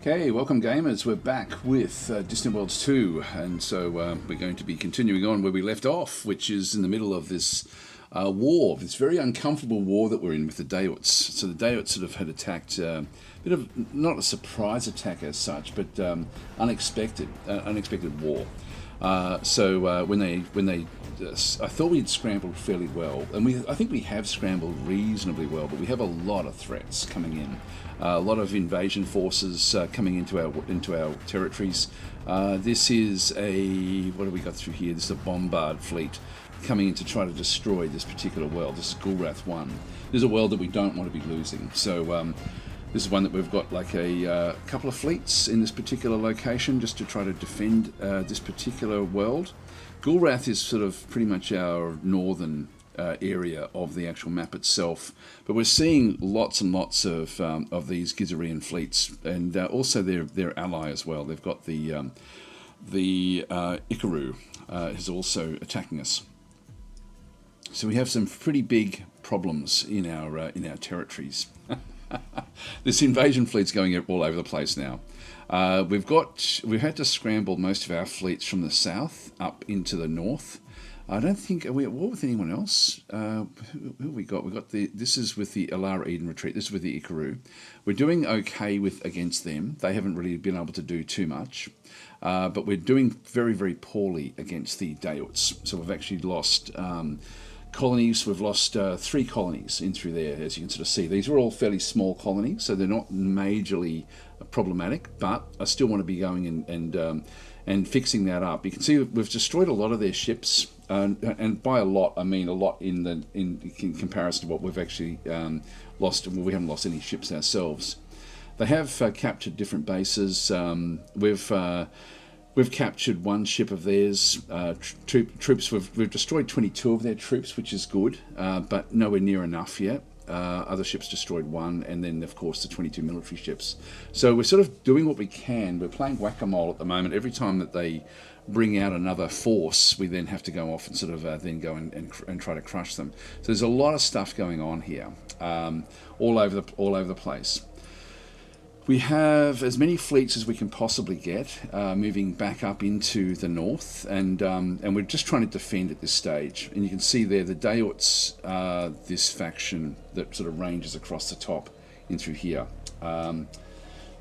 Okay, welcome gamers. We're back with Distant Worlds 2, and so we're going to be continuing on where we left off, which is in the middle of this war, this very uncomfortable war that we're in with the Daots. So the Daots sort of had attacked, a bit of, not a surprise attack as such, but unexpected war. So when they I thought we'd scrambled fairly well, and I think we have scrambled reasonably well, but we have a lot of threats coming in. A lot of invasion forces coming into our territories. This is what have we got through here? This is a bombard fleet coming in to try to destroy this particular world. This is Gulrath 1. This is a world that we don't want to be losing. So this is one that we've got like a couple of fleets in this particular location just to try to defend this particular world. Gulrath is sort of pretty much our northern area of the actual map itself, but we're seeing lots and lots of these Gizarian fleets, and also their ally as well. They've got the Ikaru is also attacking us. So we have some pretty big problems in our territories. This invasion fleet's going all over the place now. We've had to scramble most of our fleets from the south up into the north. I don't think, are we at war with anyone else? Who have we got? This is with the Alara Eden Retreat. This is with the Ikaru. We're doing okay against them. They haven't really been able to do too much. But we're doing very, very poorly against the Daots. So we've actually lost colonies. We've lost 3 colonies in through there, as you can sort of see. These are all fairly small colonies, so they're not majorly problematic, but I still want to be going and fixing that up. You can see we've destroyed a lot of their ships, and by a lot I mean a lot in comparison to what we've actually lost. We haven't lost any ships ourselves. They have captured different bases. We've captured one ship of theirs. Troops. We've destroyed 22 of their troops, which is good, but nowhere near enough yet. Other ships destroyed 1, and then of course the 22 military ships. So we're sort of doing what we can. We're playing whack-a-mole at the moment. Every time that they bring out another force, we then have to go off and sort of then go and try to crush them. So there's a lot of stuff going on here, all over the place. We have as many fleets as we can possibly get, moving back up into the north, and we're just trying to defend at this stage. And you can see there the Daots, this faction that sort of ranges across the top in through here.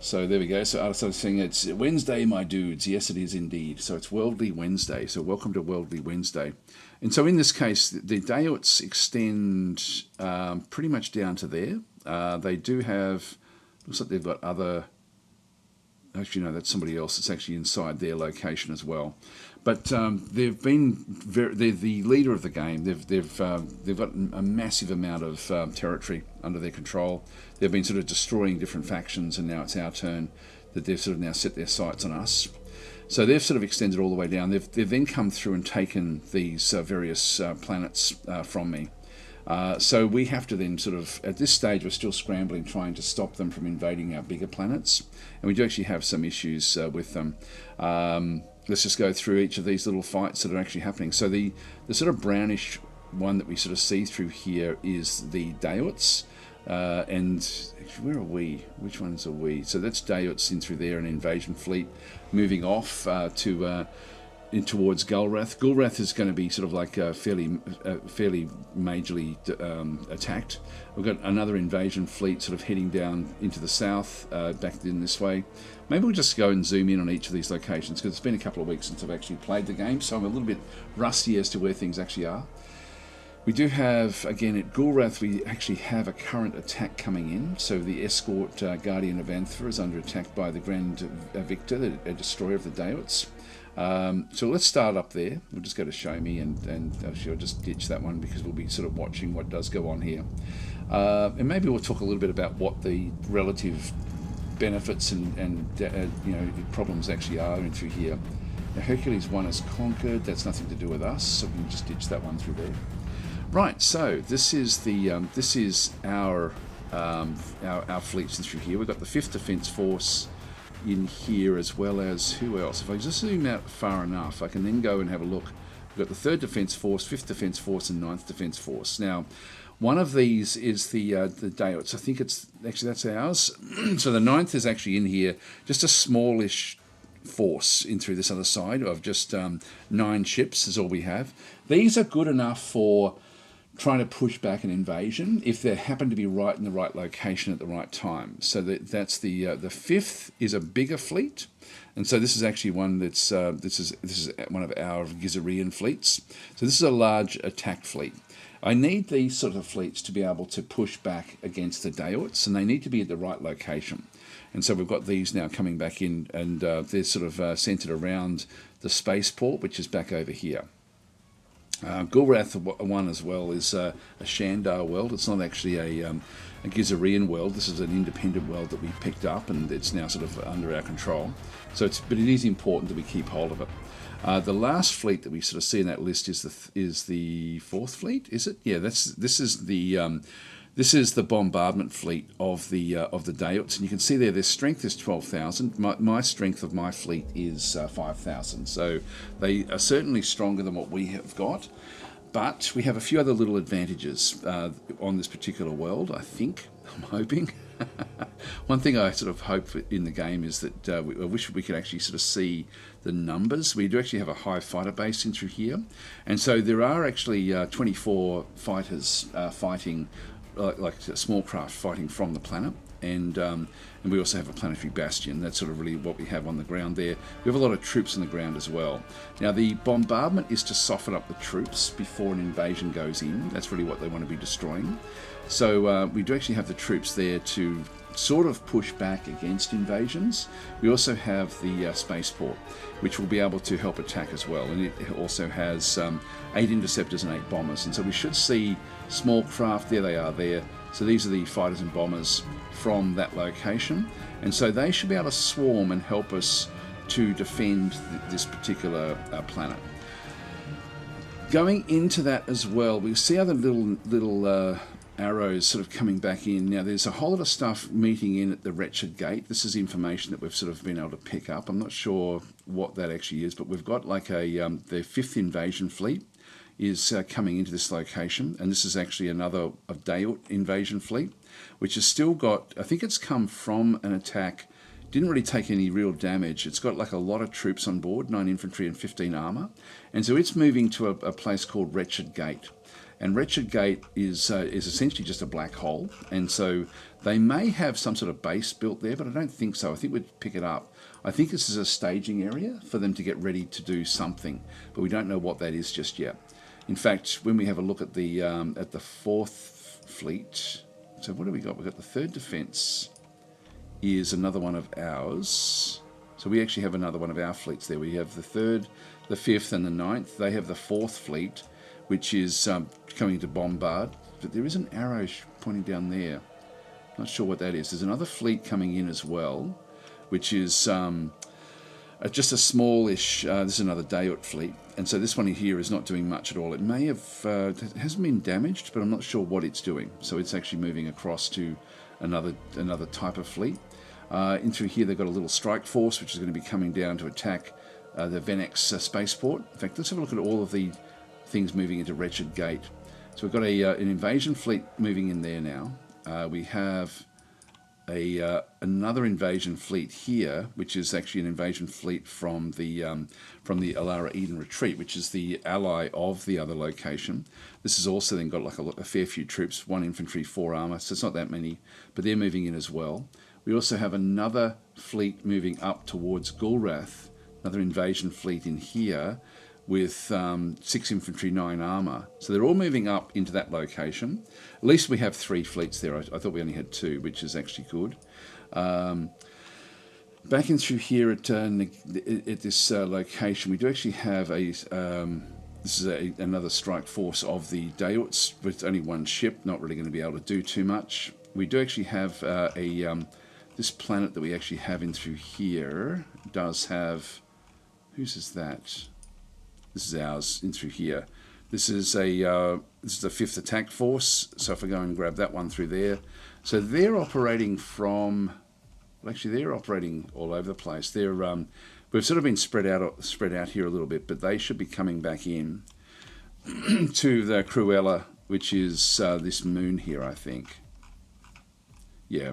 So there we go. So I was saying it's Wednesday, my dudes. Yes, it is indeed. So it's Worldly Wednesday. So welcome to Worldly Wednesday. And so in this case, the Daots extend pretty much down to there. They do have... Looks like they've got other... Actually, no, that's somebody else. It's actually inside their location as well. But they've been... They're the leader of the game. They've got a massive amount of territory under their control. They've been sort of destroying different factions, and now it's our turn that they've sort of now set their sights on us. So they've sort of extended all the way down. They've then come through and taken these various planets from me. So we have to then sort of, at this stage, we're still scrambling, trying to stop them from invading our bigger planets. And we do actually have some issues with them. Let's just go through each of these little fights that are actually happening. So the sort of brownish one that we sort of see through here is the Daots. And where are we? Which ones are we? So that's Daots in through there, an invasion fleet moving off in towards Gulrath. Gulrath is going to be sort of like fairly majorly attacked. We've got another invasion fleet sort of heading down into the south, back in this way. Maybe we'll just go and zoom in on each of these locations, because it's been a couple of weeks since I've actually played the game, so I'm a little bit rusty as to where things actually are. We do have, again, at Gulrath, we actually have a current attack coming in. So the escort Guardian of Anther is under attack by the Grand Victor, a destroyer of the Daots. So let's start up there. We'll just go to show me, and actually I'll just ditch that one because we'll be sort of watching what does go on here. And maybe we'll talk a little bit about what the relative benefits and problems actually are in through here. Now, Hercules 1 is conquered. That's nothing to do with us, so we can just ditch that one through there. Right, so this is our fleets in through here. We've got the 5th Defence Force in here, as well as who else? If I just zoom out far enough, I can then go and have a look. We've got the 3rd Defence Force, 5th Defence Force, and 9th Defence Force. Now, One of these is the Dayots. I think it's actually that's ours. So the ninth is actually in here, just a smallish force in through this other side of just 9 ships is all we have. These are good enough for trying to push back an invasion if they happen to be right in the right location at the right time. So that's the fifth is a bigger fleet, and so this is actually one that's this is one of our Gizarian fleets. So this is a large attack fleet. I need these sort of fleets to be able to push back against the Dayots, and they need to be at the right location. And so we've got these now coming back in, and they're sort of centered around the spaceport, which is back over here. Gulrath 1 as well is a Shandar world. It's not actually a Gizarian world. This is an independent world that we picked up, and it's now sort of under our control. But it is important that we keep hold of it. The last fleet that we sort of see in that list is the fourth fleet. Is it? Yeah, this is the bombardment fleet of the Dayots, and you can see there their strength is 12,000. My strength of my fleet is 5,000. So they are certainly stronger than what we have got. But we have a few other little advantages on this particular world, I think. I'm hoping. One thing I sort of hope in the game is that I wish we could actually sort of see the numbers. We do actually have a high fighter base in through here. And so there are actually 24 fighters fighting, like small craft fighting from the planet. And we also have a planetary bastion. That's sort of really what we have on the ground there. We have a lot of troops on the ground as well. Now, the bombardment is to soften up the troops before an invasion goes in. That's really what they want to be destroying. So we do actually have the troops there to sort of push back against invasions. We also have the spaceport, which will be able to help attack as well. And it also has 8 interceptors and 8 bombers. And so we should see small craft. There they are there. So these are the fighters and bombers from that location. And so they should be able to swarm and help us to defend this particular planet. Going into that as well, we see other little arrows sort of coming back in. Now there's a whole lot of stuff meeting in at the Wretched Gate. This is information that we've sort of been able to pick up. I'm not sure what that actually is, but we've got like the 5th invasion fleet is coming into this location, and this is actually another Dayot invasion fleet, which has still got, I think it's come from an attack, didn't really take any real damage. It's got like a lot of troops on board, 9 infantry and 15 armor, and so it's moving to a place called Wretched Gate. And Wretched Gate is essentially just a black hole, and so they may have some sort of base built there, but I don't think so. I think we'd pick it up. I think this is a staging area for them to get ready to do something, but we don't know what that is just yet. In fact, when we have a look at the 4th fleet, so what do we got? We've got the 3rd defense is another one of ours. So we actually have another one of our fleets there. We have the 3rd, the 5th, and the 9th. They have the 4th fleet, which is coming to bombard. But there is an arrow pointing down there. Not sure what that is. There's another fleet coming in as well, which is just a smallish, this is another Dayot fleet. And so this one here is not doing much at all. It may have, it hasn't been damaged, but I'm not sure what it's doing. So it's actually moving across to another type of fleet. In through here they've got a little strike force, which is going to be coming down to attack the Venex spaceport. In fact, let's have a look at all of the things moving into Wretched Gate. So we've got an invasion fleet moving in there now. We have another invasion fleet here, which is actually an invasion fleet from the Alara Eden Retreat, which is the ally of the other location. This has also then got like a fair few troops, 1 infantry, 4 armor, so it's not that many, but they're moving in as well. We also have another fleet moving up towards Gulrath, another invasion fleet in here with 6 infantry, 9 armor. So they're all moving up into that location. At least we have 3 fleets there. I thought we only had 2, which is actually good. Back in through here at this location, we do actually have this is another strike force of the Dayots with only 1 ship, not really going to be able to do too much. We do actually have this planet that we actually have in through here does have, whose is that? This is ours in through here. This is the 5th attack force. So if I go and grab that one through there, so they're operating from. Well, actually, they're operating all over the place. They're we've sort of been spread out here a little bit, but they should be coming back in to the Cruella which is this moon here, I think. Yeah.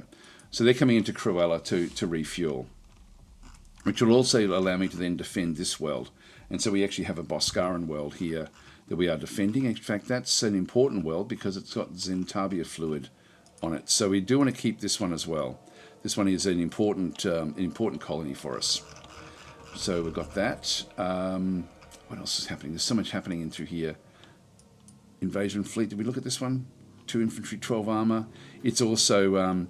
So they're coming into Cruella to refuel, which will also allow me to then defend this world. And so we actually have a Boscaran world here that we are defending. In fact, that's an important world because it's got Zentavia fluid on it. So we do want to keep this one as well. This one is an important colony for us. So we've got that. What else is happening? There's so much happening in through here. Invasion fleet. Did we look at this one? 2 infantry, 12 armor. It's also...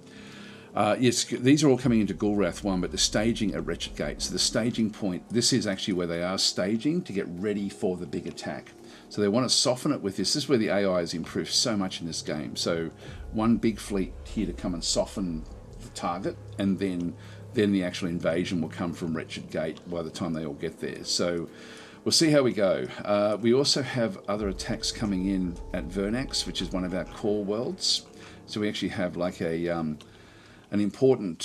yes, these are all coming into Gulrath 1, but the staging at Wretched Gate. So the staging point, this is actually where they are staging to get ready for the big attack. So they want to soften it with this. This is where the AI has improved so much in this game. So one big fleet here to come and soften the target, and then the actual invasion will come from Wretched Gate by the time they all get there. So we'll see how we go. We also have other attacks coming in at Vernax, which is one of our core worlds. So we actually have like an important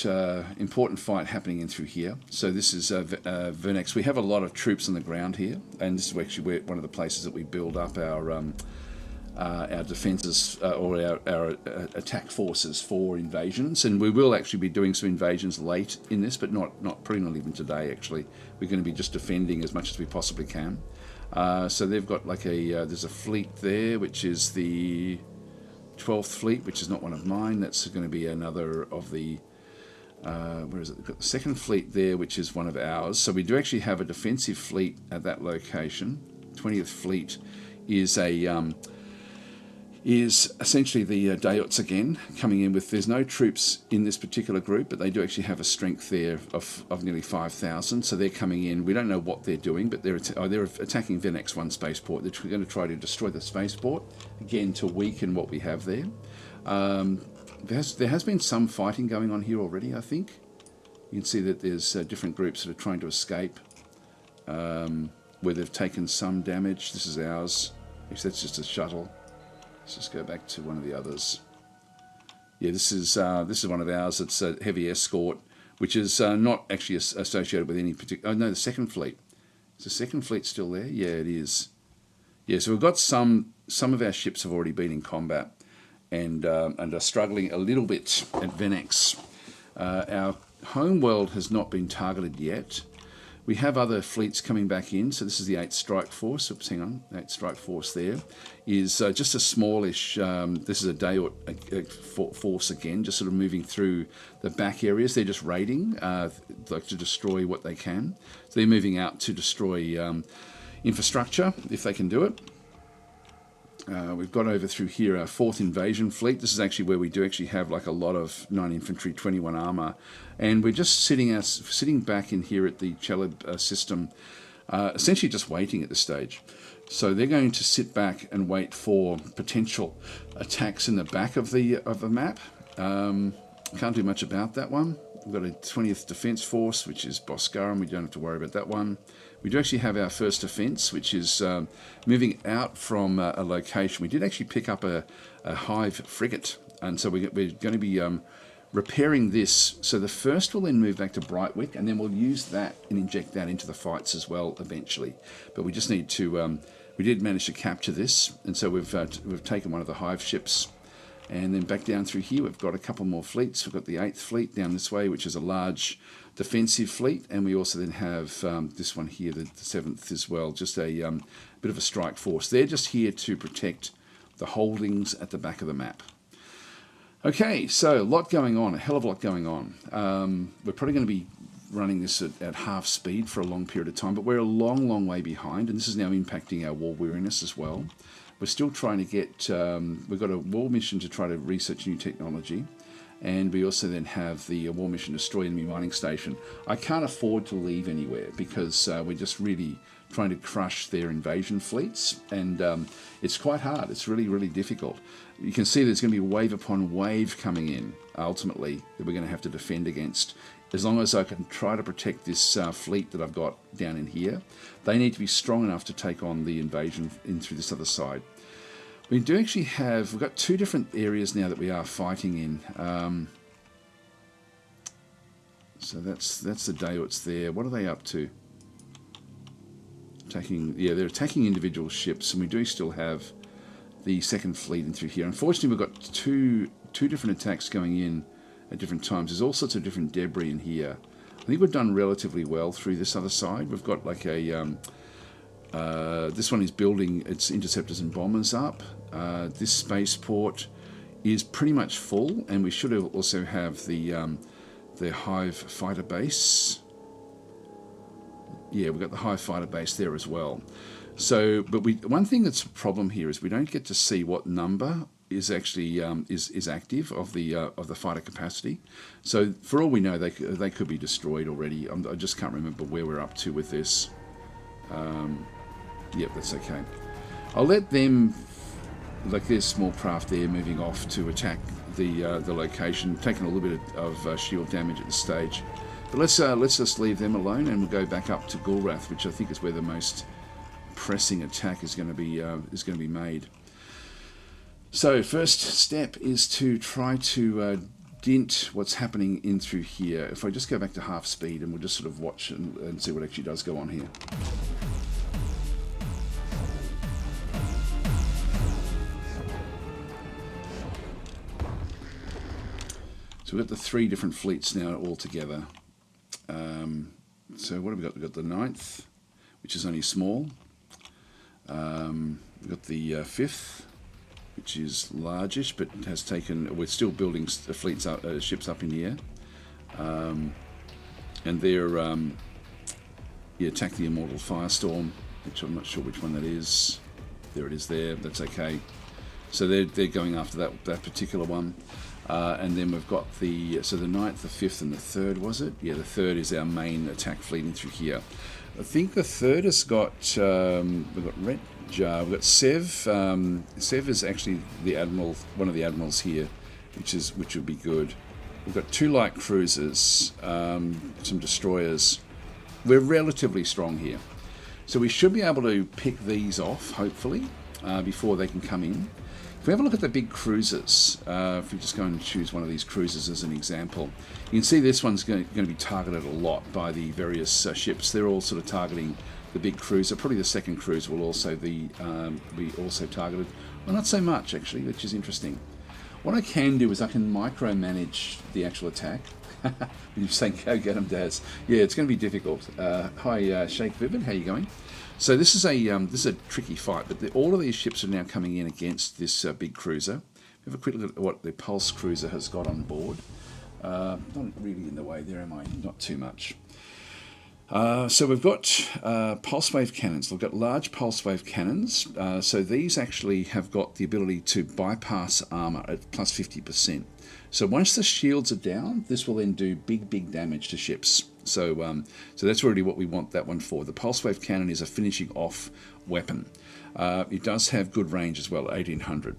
fight happening in through here. So this is Vernax. We have a lot of troops on the ground here, and this is actually one of the places that we build up our defences or our attack forces for invasions. And we will actually be doing some invasions late in this, but probably not even today. Actually, we're going to be just defending as much as we possibly can. So they've got like there's a fleet there, which is the 12th fleet, which is not one of mine. That's going to be another of the where is it? We've got the 2nd fleet there, which is one of ours. So we do actually have a defensive fleet at that location. 20th fleet is essentially the Dayots again, coming in with, there's no troops in this particular group, but they do actually have a strength there of nearly 5,000. So they're coming in. We don't know what they're doing, but they're attacking Venex 1 spaceport. They're going to try to destroy the spaceport, again, to weaken what we have there. There has been some fighting going on here already, I think. You can see that there's different groups that are trying to escape, where they've taken some damage. This is ours. Actually, that's just a shuttle. Let's just go back to one of the others. Yeah, this is one of ours. It's a heavy escort, which is not actually associated with any particular... Oh, no, the 2nd fleet. Is the 2nd fleet still there? Yeah, it is. Yeah, so we've got some of our ships have already been in combat and are struggling a little bit at Venex. Our home world has not been targeted yet. We have other fleets coming back in. So this is the 8th Strike Force. Oops, hang on. 8th Strike Force there is just a smallish... this is a Dayot force again, just sort of moving through the back areas. They're just raiding, like to destroy what they can. So they're moving out to destroy infrastructure, if they can do it. We've got over through here our 4th Invasion Fleet. This is actually where we do actually have like a lot of 9 infantry, 21 armour. And we're just sitting back in here at the Cheleb system, essentially just waiting at this stage. So they're going to sit back and wait for potential attacks in the back of the map. Can't do much about that one. We've got a 20th Defence Force, which is Boscaran. We don't have to worry about that one. We do actually have our 1st Defence, which is moving out from a location. We did actually pick up a Hive frigate, and so we're going to be repairing this. So the 1st will then move back to Brightwick, and then we'll use that and inject that into the fights as well eventually. But we just need to... we did manage to capture this, and so we've taken one of the Hive ships. And then back down through here, we've got a couple more fleets. We've got the 8th fleet down this way, which is a large defensive fleet. And we also then have this one here, the 7th as well, just a bit of a strike force. They're just here to protect the holdings at the back of the map. Okay, so a lot going on, a hell of a lot going on. We're probably going to be running this at half speed for a long period of time, but we're a long, long way behind. And this is now impacting our war weariness as well. We're still trying to get, we've got a war mission to try to research new technology, and we also then have the war mission to destroy enemy mining station. I can't afford to leave anywhere because we're just really trying to crush their invasion fleets, and it's quite hard. It's really, really difficult. You can see there's going to be wave upon wave coming in, ultimately, that we're going to have to defend against. As long as I can try to protect this fleet that I've got down in here, they need to be strong enough to take on the invasion in through this other side. We do actually have, we've got 2 different areas now that we are fighting in. So that's the Dayots there. What are they up to? They're attacking individual ships, and we do still have the second fleet in through here. Unfortunately, we've got two different attacks going in at different times. There's all sorts of different debris in here. I think we've done relatively well through this other side. We've got like a this one is building its interceptors and bombers up. This spaceport is pretty much full, and we should also have the Hive fighter base. Yeah, we've got the Hive fighter base there as well. So, but one thing that's a problem here is we don't get to see what number is actually is active of the fighter capacity. So, for all we know, they could be destroyed already. I just can't remember where we're up to with this. Yep, that's okay. I'll let them, like there's small craft there moving off to attack the location, taking a little bit of shield damage at this stage. But let's just leave them alone, and we'll go back up to Gulrath, which I think is where the most pressing attack is going to be made. So first step is to try to dent what's happening in through here. If I just go back to half speed, and we'll just sort of watch and see what actually does go on here. So we've got the 3 different fleets now all together. So what have we got? We've got the 9th, which is only small. We've got the 5th, which is largish, but has taken. We're still building fleets up, ships up in the air, and they're attack the Immortal Firestorm, which I'm not sure which one that is. There it is. There. That's okay. So they're going after that particular one. And then we've got the 9th, the 5th, and the 3rd, was it? Yeah, the 3rd is our main attack fleet in through here. I think the 3rd has got, we've got Retjar, we've got Sev. Sev is actually the admiral, one of the admirals here, which would be good. We've got 2 light cruisers, some destroyers. We're relatively strong here. So we should be able to pick these off, hopefully, before they can come in. If we have a look at the big cruisers, if we just go and choose one of these cruisers as an example, you can see this one's going to be targeted a lot by the various ships. They're all sort of targeting the big cruiser. Probably the second cruiser will also be also targeted. Well, not so much actually, which is interesting. What I can do is I can micromanage the actual attack. You're saying, go get them, Daz. Yeah, it's going to be difficult. Hi, Sheikh Vivid, how you going? So this is a tricky fight, but all of these ships are now coming in against this big cruiser. We have a quick look at what the Pulse cruiser has got on board. Not really in the way there, am I? Not too much. So we've got pulse wave cannons. We've got large pulse wave cannons. So these actually have got the ability to bypass armor at plus 50%. So once the shields are down, this will then do big damage to ships. So that's really what we want that one for. The pulse wave cannon is a finishing off weapon. It does have good range as well, 1800.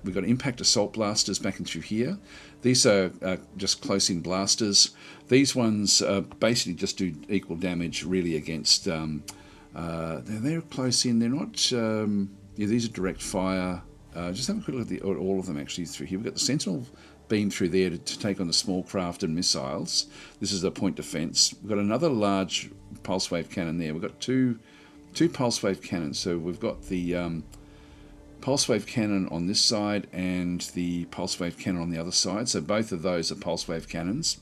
We've got impact assault blasters back in through here. These are just close-in blasters. These ones basically just do equal damage really against... they're close in. They're not... yeah, these are direct fire. Just have a quick look at all of them actually through here. We've got the Sentinel beam through there to take on the small craft and missiles. This is the point defense. We've got another large pulse wave cannon there. We've got two pulse wave cannons. So we've got the pulse wave cannon on this side and the pulse wave cannon on the other side. So both of those are pulse wave cannons.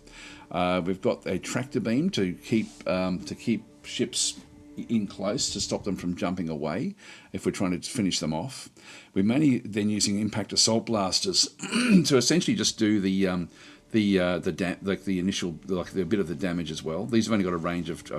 We've got a tractor beam to keep ships in close to stop them from jumping away if we're trying to finish them off. We're mainly then using impact assault blasters to essentially just do the initial, like the bit of the damage as well. These have only got a range of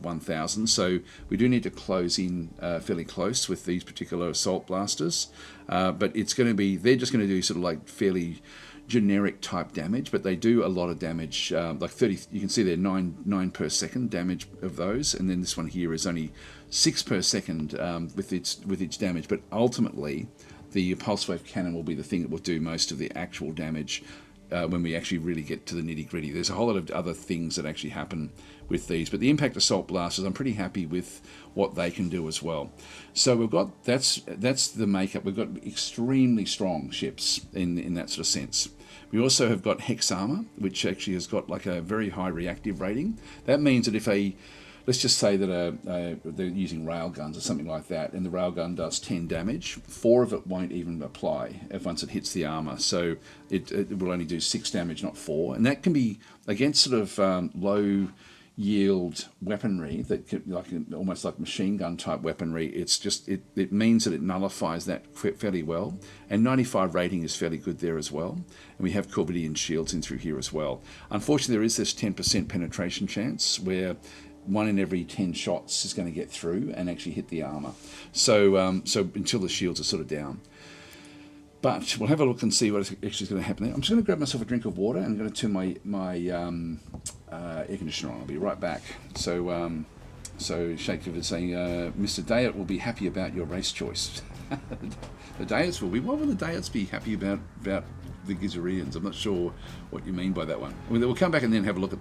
1,000, so we do need to close in fairly close with these particular assault blasters. But it's going to be, they're just going to do sort of like fairly generic type damage, but they do a lot of damage, like 30, you can see they're 9 per second damage of those, and then this one here is only 6 per second with its damage. But ultimately the pulse wave cannon will be the thing that will do most of the actual damage when we actually really get to the nitty gritty. There's a whole lot of other things that actually happen with these, but the impact assault blasters, I'm pretty happy with what they can do as well. So we've got, that's the makeup. We've got extremely strong ships in that sort of sense. We also have got hex armor, which actually has got like a very high reactive rating. That means that if a let's just say that they're using railguns or something like that, and the railgun does 10 damage. 4 of it won't even apply once it hits the armor, so it will only do 6 damage, not 4. And that can be against sort of low yield weaponry that almost like machine gun type weaponry. It's just it means that it nullifies that fairly well, and 95 rating is fairly good there as well. And we have Corvidian shields in through here as well. Unfortunately, there is this 10% penetration chance where 1 in every 10 shots is going to get through and actually hit the armor. So so until the shields are sort of down. But we'll have a look and see what actually is going to happen there. I'm just going to grab myself a drink of water and I'm going to turn my air conditioner on. I'll be right back. So so Shaker is saying, Mr. Dayat will be happy about your race choice. The Dayats will be. Why will the Dayats be happy about the Gizarians? I'm not sure what you mean by that one. We'll come back and then have a look at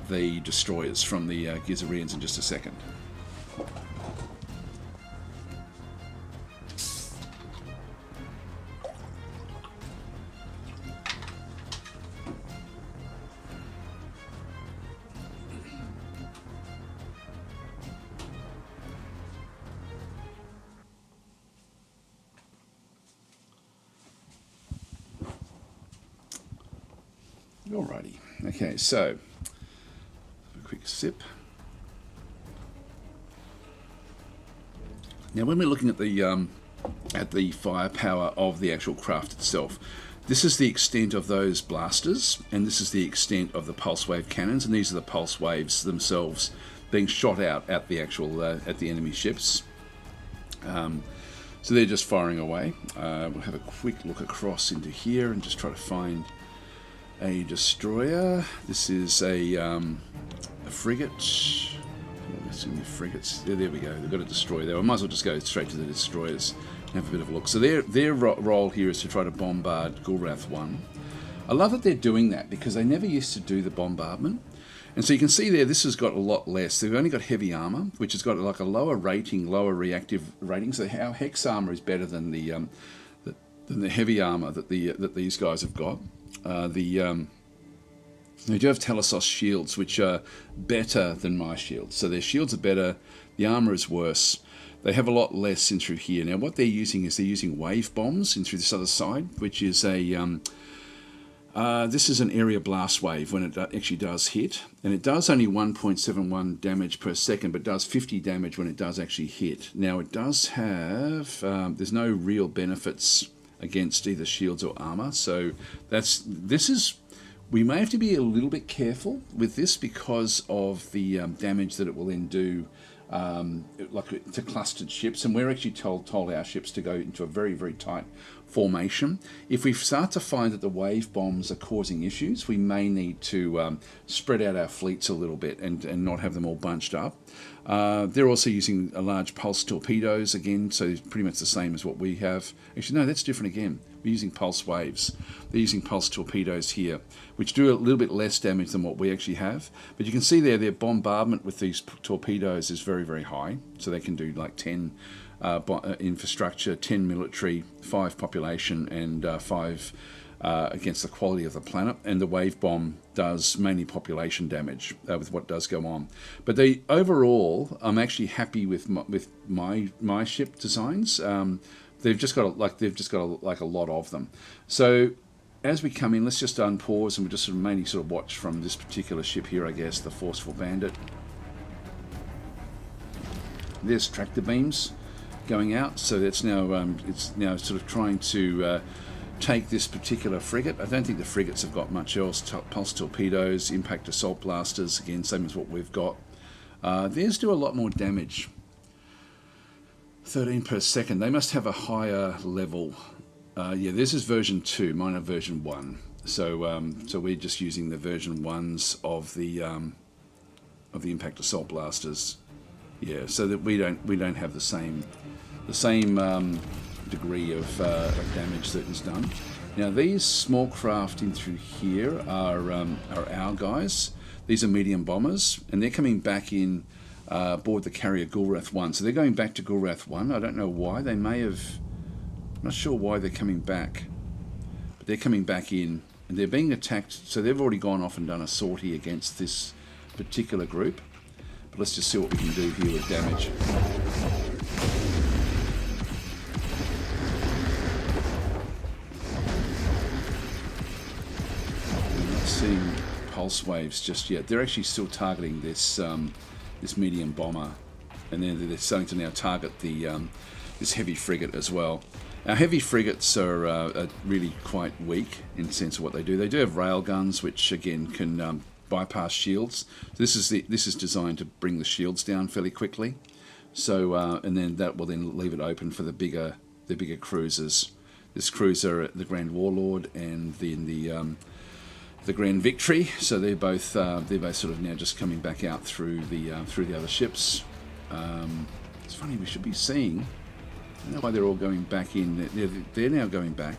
the destroyers from the Gizarians in just a second. Alrighty. Okay, so a quick sip. Now, when we're looking at the firepower of the actual craft itself, this is the extent of those blasters, and this is the extent of the pulse wave cannons, and these are the pulse waves themselves being shot out at the actual at the enemy ships. So they're just firing away. We'll have a quick look across into here and just try to find a destroyer. This is a frigate. Let's see the frigates. There we go. They've got a destroyer there. I might as well just go straight to the destroyers and have a bit of a look. So their role here is to try to bombard Gulrath 1. I love that they're doing that because they never used to do the bombardment. And so you can see there, this has got a lot less. They've only got heavy armor, which has got like a lower rating, lower reactive rating. So our hex armor is better than the heavy armor that these guys have got. They do have Telesos shields, which are better than my shields. So their shields are better, the armor is worse. They have a lot less in through here. Now what they're using wave bombs in through this other side, which is this is an area blast wave when it actually does hit. And it does only 1.71 damage per second, but does 50 damage when it does actually hit. Now it does have, there's no real benefits against either shields or armor, so we may have to be a little bit careful with this because of the damage that it will then do like to clustered ships, and we're actually told our ships to go into a very, very tight formation. If we start to find that the wave bombs are causing issues, we may need to spread out our fleets a little bit and not have them all bunched up. They're also using a large pulse torpedoes again, so it's pretty much the same as what we have. Actually, no, that's different again. We're using pulse waves. They're using pulse torpedoes here, which do a little bit less damage than what we actually have. But you can see there, their bombardment with these torpedoes is very, very high. So they can do like 10 infrastructure, 10 military, 5 population, and 5 against the quality of the planet. And the wave bomb does mainly population damage with what does go on. But overall, I'm actually happy with my ship designs. They've just got a lot of them. So as we come in, let's just unpause and we'll just mainly sort of watch from this particular ship here, I guess, the Forceful Bandit. There's tractor beams going out, so that's now it's now sort of trying to take this particular frigate. I don't think the frigates have got much else. Pulse torpedoes, impact assault blasters, again, same as what we've got. Theirs do a lot more damage. 13 per second. They must have a higher level. Yeah, this is version 2, mine are version 1. So so we're just using the version 1s of the impact assault blasters. Yeah, so that we don't have the same degree of damage that is done. Now these small craft in through here are our guys. These are medium bombers, and they're coming back in aboard the carrier Gulrath 1. So they're going back to Gulrath 1. I don't know why. They may have... I'm not sure why they're coming back. But they're coming back in, and they're being attacked. So they've already gone off and done a sortie against this particular group. Let's just see what we can do here with damage. I'm not seeing pulse waves just yet. They're actually still targeting this this medium bomber, and then they're starting to now target the this heavy frigate as well. Our heavy frigates are really quite weak in the sense of what they do. They do have rail guns, which again can bypass shields. This is designed to bring the shields down fairly quickly. So and then that will then leave it open for the bigger cruisers. This cruiser, the Grand Warlord, and then the Grand Victory. So they're both sort of now just coming back out through the other ships. It's funny, we should be seeing. I don't know why they're all going back in. They're now going back.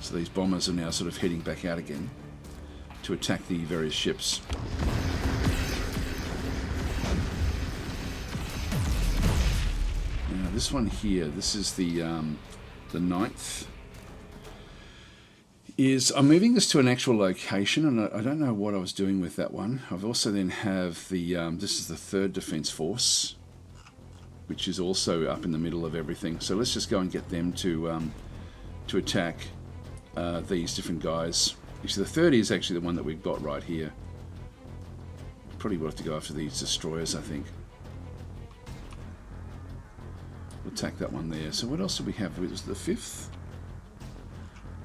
So these bombers are now sort of heading back out again to attack the various ships. Now this one here, this is the 9th. I'm moving this to an actual location, and I don't know what I was doing with that one. I've also then have the this is the 3rd Defence Force, which is also up in the middle of everything. So let's just go and get them to attack these different guys. Actually, the 3rd is actually the one that we've got right here. Probably will have to go after these destroyers, I think. We'll attack that one there. So what else do we have? It was the 5th.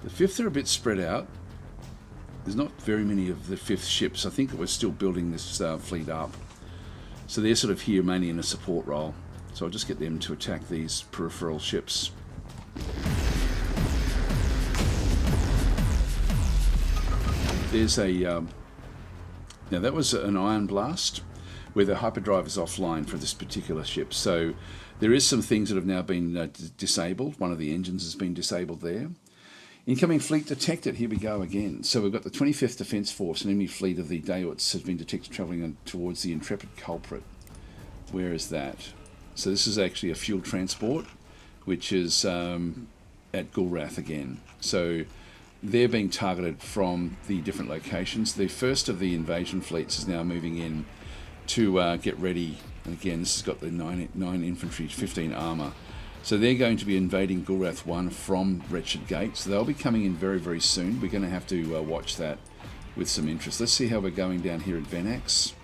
The 5th are a bit spread out. There's not very many of the 5th ships. I think we're still building this fleet up. So they're sort of here mainly in a support role. So I'll just get them to attack these peripheral ships. There's a... now that was an Iron Blast, where the hyperdrive is offline for this particular ship. So there is some things that have now been disabled. One of the engines has been disabled there. Incoming fleet detected. Here we go again. So we've got the 25th Defence Force. An enemy fleet of the Daewits has been detected travelling towards the Intrepid Culprit. Where is that? So this is actually a fuel transport, which is at Gulrath again. So they're being targeted from the different locations. The first of the invasion fleets is now moving in to get ready. And again, this has got the 9 infantry, 15 armour. So they're going to be invading Gulrath 1 from Wretched Gate. So they'll be coming in very, very soon. We're going to have to watch that with some interest. Let's see how we're going down here at Venax.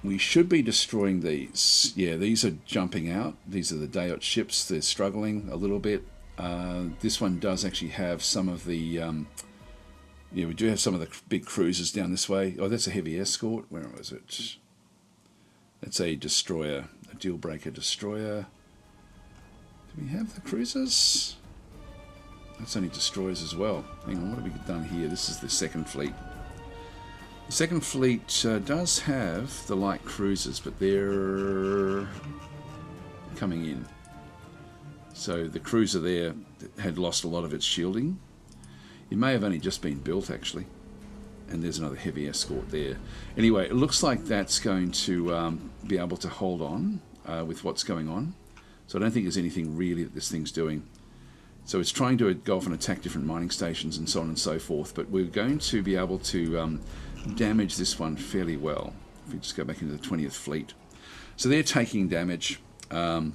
We should be destroying these. Yeah, these are jumping out. These are the Daewit ships. They're struggling a little bit. This one does actually have some of the... yeah, we do have some of the big cruisers down this way. Oh, that's a heavy escort. Where was it? That's a destroyer. A deal breaker destroyer. Do we have the cruisers? That's only destroyers as well. Hang on, what have we done here? This is the 2nd fleet. The 2nd fleet does have the light cruisers, but they're coming in. So the cruiser there had lost a lot of its shielding. It may have only just been built, actually. And there's another heavy escort there. Anyway, it looks like that's going to be able to hold on with what's going on. So I don't think there's anything really that this thing's doing. So it's trying to go off and attack different mining stations and so on and so forth. But we're going to be able to damage this one fairly well. If we just go back into the 20th Fleet. So they're taking damage. There's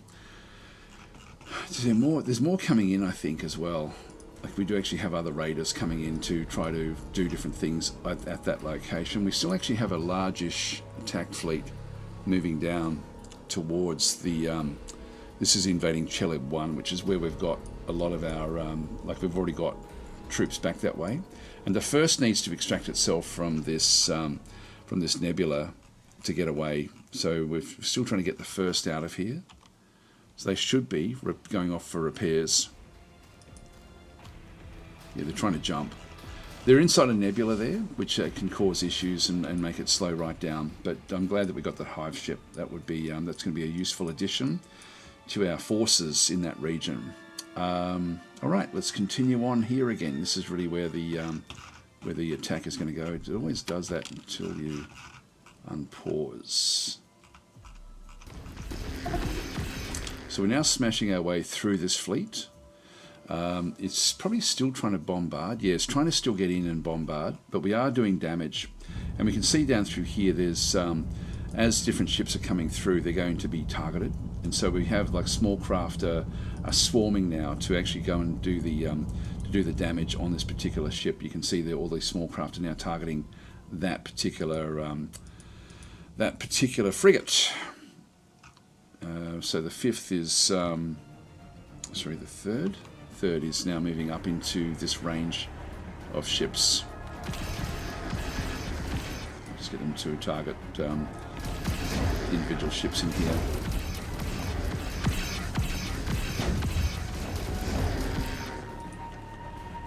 more coming in, I think, as well. Like, we do actually have other raiders coming in to try to do different things at that location. We still actually have a largish attack fleet moving down towards the... this is invading Cheleb 1, which is where we've got a lot of our... like, we've already got troops back that way. And the first needs to extract itself from this nebula to get away. So we're still trying to get the first out of here. So they should be going off for repairs. Yeah, they're trying to jump. They're inside a nebula there, which can cause issues and make it slow right down. But I'm glad that we got the hive ship. That would be that's going to be a useful addition to our forces in that region. All right, let's continue on here again. This is really where the attack is going to go. It always does that until you unpause. So we're now smashing our way through this fleet. It's probably still trying to bombard. Yeah, it's trying to still get in and bombard, but we are doing damage. And we can see down through here, there's as different ships are coming through, they're going to be targeted. And so we have like small craft are swarming now to actually go and do the damage on this particular ship. You can see there all these small craft are now targeting that particular frigate. So the fifth is sorry, the third is now moving up into this range of ships. Just get them to target individual ships in here.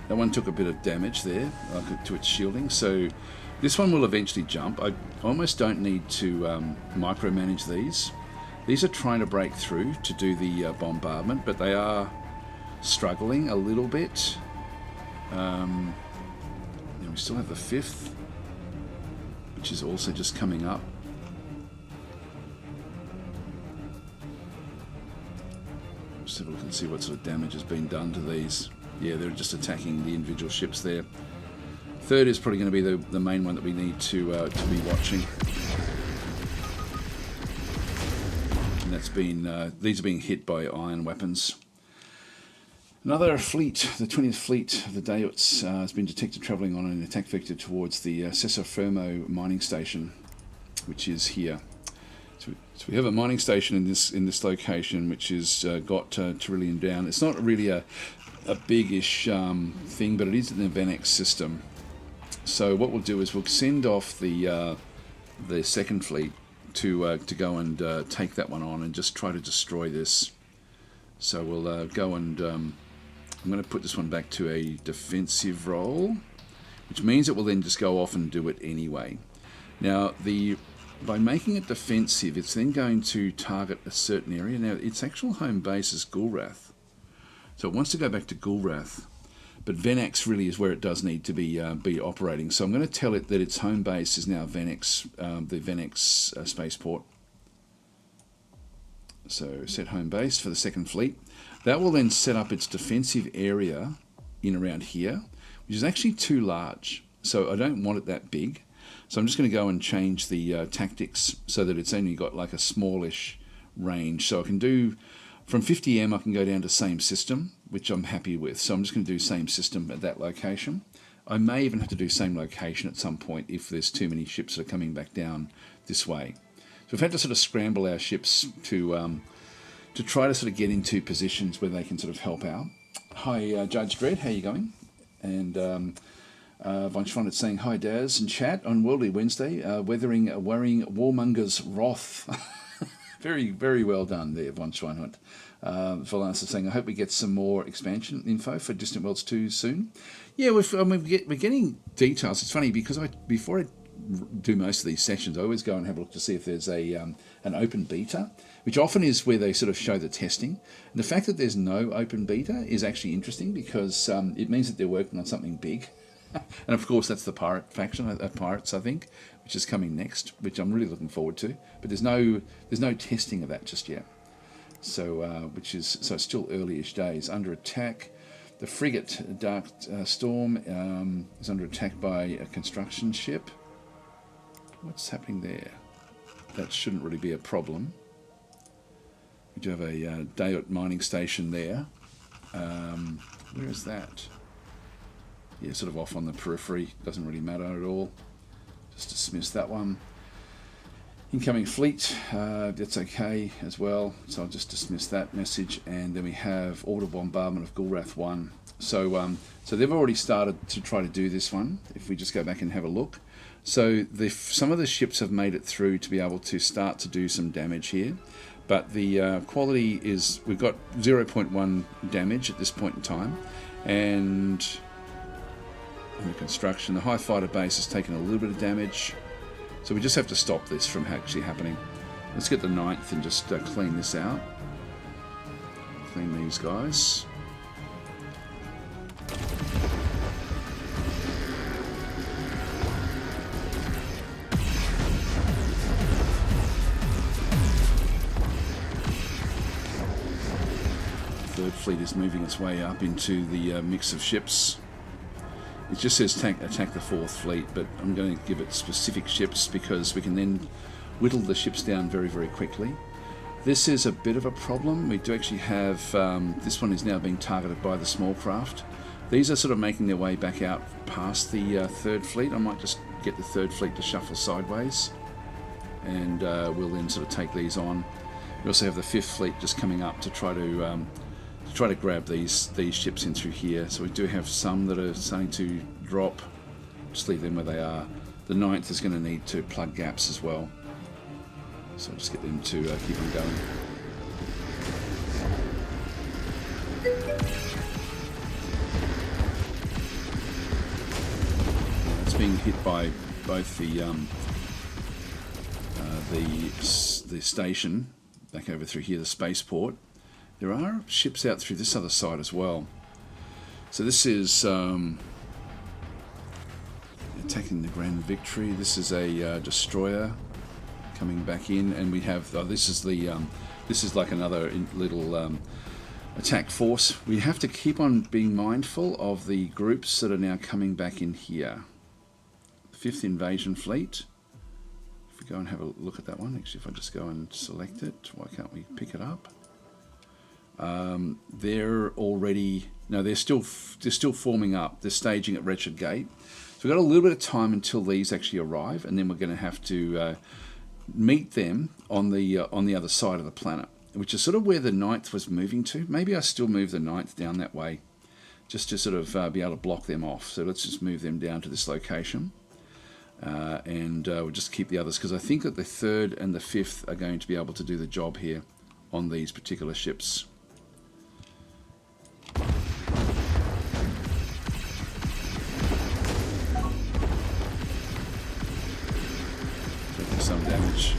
That one took a bit of damage there to its shielding, so this one will eventually jump. I almost don't need to micromanage these. These are trying to break through to do the bombardment, but they are struggling a little bit. And we still have the fifth, which is also just coming up. Just have a look and see what sort of damage has been done to these. Yeah, they're just attacking the individual ships there. Third is probably going to be the main one that we need to be watching. And that's been these are being hit by iron weapons. Another fleet, the 20th fleet of the Dayuts, has been detected travelling on an attack vector towards the Sessofermo mining station, which is here. So we have a mining station in this location, which has got Trillium down. It's not really a big-ish thing, but it is in the Venex system. So what we'll do is we'll send off the second fleet to go and take that one on and just try to destroy this. So we'll go and I'm going to put this one back to a defensive role, which means it will then just go off and do it anyway. Now by making it defensive, it's then going to target a certain area. Now its actual home base is Gulrath. So it wants to go back to Gulrath, but Venex really is where it does need to be operating. So I'm going to tell it that its home base is now Venex, the Venex spaceport. So set home base for the second fleet. That will then set up its defensive area in around here, which is actually too large. So I don't want it that big. So I'm just going to go and change the tactics so that it's only got like a smallish range. So I can do from 50M, I can go down to same system, which I'm happy with. So I'm just going to do same system at that location. I may even have to do same location at some point if there's too many ships that are coming back down this way. So we've had to sort of scramble our ships to try to sort of get into positions where they can sort of help out. Hi, Judge Dredd, how you going? And Von Schwannert saying, hi, Daz, and chat on Worldly Wednesday, weathering a worrying warmonger's wrath. Very, very well done there, Von Schwannert. Volanus is saying, I hope we get some more expansion info for Distant Worlds 2 soon. Yeah, we're getting details. It's funny because before I do most of these sessions, I always go and have a look to see if there's an open beta, which often is where they sort of show the testing. And the fact that there's no open beta is actually interesting because it means that they're working on something big. And of course, that's the pirate faction, Pirates, I think, which is coming next, which I'm really looking forward to. But there's no testing of that just yet. So so it's still early-ish days. Under attack, the frigate Dark Storm is under attack by a construction ship. What's happening there? That shouldn't really be a problem. We do have a Dayut mining station there. Where is that? Yeah, sort of off on the periphery. Doesn't really matter at all. Just dismiss that one. Incoming fleet, that's okay as well. So I'll just dismiss that message. And then we have orbital bombardment of Gulrath 1. So they've already started to try to do this one. If we just go back and have a look. So some of the ships have made it through to be able to start to do some damage here. But the quality is, we've got 0.1 damage at this point in time. And under construction, the high fighter base has taken a little bit of damage. So we just have to stop this from actually happening. Let's get the 9th and just clean this out. Clean these guys. Third fleet is moving its way up into the mix of ships. It just says attack the 4th fleet, but I'm going to give it specific ships because we can then whittle the ships down very, very quickly. This is a bit of a problem. We do actually have, this one is now being targeted by the small craft. These are sort of making their way back out past the 3rd fleet. I might just get the 3rd fleet to shuffle sideways, and we'll then sort of take these on. We also have the 5th fleet just coming up to try to grab these ships in through here. So we do have some that are starting to drop. Just leave them where they are. The 9th is going to need to plug gaps as well. So I'll just get them to keep on going. It's being hit by both the station back over through here, the spaceport. There are ships out through this other side as well. So this is attacking the Grand Victory. This is a destroyer coming back in, and we have this is like another little attack force. We have to keep on being mindful of the groups that are now coming back in here. The 5th Invasion Fleet. If we go and have a look at that one, actually, if I just go and select it, why can't we pick it up? They're already they're still forming up. They're staging at Wretched Gate. So we've got a little bit of time until these actually arrive, and then we're going to have to meet them on the other side of the planet, which is sort of where the 9th was moving to. Maybe I still move the 9th down that way, just to sort of be able to block them off. So let's just move them down to this location, and we'll just keep the others, because I think that the 3rd and the 5th are going to be able to do the job here on these particular ships. Some damage.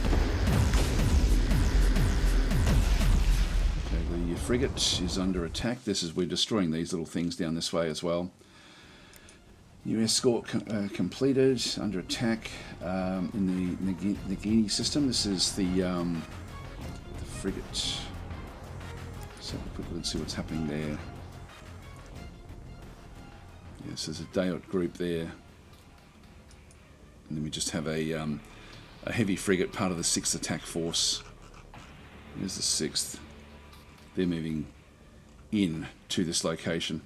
Okay, the frigate is under attack. We're destroying these little things down this way as well. New escort completed, under attack in the Nagini system. This is the frigate. So let's see what's happening there. Yes, there's a Dayot group there, and then we just have a heavy frigate, part of the 6th attack force. There's the 6th. They're moving in to this location.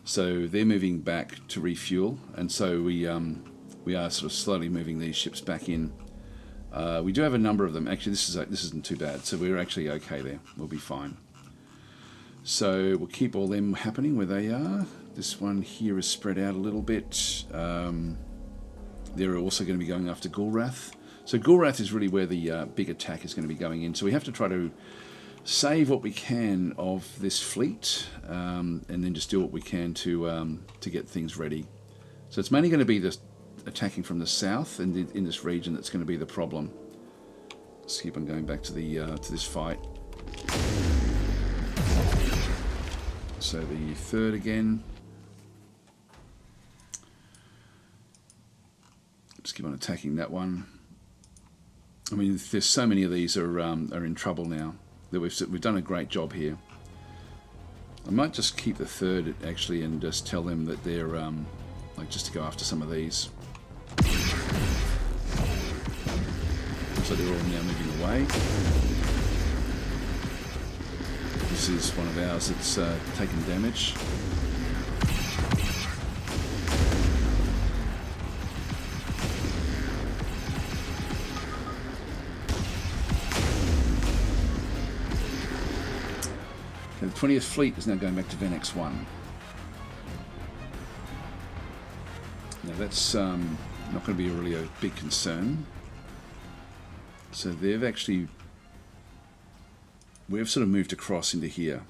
So they're moving back to refuel, and so we are sort of slowly moving these ships back in. We do have a number of them. Actually, this isn't too bad. So we're actually okay there. We'll be fine. So we'll keep all them happening where they are. This one here is spread out a little bit. They're also going to be going after Gulrath. So Gulrath is really where the big attack is going to be going in. So we have to try to save what we can of this fleet, and then just do what we can to get things ready. So it's mainly going to be this attacking from the south and in this region that's going to be the problem. Let's keep on going back to the to this fight. So the 3rd again. Just keep on attacking that one. I mean, there's so many of these are in trouble now. That we've done a great job here. I might just keep the 3rd actually, and just tell them that they're like just to go after some of these. So they're all now moving away. This is one of ours that's taken damage. The 20th Fleet is now going back to Venex 1. Now that's not going to be really a big concern. So we've sort of moved across into here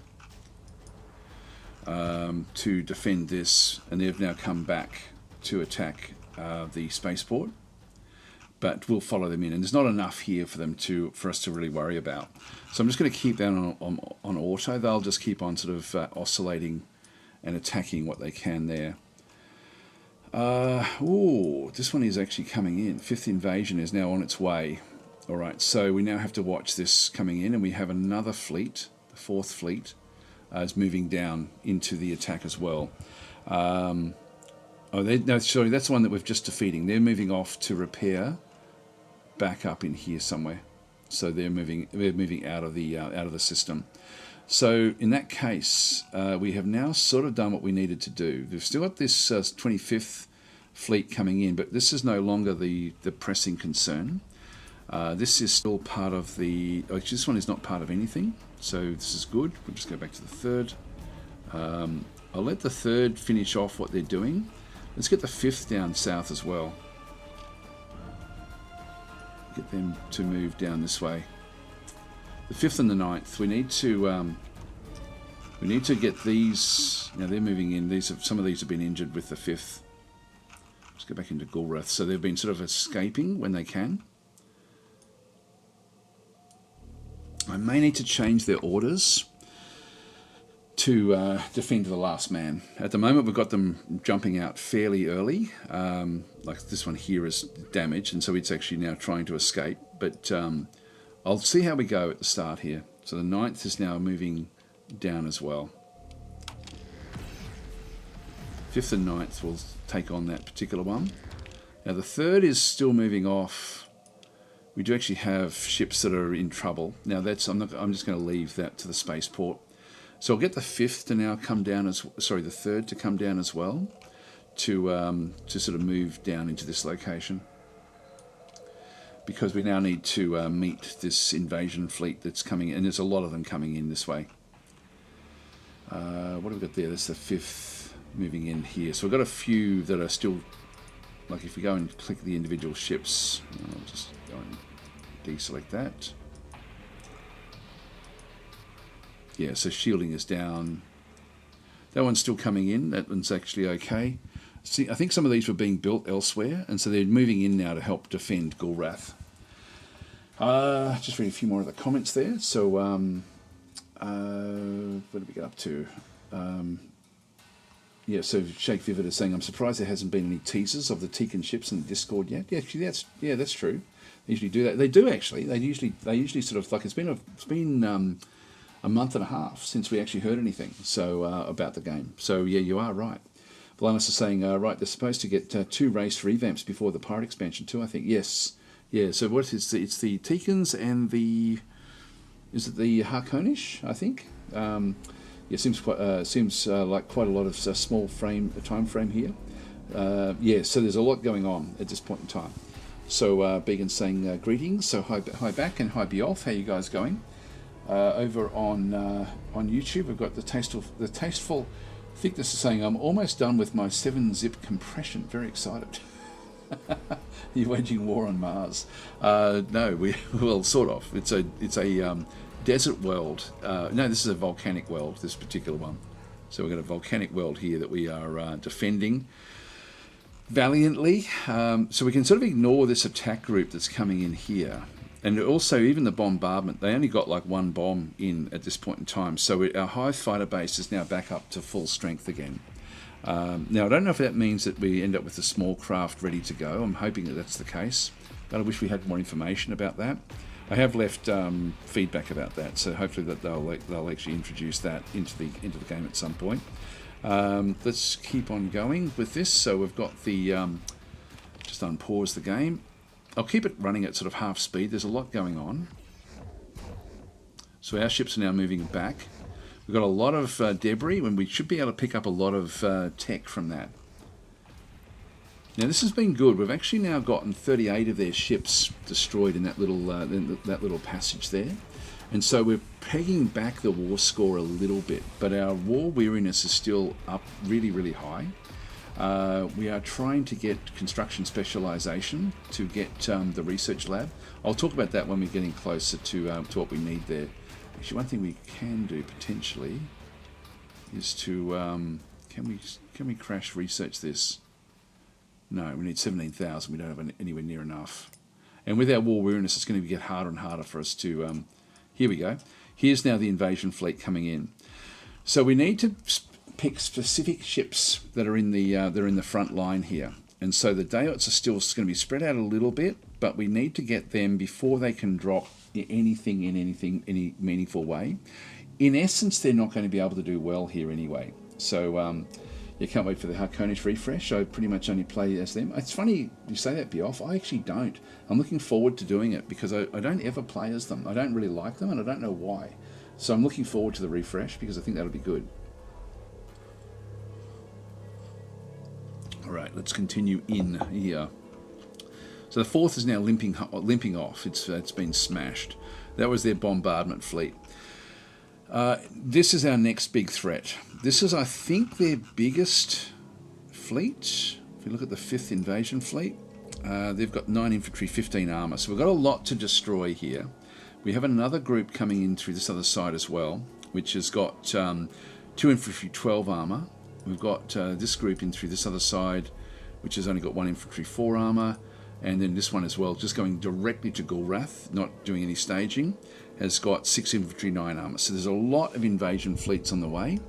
to defend this, and they've now come back to attack the spaceport. But we'll follow them in, and there's not enough here for us to really worry about. So I'm just going to keep that on auto. They'll just keep on sort of oscillating and attacking what they can there. This one is actually coming in. 5th Invasion is now on its way. All right, so we now have to watch this coming in, and we have another fleet, the 4th fleet, is moving down into the attack as well. Oh, no, sorry, that's the one that we've just defeating. They're moving off to repair back up in here somewhere. So they're moving out of the system. So in that case, we have now sort of done what we needed to do. We've still got this 25th fleet coming in, but this is no longer the pressing concern. This is still part of the... Actually, this one is not part of anything, so this is good. We'll just go back to the third. I'll let the third finish off what they're doing. Let's get the 5th down south as well. Get them to move down this way. The 5th and the 9th. We need to get these. Now they're moving in. Some of these have been injured with the 5th. Let's go back into Gulrath. So they've been sort of escaping when they can. I may need to change their orders to defend to the last man. At the moment, we've got them jumping out fairly early. Like this one here is damaged, and so it's actually now trying to escape. But I'll see how we go at the start here. So the 9th is now moving down as well. 5th and 9th will take on that particular one. Now the 3rd is still moving off. We do actually have ships that are in trouble. Now I'm just going to leave that to the spaceport. So I'll get the 5th to now come down the 3rd to come down as well, to sort of move down into this location, because we now need to meet this invasion fleet that's coming in, and there's a lot of them coming in this way. What have we got there? That's the 5th moving in here. So we've got a few that are still, like if we go and click the individual ships, I'll just go and deselect that. Yeah, so shielding is down. That one's still coming in. That one's actually okay. See, I think some of these were being built elsewhere, and so they're moving in now to help defend Gulrath. Just read a few more of the comments there. So, what did we get up to? Yeah, so Shake Vivid is saying, I'm surprised there hasn't been any teasers of the Tekin ships in the Discord yet. Yeah, actually, that's true. They usually do that. They do actually. They usually sort of like it's been a month and a half since we actually heard anything about the game. So yeah, you are right. Valanus is saying, right, they're supposed to get 2 race revamps before the Pirate expansion too, I think. Yes. Yeah, so what is it's the Tekins and the... Is it the Harkonish, I think? Yeah, seems like quite a lot of small time frame here. Yeah, so there's a lot going on at this point in time. So Began's saying greetings. So hi back and hi Beolf. How you guys going? Over on YouTube, we've got the tasteful thickness is saying, I'm almost done with my 7-zip compression. Very excited. You're waging war on Mars. No, well, sort of. It's a desert world. No, this is a volcanic world, this particular one. So we've got a volcanic world here that we are defending valiantly. So we can sort of ignore this attack group that's coming in here. And also, even the bombardment, they only got like 1 bomb in at this point in time. So our Hive fighter base is now back up to full strength again. Now, I don't know if that means that we end up with a small craft ready to go. I'm hoping that that's the case, but I wish we had more information about that. I have left feedback about that, so hopefully that they'll actually introduce that into the game at some point. Let's keep on going with this. So we've got the just unpause the game. I'll keep it running at sort of half speed. There's a lot going on. So our ships are now moving back. We've got a lot of debris, and we should be able to pick up a lot of tech from that. Now this has been good. We've actually now gotten 38 of their ships destroyed in that little passage there. And so we're pegging back the war score a little bit, but our war weariness is still up really, really high. We are trying to get construction specialization to get the research lab. I'll talk about that when we're getting closer to what we need there. Actually, one thing we can do potentially is to can we crash research this? No, we need 17,000. We don't have anywhere near enough. And with our war weariness, it's going to get harder and harder for us to... here we go. Here's now the invasion fleet coming in. So we need to pick specific ships that are in the front line here. And so the Dayots are still going to be spread out a little bit, but we need to get them before they can drop anything in any meaningful way. In essence, they're not going to be able to do well here anyway. So You can't wait for the Harkonnen refresh. I pretty much only play as them. It's funny you say that, Bioff. I actually don't. I'm looking forward to doing it because I don't ever play as them. I don't really like them, and I don't know why. So I'm looking forward to the refresh because I think that'll be good. All right, let's continue in here. So the 4th is now limping off. It's been smashed. That was their bombardment fleet. This is our next big threat. This is, I think, their biggest fleet. If you look at the 5th invasion fleet, they've got 9 infantry, 15 armor. So we've got a lot to destroy here. We have another group coming in through this other side as well, which has got 2 infantry, 12 armor. We've got this group in through this other side, which has only got 1 infantry, 4 armor. And then this one as well, just going directly to Gulrath, not doing any staging, has got 6 infantry, 9 armor. So there's a lot of invasion fleets on the way.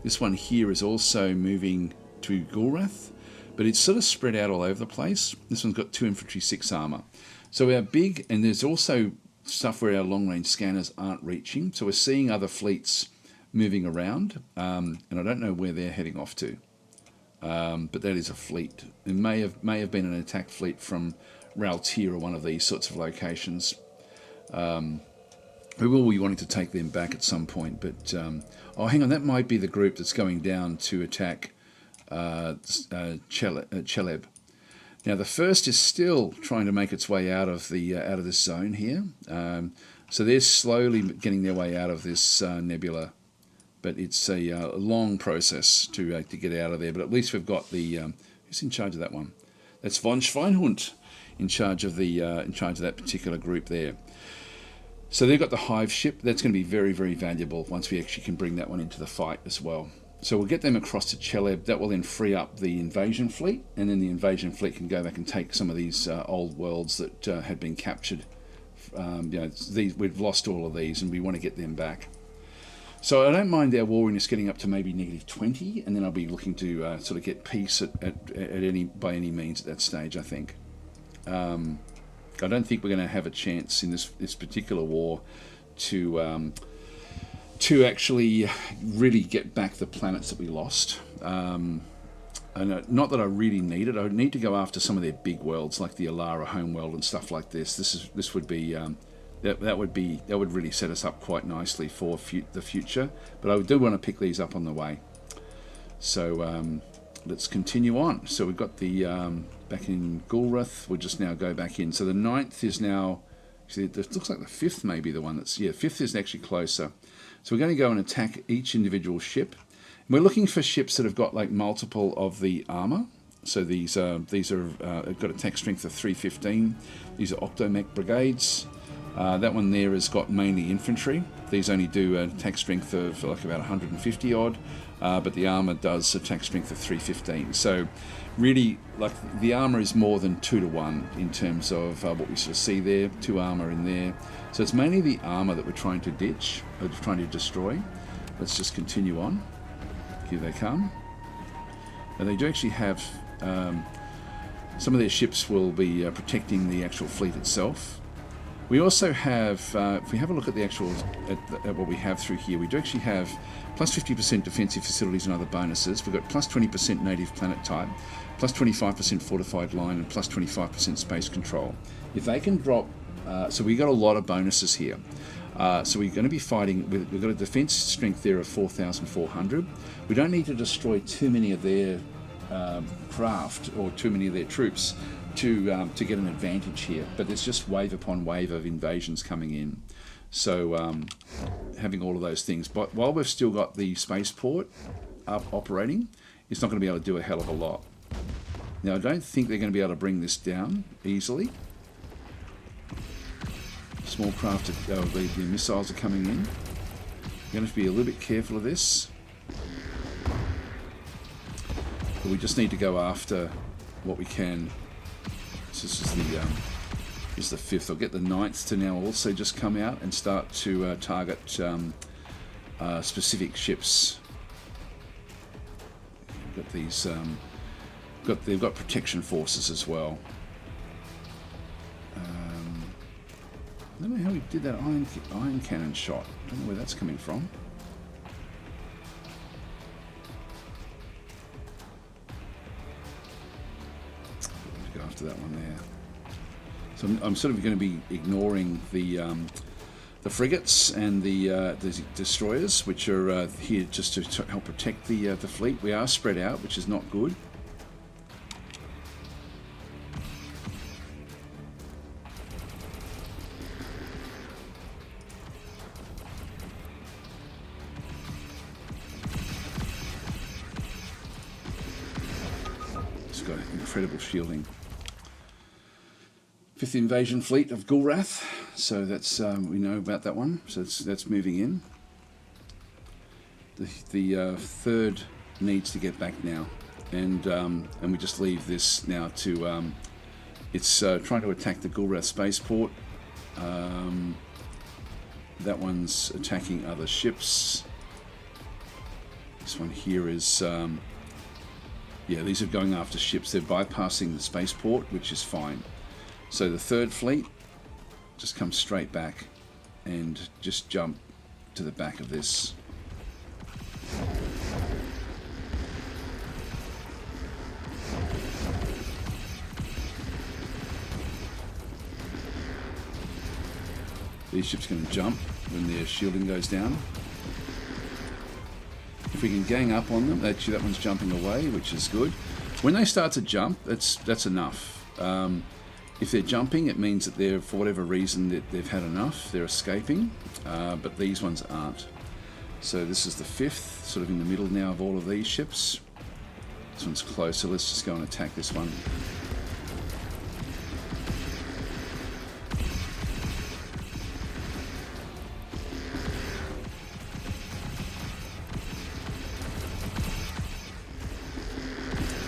This one here is also moving to Gulrath, but it's sort of spread out all over the place. This one's got 2 infantry, 6 armor. So our big, and there's also stuff where our long-range scanners aren't reaching. So we're seeing other fleets moving around, and I don't know where they're heading off to. But that is a fleet. It may have been an attack fleet from Raltier or one of these sorts of locations. We will be wanting to take them back at some point, but oh, hang on, that might be the group that's going down to attack Cheleb. Now the 1st is still trying to make its way out of this zone here, so they're slowly getting their way out of this nebula. But it's a long process to get out of there. But at least we've got the who's in charge of that one? That's von Schweinhund in charge of that particular group there. So they've got the hive ship. That's going to be very, very valuable once we actually can bring that one into the fight as well. So we'll get them across to Cheleb. That will then free up the invasion fleet, and then the invasion fleet can go back and take some of these old worlds that had been captured. We've lost all of these, and we want to get them back. So I don't mind our wariness getting up to maybe -20, and then I'll be looking to sort of get peace by any means at that stage, I think. I don't think we're going to have a chance in this particular war to actually really get back the planets that we lost. And not that I really need it. I would need to go after some of their big worlds, like the Alara homeworld and stuff like this. This would be... That would really set us up quite nicely for the future. But I do want to pick these up on the way. So let's continue on. So we've got the back in Gulrath. We'll just now go back in. So the 9th is now. See, it looks like the 5th may be the one that's 5th is actually closer. So we're going to go and attack each individual ship. And we're looking for ships that have got like multiple of the armor. So these are got attack strength of 315. These are Octomech brigades. That one there has got mainly infantry. These only do an attack strength of like about 150 odd, but the armor does attack strength of 315. So really, like the armor is more than 2 to 1 in terms of what we sort of see there. 2 armor in there. So it's mainly the armor that we're trying to ditch, or trying to destroy. Let's just continue on. Here they come. And they do actually have some of their ships will be protecting the actual fleet itself. We also have, if we have a look at the actual, at what we have through here, we do actually have plus 50% defensive facilities and other bonuses. We've got plus 20% native planet type, plus 25% fortified line, and plus 25% space control. If they can drop, so we got a lot of bonuses here. So we're going to be fighting, we've got a defense strength there of 4,400. We don't need to destroy too many of their craft or too many of their troops to get an advantage here, but there's just wave upon wave of invasions coming in. So having all of those things, but while we've still got the spaceport up operating, it's not going to be able to do a hell of a lot. Now I don't think they're going to be able to bring this down easily. Small craft, the missiles are coming in. We're going to have to be a little bit careful of this, but we just need to go after what we can. This is the 5th. I'll get the 9th to now also just come out and start to target specific ships. We've got these. They've got protection forces as well. I don't know how we did that iron cannon shot. I don't know where that's coming from. after that one there. So I'm sort of going to be ignoring the frigates and the destroyers, which are here just to help protect the fleet. We are spread out, which is not good. It's got incredible shielding. 5th Invasion Fleet of Gulrath, so that's we know about that one. So that's moving in. The 3rd needs to get back now, and we just leave this now to. It's trying to attack the Gulrath spaceport. That one's attacking other ships. This one here is. Yeah, these are going after ships. They're bypassing the spaceport, which is fine. So the 3rd fleet just comes straight back and just jump to the back of this. These ships are going to jump when their shielding goes down. If we can gang up on them, actually that one's jumping away, which is good. When they start to jump, that's enough. If they're jumping, it means that they're, for whatever reason, that they've had enough. They're escaping, but these ones aren't. So this is the 5th, sort of in the middle now of all of these ships. This one's close, so let's just go and attack this one.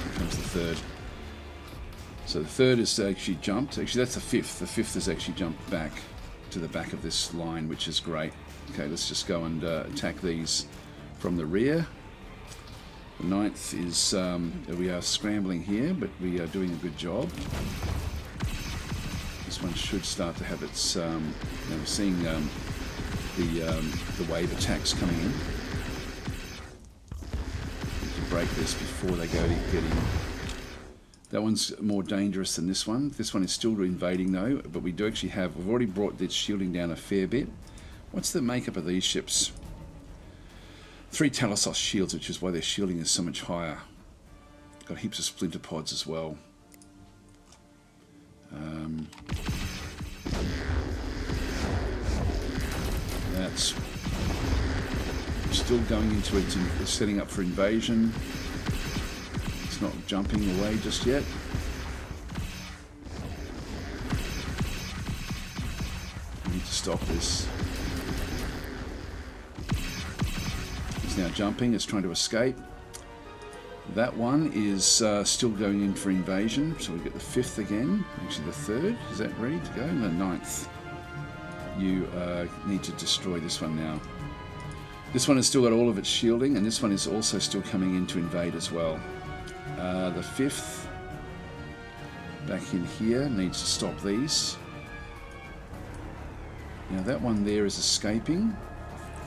Here comes the 3rd. So the 3rd is actually jumped. Actually, that's the 5th. The 5th has actually jumped back to the back of this line, which is great. Okay, let's just go and attack these from the rear. The 9th is, we are scrambling here, but we are doing a good job. This one should start to have its, we're seeing the wave attacks coming in. We can break this before they go to get in. That one's more dangerous than this one. This one is still invading though, but we do actually have, we've already brought this shielding down a fair bit. What's the makeup of these ships? 3 Talassos shields, which is why their shielding is so much higher. Got heaps of splinter pods as well. That's still going into it, it's setting up for invasion. Not jumping away just yet. I need to stop this. It's now jumping, it's trying to escape. That one is still going in for invasion, so we get the 5th again, actually the 3rd. Is that ready to go? And the 9th. You need to destroy this one now. This one has still got all of its shielding, and this one is also still coming in to invade as well. The 5th back in here needs to stop these. Now that one there is escaping,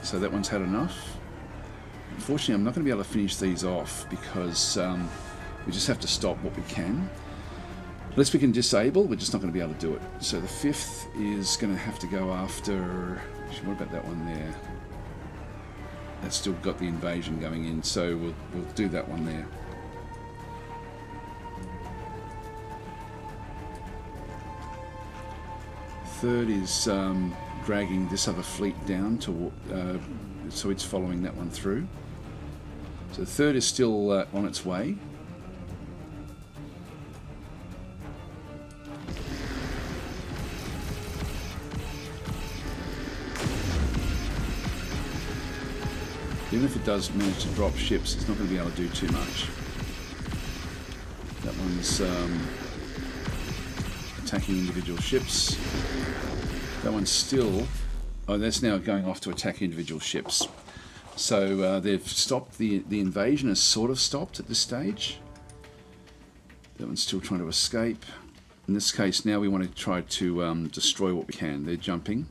so that one's had enough. Unfortunately, I'm not going to be able to finish these off because we just have to stop what we can. Unless we can disable, we're just not going to be able to do it. So the 5th is going to have to go after... What about that one there? That's still got the invasion going in, so we'll do that one there. 3rd is dragging this other fleet down to, so it's following that one through. So the 3rd is still on its way. Even if it does manage to drop ships, it's not going to be able to do too much. That one's attacking individual ships. That one's still... Oh, that's now going off to attack individual ships. So they've stopped, the invasion has sort of stopped at this stage. That one's still trying to escape. In this case, now we want to try to destroy what we can. They're jumping.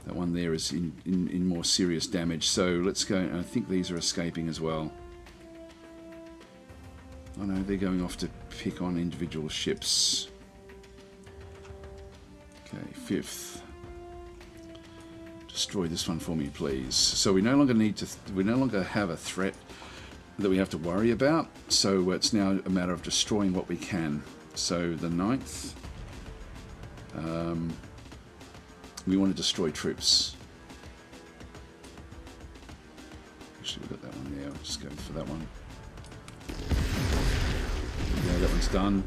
That one there is in more serious damage. So let's go, I think these are escaping as well. I know they're going off to pick on individual ships. Okay, 5th. Destroy this one for me, please. So we no longer have a threat that we have to worry about. So it's now a matter of destroying what we can. So the 9th, we want to destroy troops. Actually, we've got that one there. I'll just go for that one. Yeah, that one's done.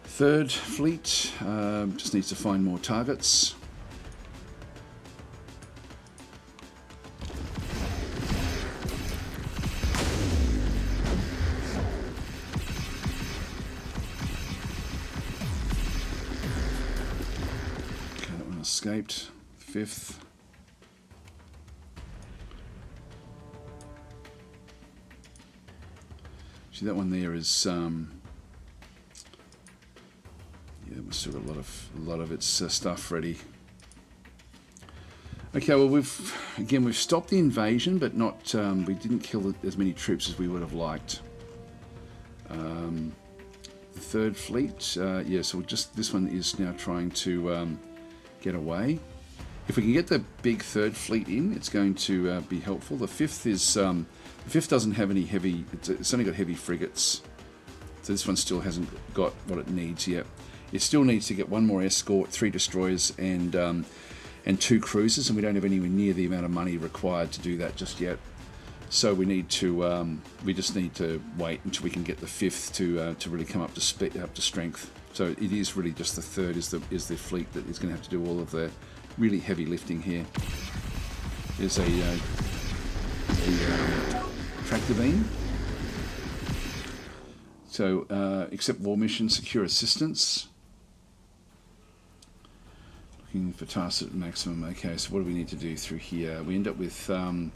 3rd fleet just needs to find more targets. Okay, that one escaped. 5th. See, that one there is yeah, we've still got a lot of its stuff ready. Okay, well we've stopped the invasion, but not we didn't kill as many troops as we would have liked. The 3rd fleet, yeah, so this one is now trying to get away. If we can get the big 3rd fleet in, it's going to be helpful. The 5th is the 5th doesn't have any heavy. It's only got heavy frigates, so this one still hasn't got what it needs yet. It still needs to get 1 more escort, 3 destroyers, and 2 cruisers, and we don't have anywhere near the amount of money required to do that just yet. So we need to we just need to wait until we can get the 5th to really come up to strength. So it is really just the 3rd is the fleet that is going to have to do all of the really heavy lifting here. There's a tractor beam. So accept war mission, secure assistance. Looking for tasks at maximum. Okay, so what do we need to do through here? We end up with what do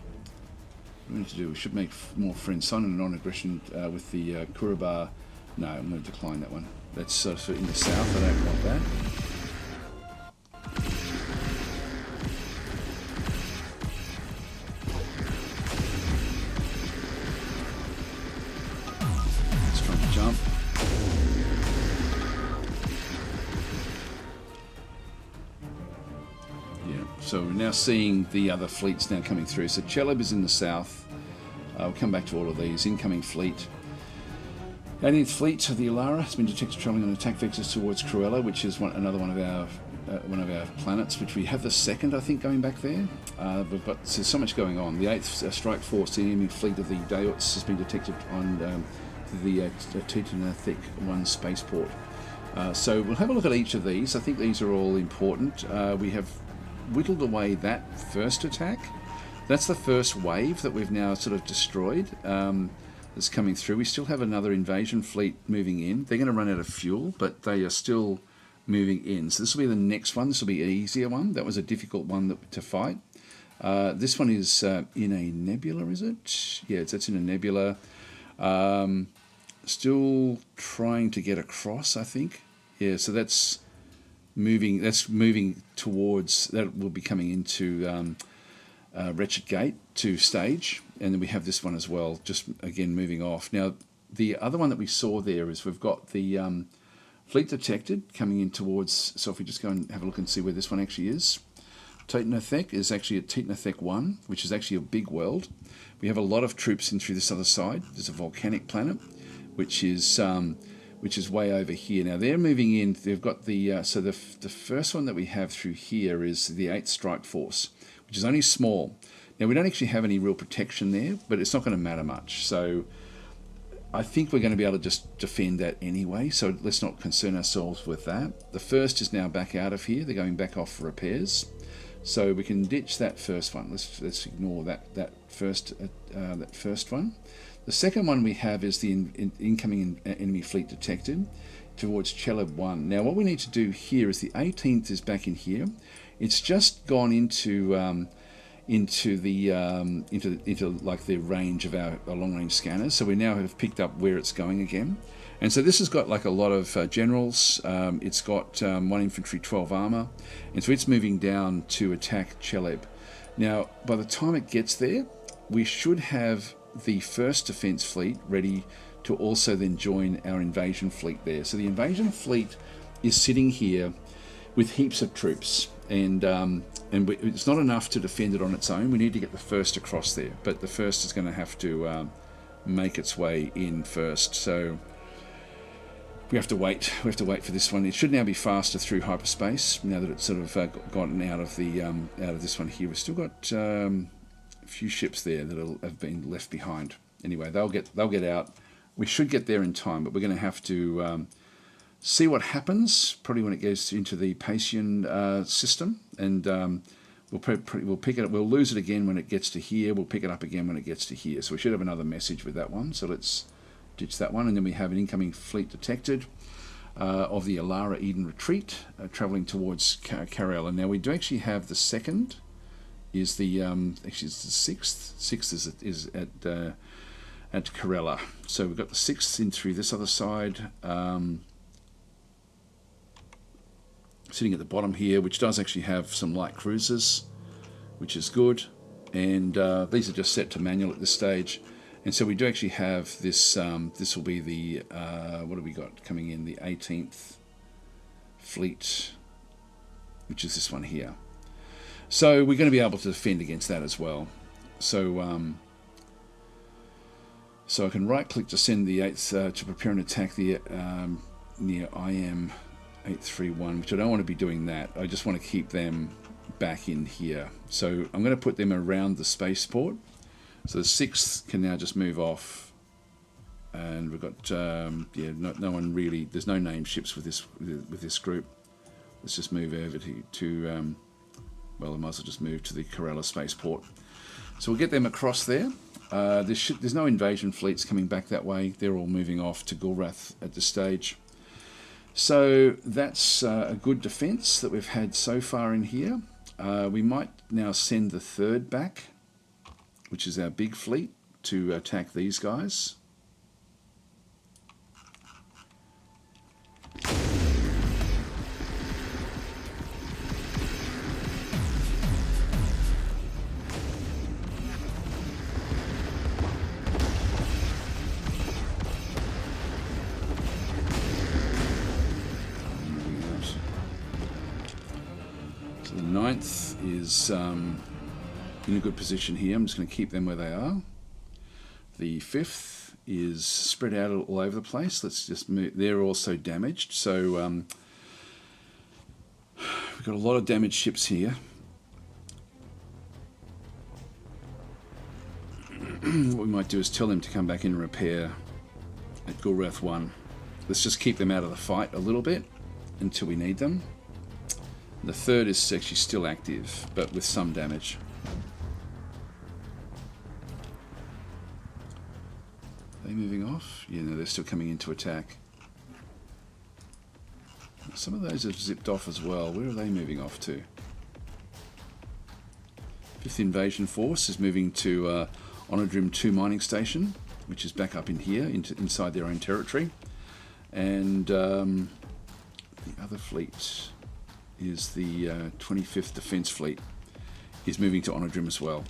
we need to do? We should make more friends. Sign a non-aggression with the Kuraba. No, I'm going to decline that one. That's sort of in the south. I don't want that. Let's try to jump. Yeah, so we're now seeing the other fleets now coming through. So Cheleb is in the south. We'll come back to all of these. Incoming fleet. 18th Fleet of the Alara has been detected travelling on attack vectors towards Cruella, which is another one of our planets, which we have the 2nd, I think, going back there. But there's so much going on. The 8th Strike Force, the enemy fleet of the Daots, has been detected on the Titanathik 1 spaceport. So we'll have a look at each of these. I think these are all important. We have whittled away that first attack. That's the first wave that we've now sort of destroyed. That's coming through. We still have another invasion fleet moving in. They're going to run out of fuel, but they are still moving in. So this will be the next one. This will be an easier one. That was a difficult one to fight. This one is in a nebula, is it? Yeah, it's in a nebula. Still trying to get across, I think. Yeah, so that's moving towards, that will be coming into Wretched Gate to stage, and then we have this one as well, just again moving off. Now the other one that we saw there is we've got the fleet detected coming in towards, so if we just go and have a look and see where this one actually is. Titanathek is actually at Titanathek 1, which is actually a big world. We have a lot of troops in through this other side. There's a volcanic planet, which is way over here. Now they're moving in. They've got the so the first one that we have through here is the 8th Strike Force, which is only small. Now we don't actually have any real protection there, but it's not going to matter much. So I think we're going to be able to just defend that anyway. So let's not concern ourselves with that. The 1st is now back out of here. They're going back off for repairs. So we can ditch that first one. Let's ignore that first one. The second one we have is the incoming enemy fleet detected towards Cheleb 1. Now what we need to do here is the 18th is back in here. It's just gone into like the range of our long range scanners. So we now have picked up where it's going again. And so this has got like a lot of generals. It's got 1 infantry, 12 armor. And so it's moving down to attack Cheleb. Now, by the time it gets there, we should have the 1st defense fleet ready to also then join our invasion fleet there. So the invasion fleet is sitting here with heaps of troops, and it's not enough to defend it on its own. We need to get the first across there, but the first is going to have to make its way in first. So we have to wait. We have to wait for this one. It should now be faster through hyperspace now that it's sort of gotten out of the out of this one here. We've still got a few ships there that have been left behind. Anyway, they'll get out. We should get there in time, but we're going to have to see what happens. Probably when it goes into the Pacian system, and we'll pick it up. We'll lose it again when it gets to here. We'll pick it up again when it gets to here. So we should have another message with that one. So let's ditch that one, and then we have an incoming fleet detected of the Alara Eden Retreat traveling towards Carella. Now we do actually have the second. Is the actually it's the sixth? Sixth is at Carella. So we've got the sixth in through this other side, sitting at the bottom here, which does actually have some light cruisers, which is good. And these are just set to manual at this stage. And so we do actually have this. This will be the what have we got coming in? The 18th fleet, which is this one here. So we're going to be able to defend against that as well. So so I can right-click to send the 8th to prepare an attack the near IM 831, which I don't want to be doing that. I just want to keep them back in here. So I'm going to put them around the spaceport. So the 6th can now just move off, and we've got no one really. There's no named ships with this group. Let's just move over to well, I might as well just move to the Carella spaceport. So we'll get them across there. There's no invasion fleets coming back that way. They're all moving off to Gulrath at this stage. So that's a good defense that we've had so far in here. We might now send the 3rd back, which is our big fleet, to attack these guys. So the 9th is in a good position here. I'm just going to keep them where they are. The 5th is spread out all over the place. Let's just move. They're also damaged. So we've got a lot of damaged ships here. What we might do is tell them to come back in and repair at Gulrath 1. Let's just keep them out of the fight a little bit until we need them. The 3rd is actually still active, but with some damage. Are they moving off? Yeah, no, they're still coming in to attack. Some of those have zipped off as well. Where are they moving off to? 5th Invasion Force is moving to Onodrim 2 mining station, which is back up in here, inside their own territory. And the other fleet is the 25th Defence Fleet, is moving to Onodrim as well.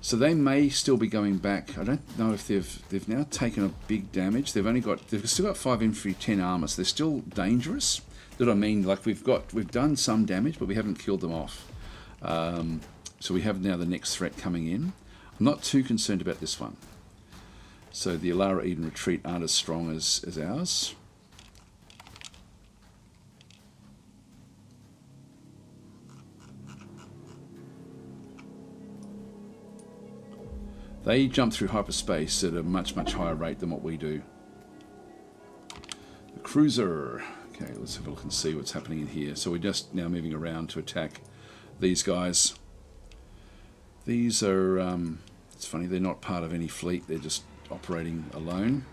So they may still be going back. I don't know if they've now taken a big damage. They've still got 5 infantry, 10 armor. So they're still dangerous. That I mean, like we've done some damage, but we haven't killed them off. So we have now the next threat coming in. I'm not too concerned about this one. So the Alara Eden Retreat aren't as strong as ours. They jump through hyperspace at a much, much higher rate than what we do. The cruiser. Okay, let's have a look and see what's happening in here. So we're just now moving around to attack these guys. These are, it's funny, they're not part of any fleet. They're just operating alone.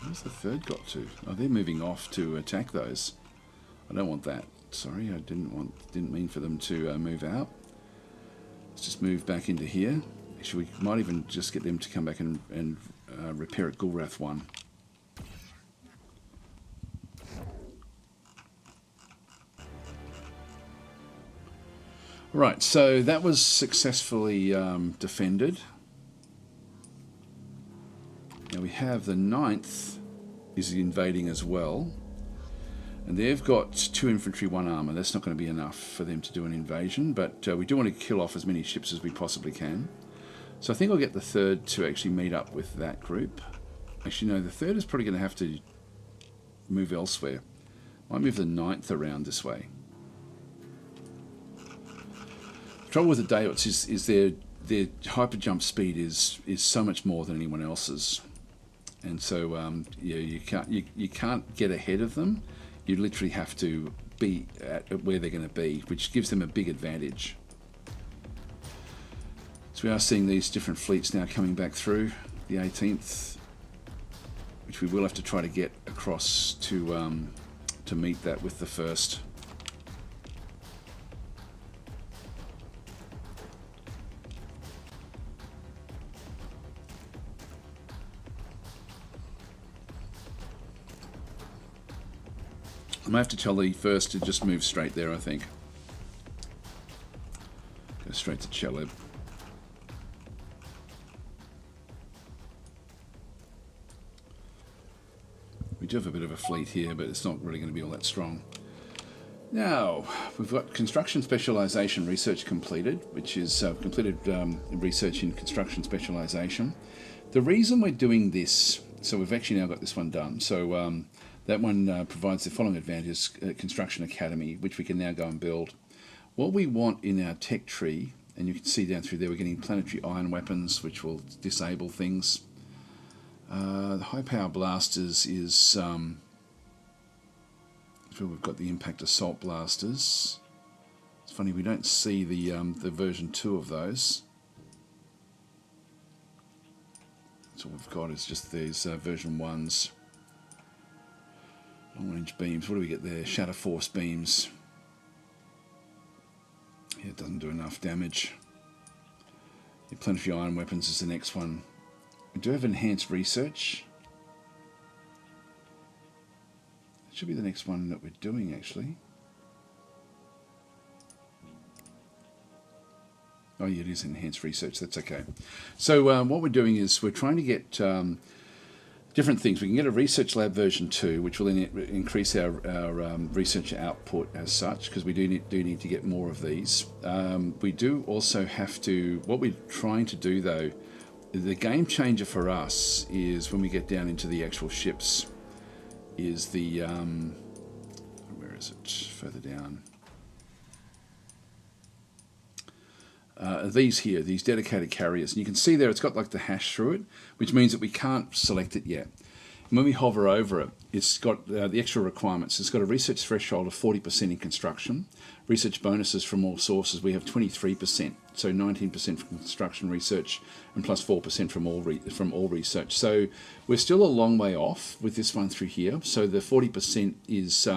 Where's the 3rd got to? Oh, they're moving off to attack those. I don't want that. Sorry, I didn't mean for them to move out. Let's just move back into here. Actually, we might even just get them to come back and repair at Gulrath 1. Right, so that was successfully defended. Now we have the 9th is invading as well. And they've got 2 infantry, 1 armour. That's not going to be enough for them to do an invasion, but we do want to kill off as many ships as we possibly can. So I think I'll get the 3rd to actually meet up with that group. Actually, no, the 3rd is probably going to have to move elsewhere. Might move the 9th around this way. The trouble with the Dayots is their hyper jump speed is so much more than anyone else's, and so yeah, you can't get ahead of them. You literally have to be at where they're going to be, which gives them a big advantage. So we are seeing these different fleets now coming back through the 18th, which we will have to try to get across to meet that with the 1st. I might have to tell the 1st to just move straight there, I think. Go straight to Cheleb. We do have a bit of a fleet here, but it's not really going to be all that strong. Now, we've got construction specialisation research completed, which is completed research in construction specialisation. The reason we're doing this, so we've actually now got this one done. So that one provides the following advantages: Construction Academy, which we can now go and build. What we want in our tech tree, and you can see down through there, we're getting planetary ion weapons, which will disable things. The high power blasters is where we've got the impact assault blasters. It's funny, we don't see the version 2 of those. So what we've got is just these version 1s. Long range beams, what do we get there? Shatter force beams. Yeah, it doesn't do enough damage. The planetary ion weapons is the next one. We do have enhanced research. It should be the next one that we're doing, actually. Oh yeah, it is enhanced research, that's okay. So what we're doing is we're trying to get different things. We can get a research lab version 2, which will increase our research output as such, because we do need to get more of these. We do also have to, what we're trying to do though, the game changer for us is when we get down into the actual ships, is the, where is it, further down. These here, these dedicated carriers. And you can see there it's got like the hash through it, which means that we can't select it yet. And when we hover over it, it's got the extra requirements. It's got a research threshold of 40% in construction. Research bonuses from all sources, we have 23%. So 19% from construction research and plus 4% from all research. So we're still a long way off with this one through here. So the 40% is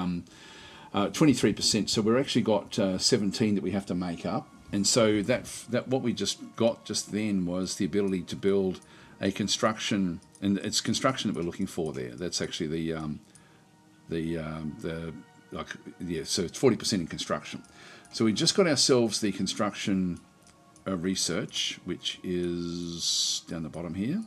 23%. So we've actually got 17 that we have to make up. And so that what we just got just then was the ability to build a construction, and it's construction that we're looking for there. That's actually so it's 40% in construction. So we just got ourselves the construction research, which is down the bottom here.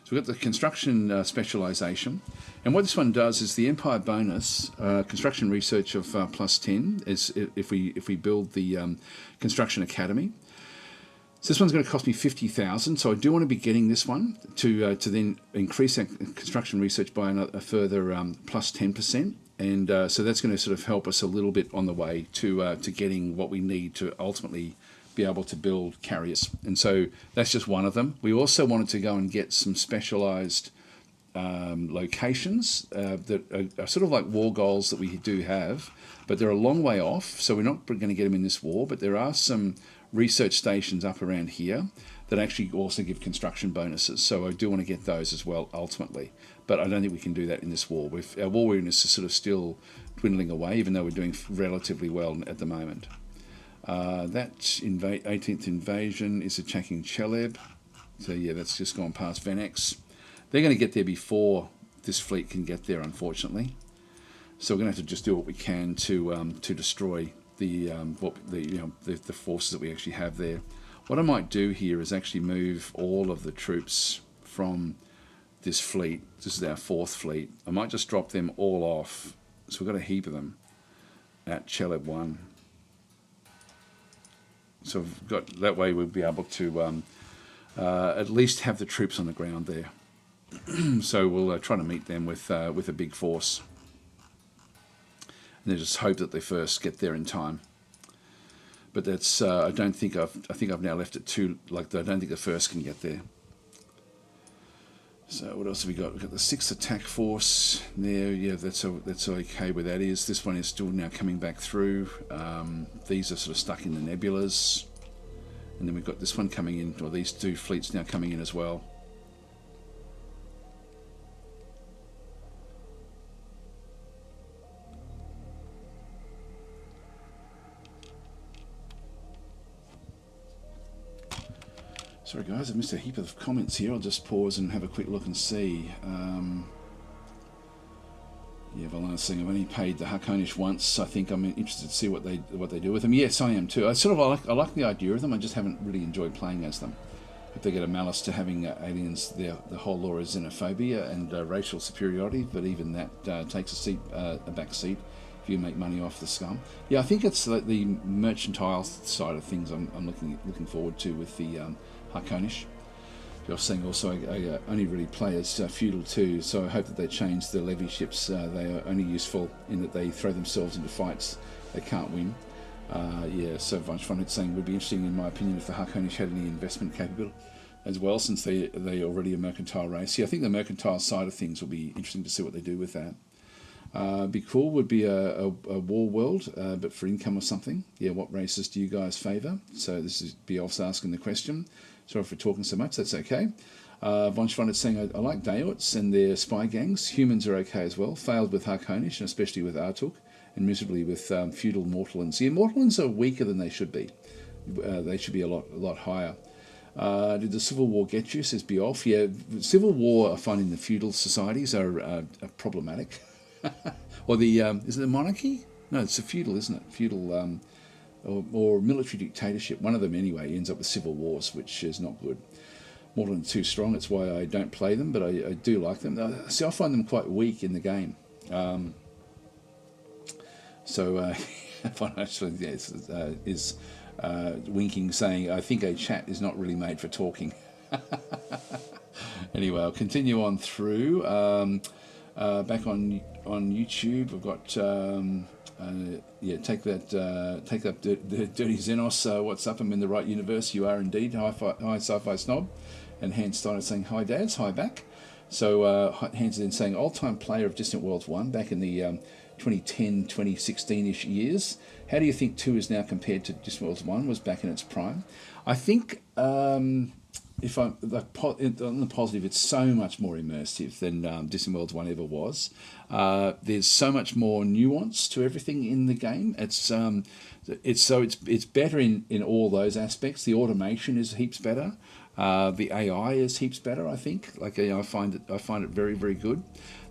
So we've got the construction specialisation, and what this one does is the Empire bonus construction research of plus 10 is if we build the construction academy. So this one's going to cost me 50,000. So I do want to be getting this one to then increase our construction research by a further plus 10%, and so that's going to sort of help us a little bit on the way to getting what we need to ultimately be able to build carriers. And so that's just one of them. We also wanted to go and get some specialized locations that are sort of like war goals that we do have, but they're a long way off, so we're not going to get them in this war, but there are some research stations up around here that actually also give construction bonuses. So I do want to get those as well ultimately, but I don't think we can do that in this war. Our war weariness is sort of still dwindling away, even though we're doing relatively well at the moment. That 18th invasion is attacking Cheleb. So yeah, that's just gone past Venex. They're going to get there before this fleet can get there, unfortunately. So we're going to have to just do what we can to destroy the forces that we actually have there. What I might do here is actually move all of the troops from this fleet. This is our 4th fleet. I might just drop them all off. So we've got a heap of them at Cheleb 1. So we've got, that way we'll be able to at least have the troops on the ground there. So we'll try to meet them with a big force. And then just hope that they first get there in time. But that's I think I've now left it too, like, I don't think the first can get there. So what else have we got? We've got the 6th attack force there. Yeah, that's okay where that is. This one is still now coming back through. These are sort of stuck in the nebulas. And then we've got this one coming in, or these 2 fleets now coming in as well. Sorry guys, I missed a heap of comments here. I'll just pause and have a quick look and see. Yeah, Valana's saying I've only paid the Harkonish once. I think I'm interested to see what they do with them. Yes, I am too. I like the idea of them. I just haven't really enjoyed playing as them. If they get a malice to having aliens, the whole law is xenophobia and racial superiority. But even that takes a back seat if you make money off the scum. Yeah, I think it's the mercantile side of things. I'm looking forward to with the Harkonish. You're saying also I only really play as feudal too, so I hope that they change the levy ships. They are only useful in that they throw themselves into fights they can't win. Yeah, so Von Schwanitz saying it would be interesting, in my opinion, if the Harkonish had any investment capability as well, since they already a mercantile race. Yeah, I think the mercantile side of things will be interesting to see what they do with that. Be cool would be a war world, but for income or something. Yeah, what races do you guys favour? So this is Beolf's asking the question. Sorry for talking so much, that's okay. Von Schwanitz saying, I like Daoits and their spy gangs. Humans are okay as well. Failed with Harkonish, and especially with Artuk, and miserably with feudal Mortallans. Yeah, Mortallans are weaker than they should be. They should be a lot higher. Did the Civil War get you, says Beolf? Yeah, Civil War, I find, in the feudal societies are problematic. Or the, is it the monarchy? No, it's the feudal, isn't it? Feudal, or military dictatorship. One of them, anyway, ends up with civil wars, which is not good. More than too strong, that's why I don't play them, but I do like them. See, I find them quite weak in the game. Actually, yes, is winking, saying, I think a chat is not really made for talking. Anyway, I'll continue on through. Back on YouTube, I've got... take that dirty Xenos. What's up? I'm in the right universe. You are indeed. Hi, sci-fi snob. And Hans Steiner saying hi, dads. Hi back. So Hans is then saying all-time player of Distant Worlds 1 back in the 2010, 2016-ish years. How do you think 2 is now compared to Distant Worlds 1 was back in its prime? I think if I'm on the positive, it's so much more immersive than Distant Worlds 1 ever was. There's so much more nuance to everything in the game. It's better in all those aspects. The automation is heaps better. The AI is heaps better. I think. I find it very, very good.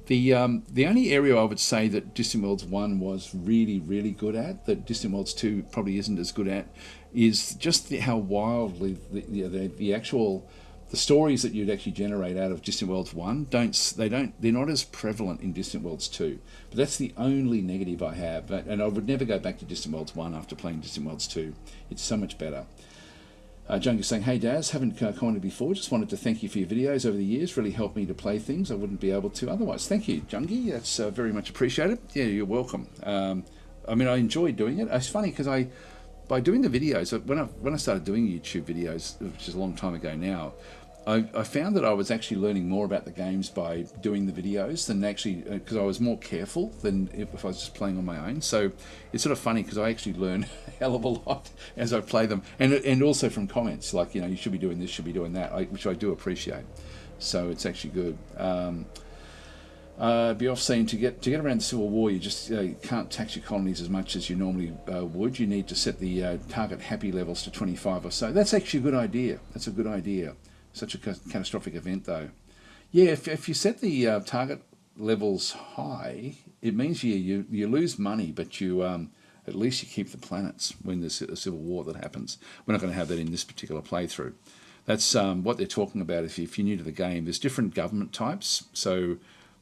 The only area I would say that Distant Worlds 1 was really, really good at, that Distant Worlds 2 probably isn't as good at, is just how wildly the stories that you'd actually generate out of Distant Worlds 1 they're not as prevalent in Distant Worlds 2. But that's the only negative I have, and I would never go back to Distant Worlds 1 after playing Distant Worlds 2. It's so much better. Jungie saying, hey Daz, haven't commented before, just wanted to thank you for your videos over the years, really helped me to play things I wouldn't be able to otherwise. Thank you, Jungie, that's very much appreciated. Yeah, you're welcome. I mean, I enjoy doing it. It's funny because by doing the videos, when I started doing YouTube videos, which is a long time ago now, I found that I was actually learning more about the games by doing the videos than actually, because I was more careful than if I was just playing on my own. So it's sort of funny because I actually learn a hell of a lot as I play them, and also from comments like, you should be doing this, should be doing that, which I do appreciate. So it's actually good. Beoff saying to get around the Civil War, you just can't tax your colonies as much as you normally would. You need to set the target happy levels to 25 or so. That's actually a good idea. That's a good idea. Such a catastrophic event, though. Yeah, if you set the target levels high, it means you lose money, but you at least you keep the planets when there's a civil war that happens. We're not going to have that in this particular playthrough. That's what they're talking about. If you're new to the game, there's different government types. So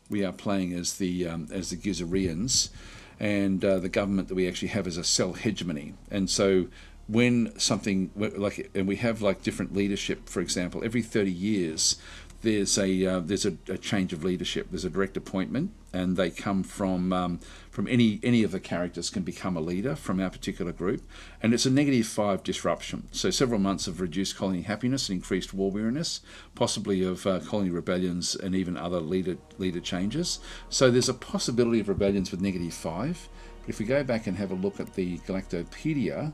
we are playing as the Gizarians, and the government that we actually have is a cell hegemony. And so when something like, and we have like different leadership, for example, every 30 years there's a change of leadership. There's a direct appointment, and they come from any of the characters can become a leader from our particular group, and it's a -5 disruption. So several months of reduced colony happiness and increased war weariness, possibly of colony rebellions and even other leader changes. So there's a possibility of rebellions with -5. But if we go back and have a look at the Galactopedia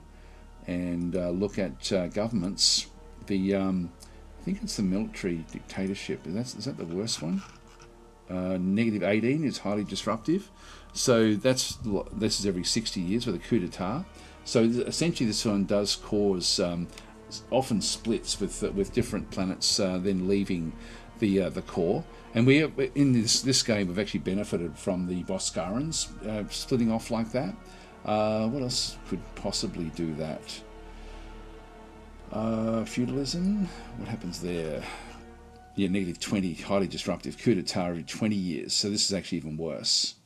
and look at governments, I think it's the military dictatorship. Is that the worst one? -18 is highly disruptive. So this is every 60 years with a coup d'etat. So essentially this one does cause often splits with different planets then leaving the core. And we in this game we've actually benefited from the Boscarans splitting off like that. What else could possibly do that? Feudalism, what happens there? Yeah, -20, highly disruptive. Coup d'etat every 20 years, so this is actually even worse.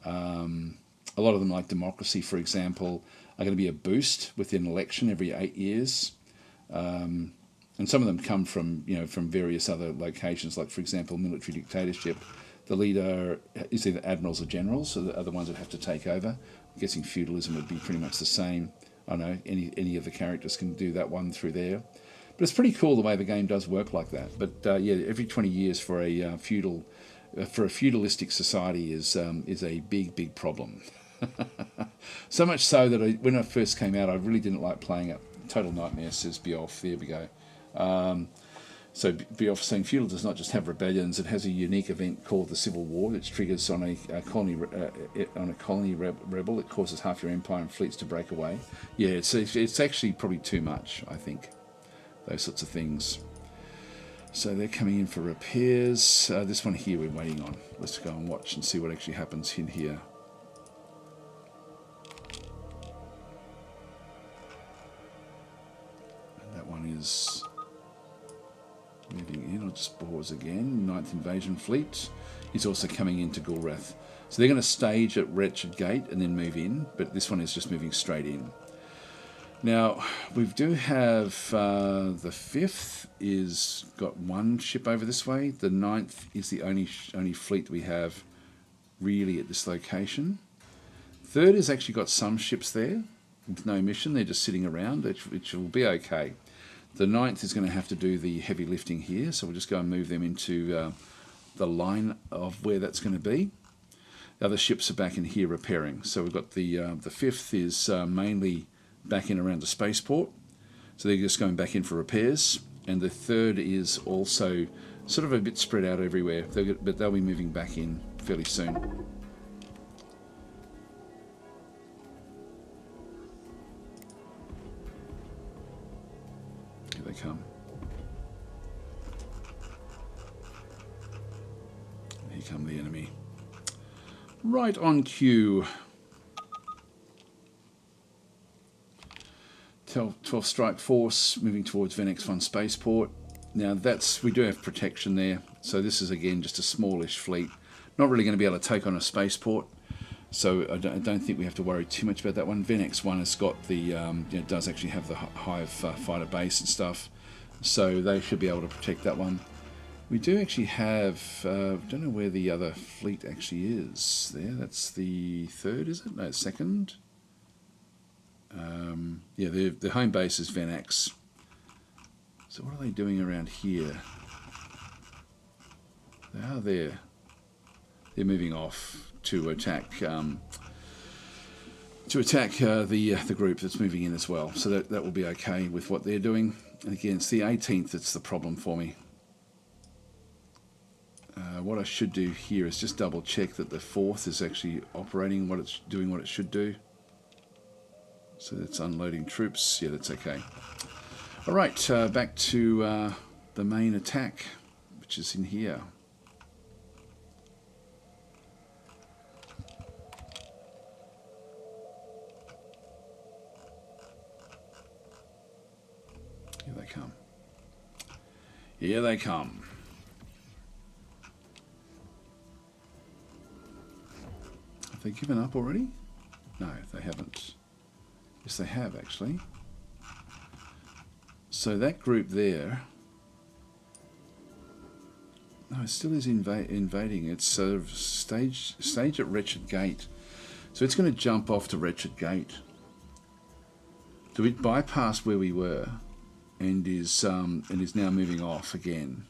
A lot of them, like democracy, for example, are going to be a boost with an election every 8 years. And some of them come from various other locations, like, for example, military dictatorship. The leader is either admirals or generals, so the other ones that have to take over. I'm guessing feudalism would be pretty much the same. I know any of the characters can do that one through there, but it's pretty cool the way the game does work like that. But every 20 years for a feudalistic society is a big problem. So much so that when I first came out, I really didn't like playing it. Total nightmare, says Beoff. There we go. So Beoff saying feudal does not just have rebellions; it has a unique event called the Civil War, which triggers on a colony rebel. It causes half your empire and fleets to break away. Yeah, it's actually probably too much, I think. Those sorts of things. So they're coming in for repairs. This one here we're waiting on. Let's go and watch and see what actually happens in here. And that one is moving in. I'll just pause again. 9th Invasion Fleet. He's also coming into Gulrath. So they're going to stage at Wretched Gate and then move in, but this one is just moving straight in. Now, we do have the 5th is got one ship over this way. The 9th is the only fleet we have really at this location. 3rd has actually got some ships there with no mission. They're just sitting around, which will be okay. The 9th is going to have to do the heavy lifting here, so we'll just go and move them into the line of where that's going to be. The other ships are back in here repairing. So we've got the 5th is mainly back in around the spaceport, so they're just going back in for repairs. And the 3rd is also sort of a bit spread out everywhere, but they'll be moving back in fairly soon. Here they come. Here come the enemy. Right on cue. 12th Strike Force moving towards Venex 1 Spaceport. Now we do have protection there, so this is again just a smallish fleet. Not really going to be able to take on a spaceport, so I don't think we have to worry too much about that one. Venex 1 has got the does actually have the Hive fighter base and stuff, so they should be able to protect that one. We do actually have don't know where the other fleet actually is. There, that's the 3rd, is it? No, 2nd. Yeah, the home base is Venex. So what are they doing around here? They are there. They're moving off to attack the group that's moving in as well. So that will be okay with what they're doing. And again, it's the 18th that's the problem for me. What I should do here is just double check that the 4th is actually operating what it's doing, what it should do. So that's unloading troops. Yeah, that's okay. All right, back to the main attack, which is in here. come. Here they come. Have they given up already? No, they haven't. Yes, they have actually. So that group there, no, it still is invading. It's sort of stage at Wretched Gate. So it's going to jump off to Wretched Gate. So it bypassed where we were, and is now moving off again.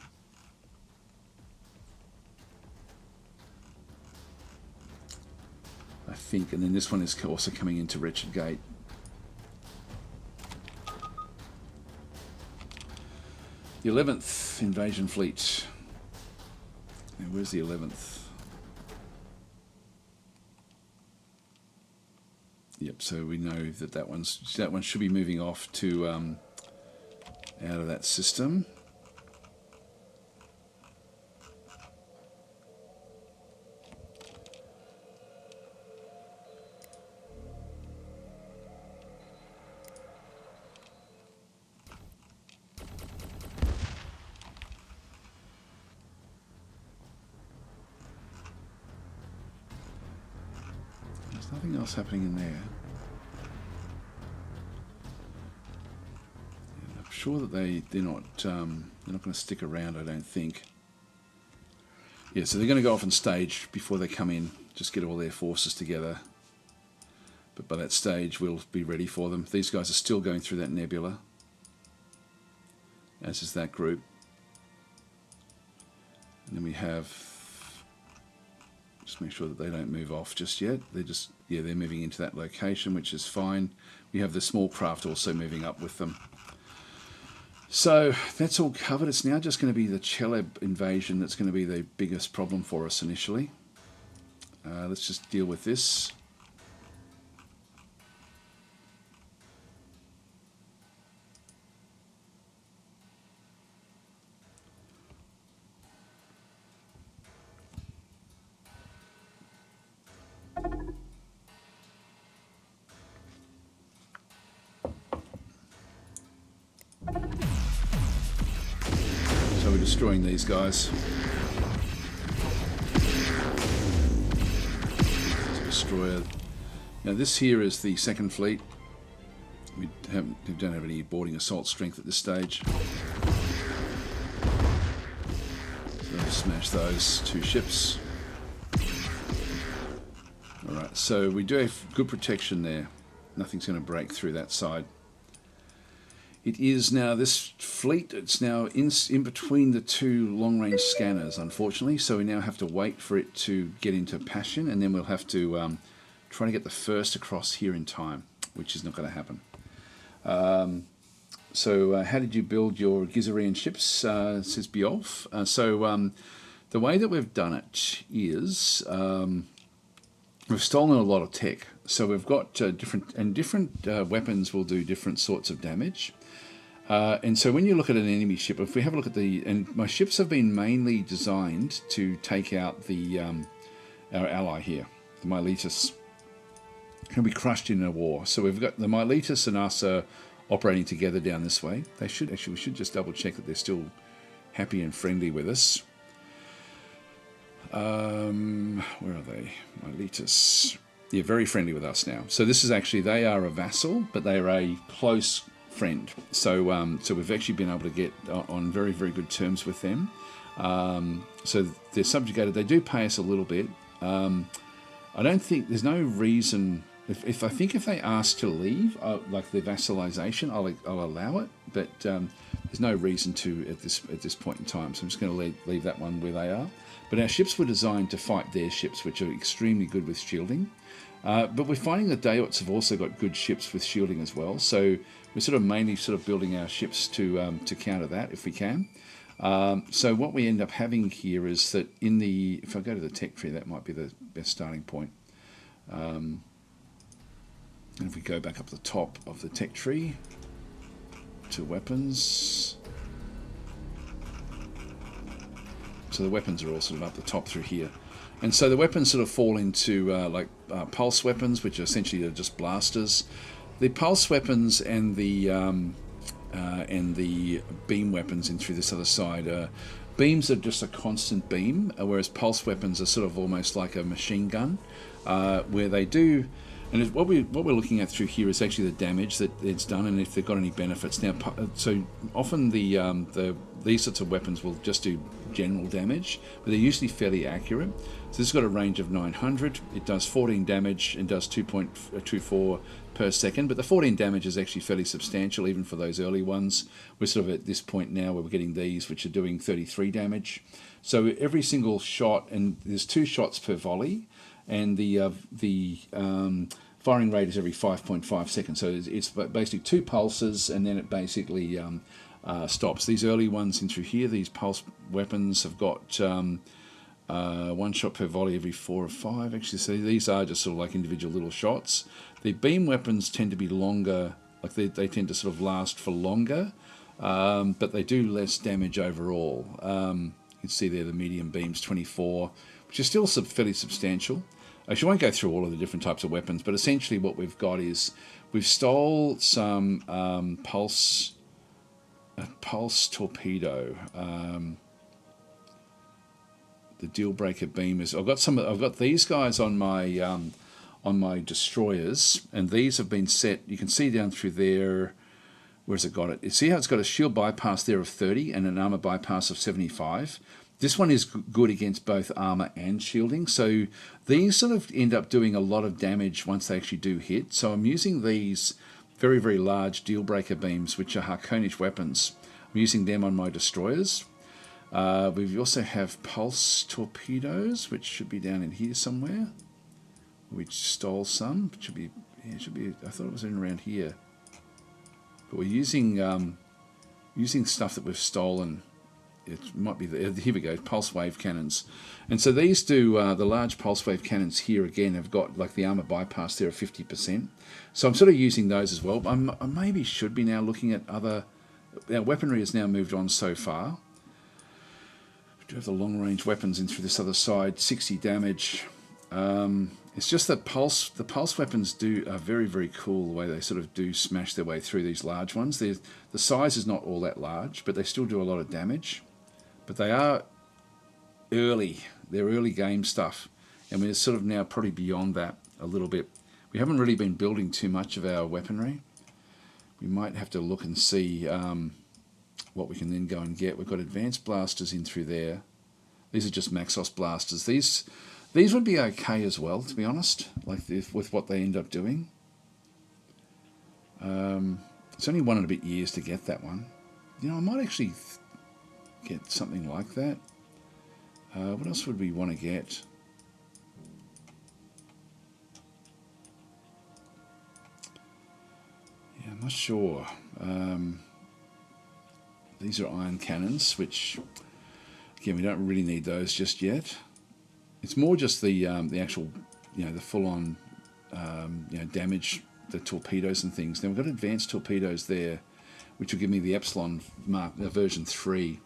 I think, and then this one is also coming into Wretched Gate. The 11th Invasion Fleet. Now, where's the 11th? Yep, so we know that that one should be moving off to out of that system. Nothing else happening in there. And I'm sure that they're not going to stick around. I don't think. Yeah, so they're going to go off on stage before they come in. Just get all their forces together. But by that stage, we'll be ready for them. These guys are still going through that nebula, as is that group. And then we have. Just make sure that they don't move off just yet. They're moving into that location, which is fine. We have the small craft also moving up with them. So that's all covered. It's now just going to be the Cheleb invasion that's going to be the biggest problem for us initially. Let's just deal with this. So we're destroying these guys. Destroyer. Now this here is the second fleet. We don't have any boarding assault strength at this stage. So I'll smash those two ships. Alright, so we do have good protection there. Nothing's going to break through that side. It is now this fleet, it's now in between the two long-range scanners, unfortunately, so we now have to wait for it to get into Passion, and then we'll have to try to get the first across here in time, which is not going to happen. So how did you build your Gizarian ships, says Beolf. The way that we've done it is we've stolen a lot of tech. So we've got different weapons will do different sorts of damage. And so when you look at an enemy ship, if we have a look at and my ships have been mainly designed to take out our ally here, the Miletus, can be crushed in a war. So we've got the Miletus and us operating together down this way. We should just double check that they're still happy and friendly with us. Where are they? Miletus. Yeah, very friendly with us now. So this is actually, they are a vassal, but they are a close friend. So we've actually been able to get on very, very good terms with them. So they're subjugated. They do pay us a little bit. I don't think, there's no reason, if they ask to leave, like the vassalization, I'll allow it, but there's no reason to at this point in time. So I'm just going to leave that one where they are. But our ships were designed to fight their ships, which are extremely good with shielding. But we're finding the Daots have also got good ships with shielding as well. So we're mainly building our ships to counter that if we can. So what we end up having here is that if I go to the tech tree, that might be the best starting point. And if we go back up the top of the tech tree to weapons. So the weapons are all up the top through here. And so the weapons fall into pulse weapons, which are essentially just blasters. The pulse weapons and the and the beam weapons in through this other side. Beams are just a constant beam, whereas pulse weapons are sort of almost like a machine gun, where they do. And what we're looking at through here is actually the damage that it's done, and if they've got any benefits. Now, so often these sorts of weapons will just do general damage, but they're usually fairly accurate. So this has got a range of 900. It does 14 damage and does 2.24 per second, but the 14 damage is actually fairly substantial even for those early ones. We're sort of at this point now where we're getting these which are doing 33 damage. So every single shot, and there's 2 shots per volley, and the firing rate is every 5.5 seconds. So it's basically 2 pulses, and then it basically stops. These early ones in through here, these pulse weapons have got 1 shot per volley every 4 or 5. Actually, so these are just sort of like individual little shots. The beam weapons tend to be longer, like they tend to sort of last for longer, but they do less damage overall. You can see there the medium beams, 24, which is still fairly substantial. Actually, I won't go through all of the different types of weapons, but essentially what we've got is we've stole some pulse torpedo. The deal breaker beam is. I've got these guys on my destroyers, and these have been set. You can see down through there. Where's it got it? You see how it's got a shield bypass there of 30 and an armor bypass of 75. This one is good against both armor and shielding. So these sort of end up doing a lot of damage once they actually do hit. So I'm using these very, very large deal breaker beams, which are Harkonish weapons. I'm using them on my destroyers. We also have pulse torpedoes, which should be down in here somewhere. We stole some. It should be. I thought it was in around here. But we're using stuff that we've stolen. It might be here we go. Pulse wave cannons, and so these do the large pulse wave cannons here again have got like the armor bypass there of 50%. So I'm sort of using those as well. I maybe should be now looking at other. Our weaponry has now moved on so far. We do have the long range weapons in through this other side, 60 damage. It's just that the pulse weapons are very, very cool the way they sort of do smash their way through these large ones. The size is not all that large, but they still do a lot of damage. But they are early. They're early game stuff. And we're sort of now probably beyond that a little bit. We haven't really been building too much of our weaponry. We might have to look and see what we can then go and get. We've got advanced blasters in through there. These are just Maxos blasters. These would be okay as well, to be honest, like with what they end up doing. It's only 1 and a bit years to get that one. You know, I might actually get something like that. What else would we want to get? Yeah, I'm not sure. These are iron cannons, which, again, we don't really need those just yet. It's more just the actual, the full-on, damage, the torpedoes and things. Now we've got advanced torpedoes there, which will give me the Epsilon mark, version 3.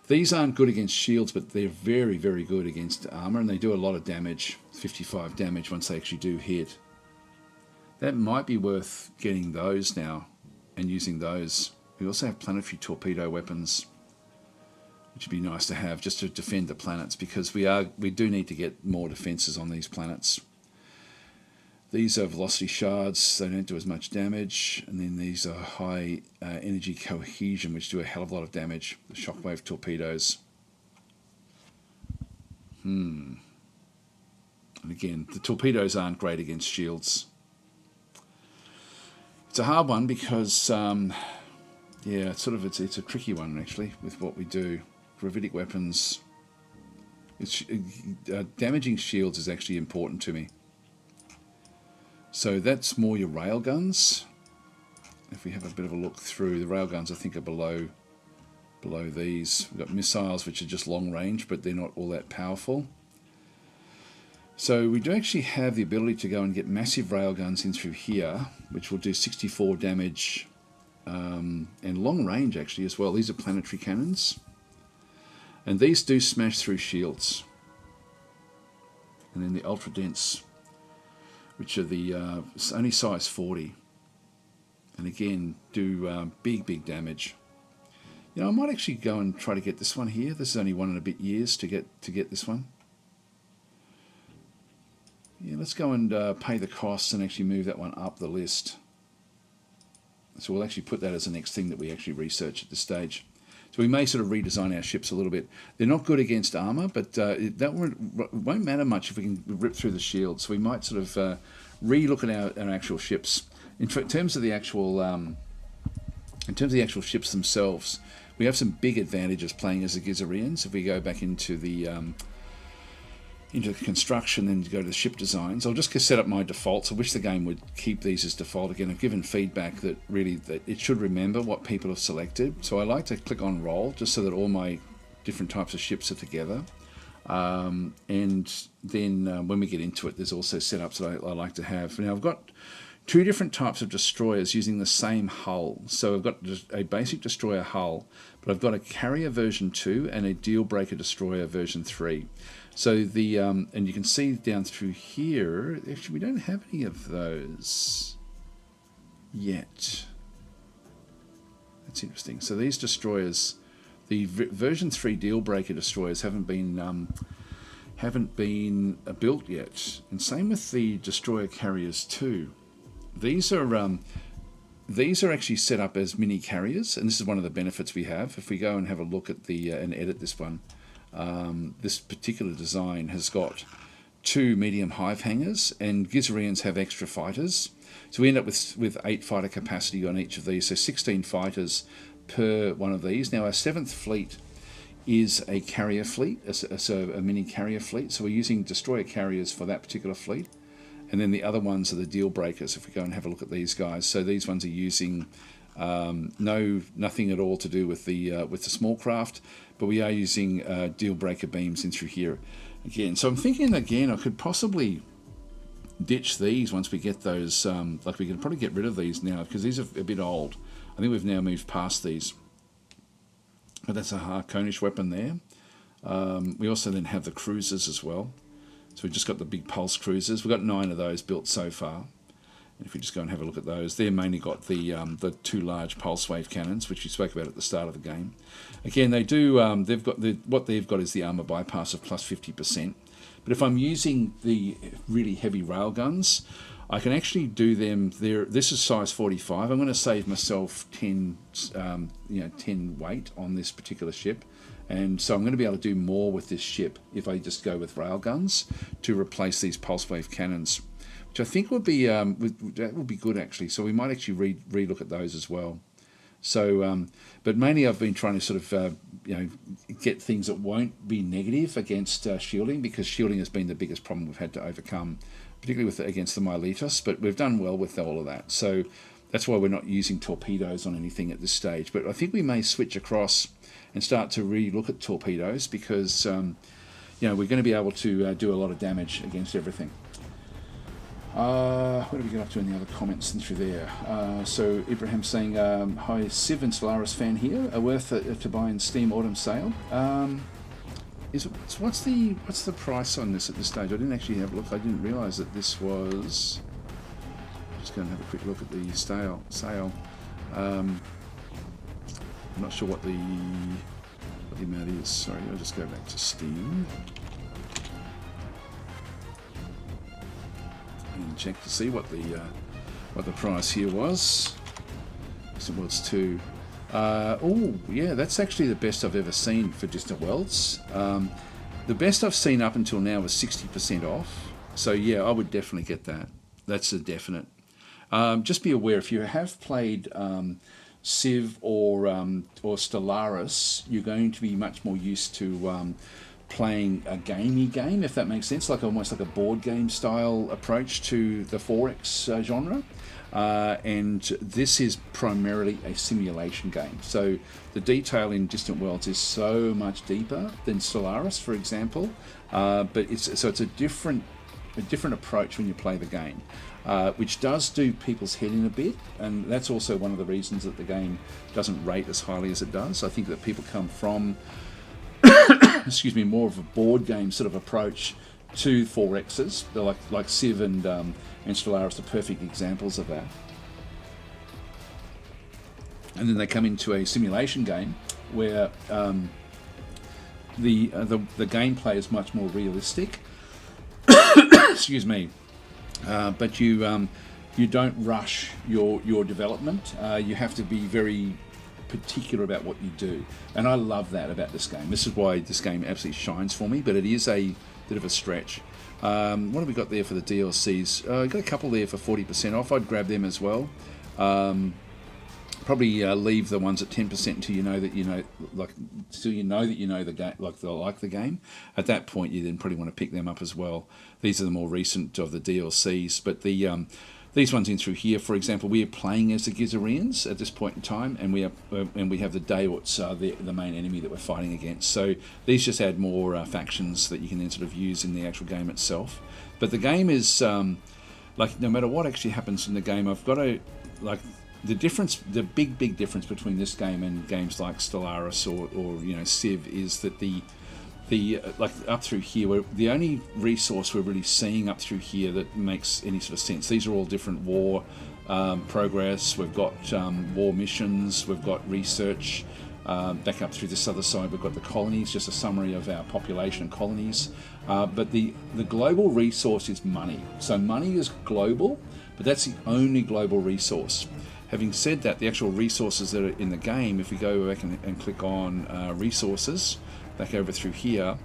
These aren't good against shields, but they're very, very good against armor, and they do a lot of damage, 55 damage once they actually do hit. That might be worth getting those now and using those. We also have planetary torpedo weapons, which would be nice to have just to defend the planets, because we do need to get more defenses on these planets. These are velocity shards, they don't do as much damage, and then these are high energy cohesion, which do a hell of a lot of damage. The shockwave torpedoes. And again, the torpedoes aren't great against shields. It's a hard one because, it's a tricky one actually with what we do. Gravitic weapons. Damaging shields is actually important to me. So that's more your railguns. If we have a bit of a look through, the railguns I think are below these. We've got missiles which are just long range, but they're not all that powerful. So we do actually have the ability to go and get massive railguns in through here, which will do 64 damage and long range actually as well. These are planetary cannons. And these do smash through shields. And then the ultra dense, which are the only size 40. and again do big damage. You know, I might actually go and try to get this one here. This is only 1 and a bit years to get this one. Yeah, let's go and pay the costs and actually move that one up the list. So we'll actually put that as the next thing that we actually research at this stage. So we may sort of redesign our ships a little bit. They're not good against armor, but that won't matter much if we can rip through the shield. So we might sort of re-look at our actual ships. In terms of the actual ships themselves, we have some big advantages playing as the Gizarians. If we go back into the construction and go to the ship designs, I'll just set up my defaults. I wish the game would keep these as default. Again, I've given feedback that really that it should remember what people have selected. So I like to click on roll just so that all my different types of ships are together. And then when we get into it, there's also setups that I like to have. Now I've got 2 different types of destroyers using the same hull. So I've got a basic destroyer hull, but I've got a carrier version 2 and a deal breaker destroyer version 3. So the and you can see down through here, actually we don't have any of those yet. That's interesting. So these destroyers, the version 3 deal breaker destroyers haven't been built yet, and same with the destroyer carriers too. These are actually set up as mini carriers, and this is one of the benefits we have. If we go and have a look at the and edit this one, this particular design has got 2 medium hive hangers, and Gizarians have extra fighters. So we end up with 8 fighter capacity on each of these, so 16 fighters per one of these. Now our 7th fleet is a carrier fleet, so a mini carrier fleet. So we're using destroyer carriers for that particular fleet. And then the other ones are the deal breakers, if we go and have a look at these guys. So these ones are using nothing at all to do with the small craft, but we are using deal breaker beams in through here again. So I'm thinking again I could possibly ditch these once we get those, like we can probably get rid of these now because these are a bit old. I think we've now moved past these. But that's a Harkonish weapon there. We also then have the cruisers as well. So we've just got the big pulse cruisers. We've got 9 of those built so far. And if we just go and have a look at those, they've mainly got the 2 large pulse wave cannons, which we spoke about at the start of the game. Again, they do. What they've got is the armor bypass of plus 50%. But if I'm using the really heavy railguns, I can actually do them there. This is size 45. I'm going to save myself 10 weight on this particular ship. And so I'm going to be able to do more with this ship if I just go with railguns to replace these pulse wave cannons, which I think would be that would be good actually. So we might actually re-look at those as well. So, but mainly I've been trying to sort of get things that won't be negative against shielding, because shielding has been the biggest problem we've had to overcome, particularly against the Miletus. But we've done well with all of that. So that's why we're not using torpedoes on anything at this stage. But I think we may switch across and start to re-look at torpedoes, because we're going to be able to do a lot of damage against everything. What do we get up to in the other comments and through there? So Ibrahim saying, hi, Civ and Solaris fan here. Are worth to buy in Steam Autumn Sale. What's the price on this at this stage? I didn't actually have a look. I didn't realise that this was. Just going to have a quick look at the sale. I'm not sure what the amount is. Sorry, I'll just go back to Steam and check to see what the price here was. So it was 2. Oh yeah, that's actually the best I've ever seen for Distant Worlds. The best I've seen up until now was 60% off. So yeah, I would definitely get that. That's a definite. Just be aware, if you have played Civ or Stellaris, you're going to be much more used to playing a gamey game, if that makes sense, like almost like a board game style approach to the 4X genre. And this is primarily a simulation game. So the detail in Distant Worlds is so much deeper than Stellaris, for example. But it's a different approach when you play the game. Which does do people's head in a bit, and that's also one of the reasons that the game doesn't rate as highly as it does. I think that people come from more of a board game sort of approach to 4Xs. They're like Civ and Stellaris are perfect examples of that. and then they come into a simulation game where the gameplay is much more realistic. Excuse me, but you don't rush your development. You have to be very particular about what you do, and I love that about this game. This is why this game absolutely shines for me, but it is a bit of a stretch. What have we got there for the DLCs? Got a couple there for 40% off. I'd grab them as well. Probably leave the ones at 10% until you know that the game, like the game. At that point, you then probably want to pick them up as well. These are the more recent of the DLCs, but these ones in through here, for example, we are playing as the Gizarians at this point in time, and we have the Daewoots, the main enemy that we're fighting against. So these just add more factions that you can then sort of use in the actual game itself. But the game is no matter what actually happens in the game, I've got to the difference, the big difference between this game and games like Stellaris or Civ is that the up through here, the only resource we're really seeing up through here that makes any sort of sense. These are all different war progress. We've got war missions. We've got research. Back up through this other side, we've got the colonies. Just a summary of our population and colonies. But the global resource is money. So money is global, but that's the only global resource. Having said that, the actual resources that are in the game, if we go back and click on resources, back over through here,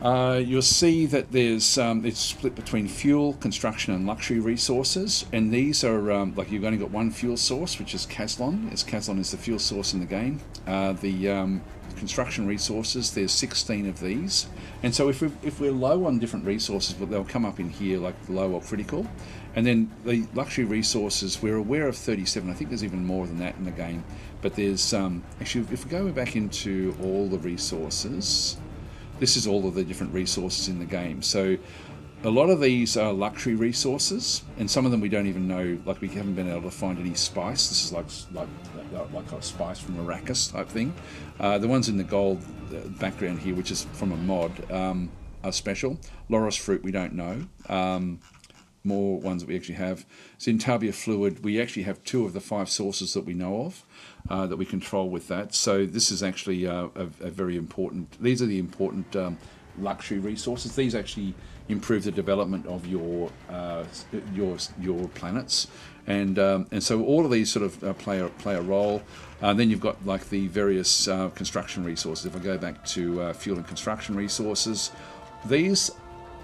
you'll see that there's it's split between fuel, construction, and luxury resources. And these are you've only got one fuel source, which is Caslon. Caslon is the fuel source in the game. The construction resources, there's 16 of these. And so if we're low on different resources, they'll come up in here like low or critical. And then the luxury resources, we're aware of 37. I think there's even more than that in the game. But there's actually, if we go back into all the resources, this is all of the different resources in the game. So a lot of these are luxury resources, and some of them we don't even know. Like we haven't been able to find any spice. This is like a spice from Arrakis type thing. The ones in the gold background here, which is from a mod, are special. Loros fruit we don't know. More ones that we actually have. Zintabia fluid, we actually have 2 of the 5 sources that we know of that we control with that. So this is actually a very important, these are the important luxury resources. These actually improve the development of your planets. And so all of these sort of play a role. Then you've got like the various construction resources. If I go back to fuel and construction resources, these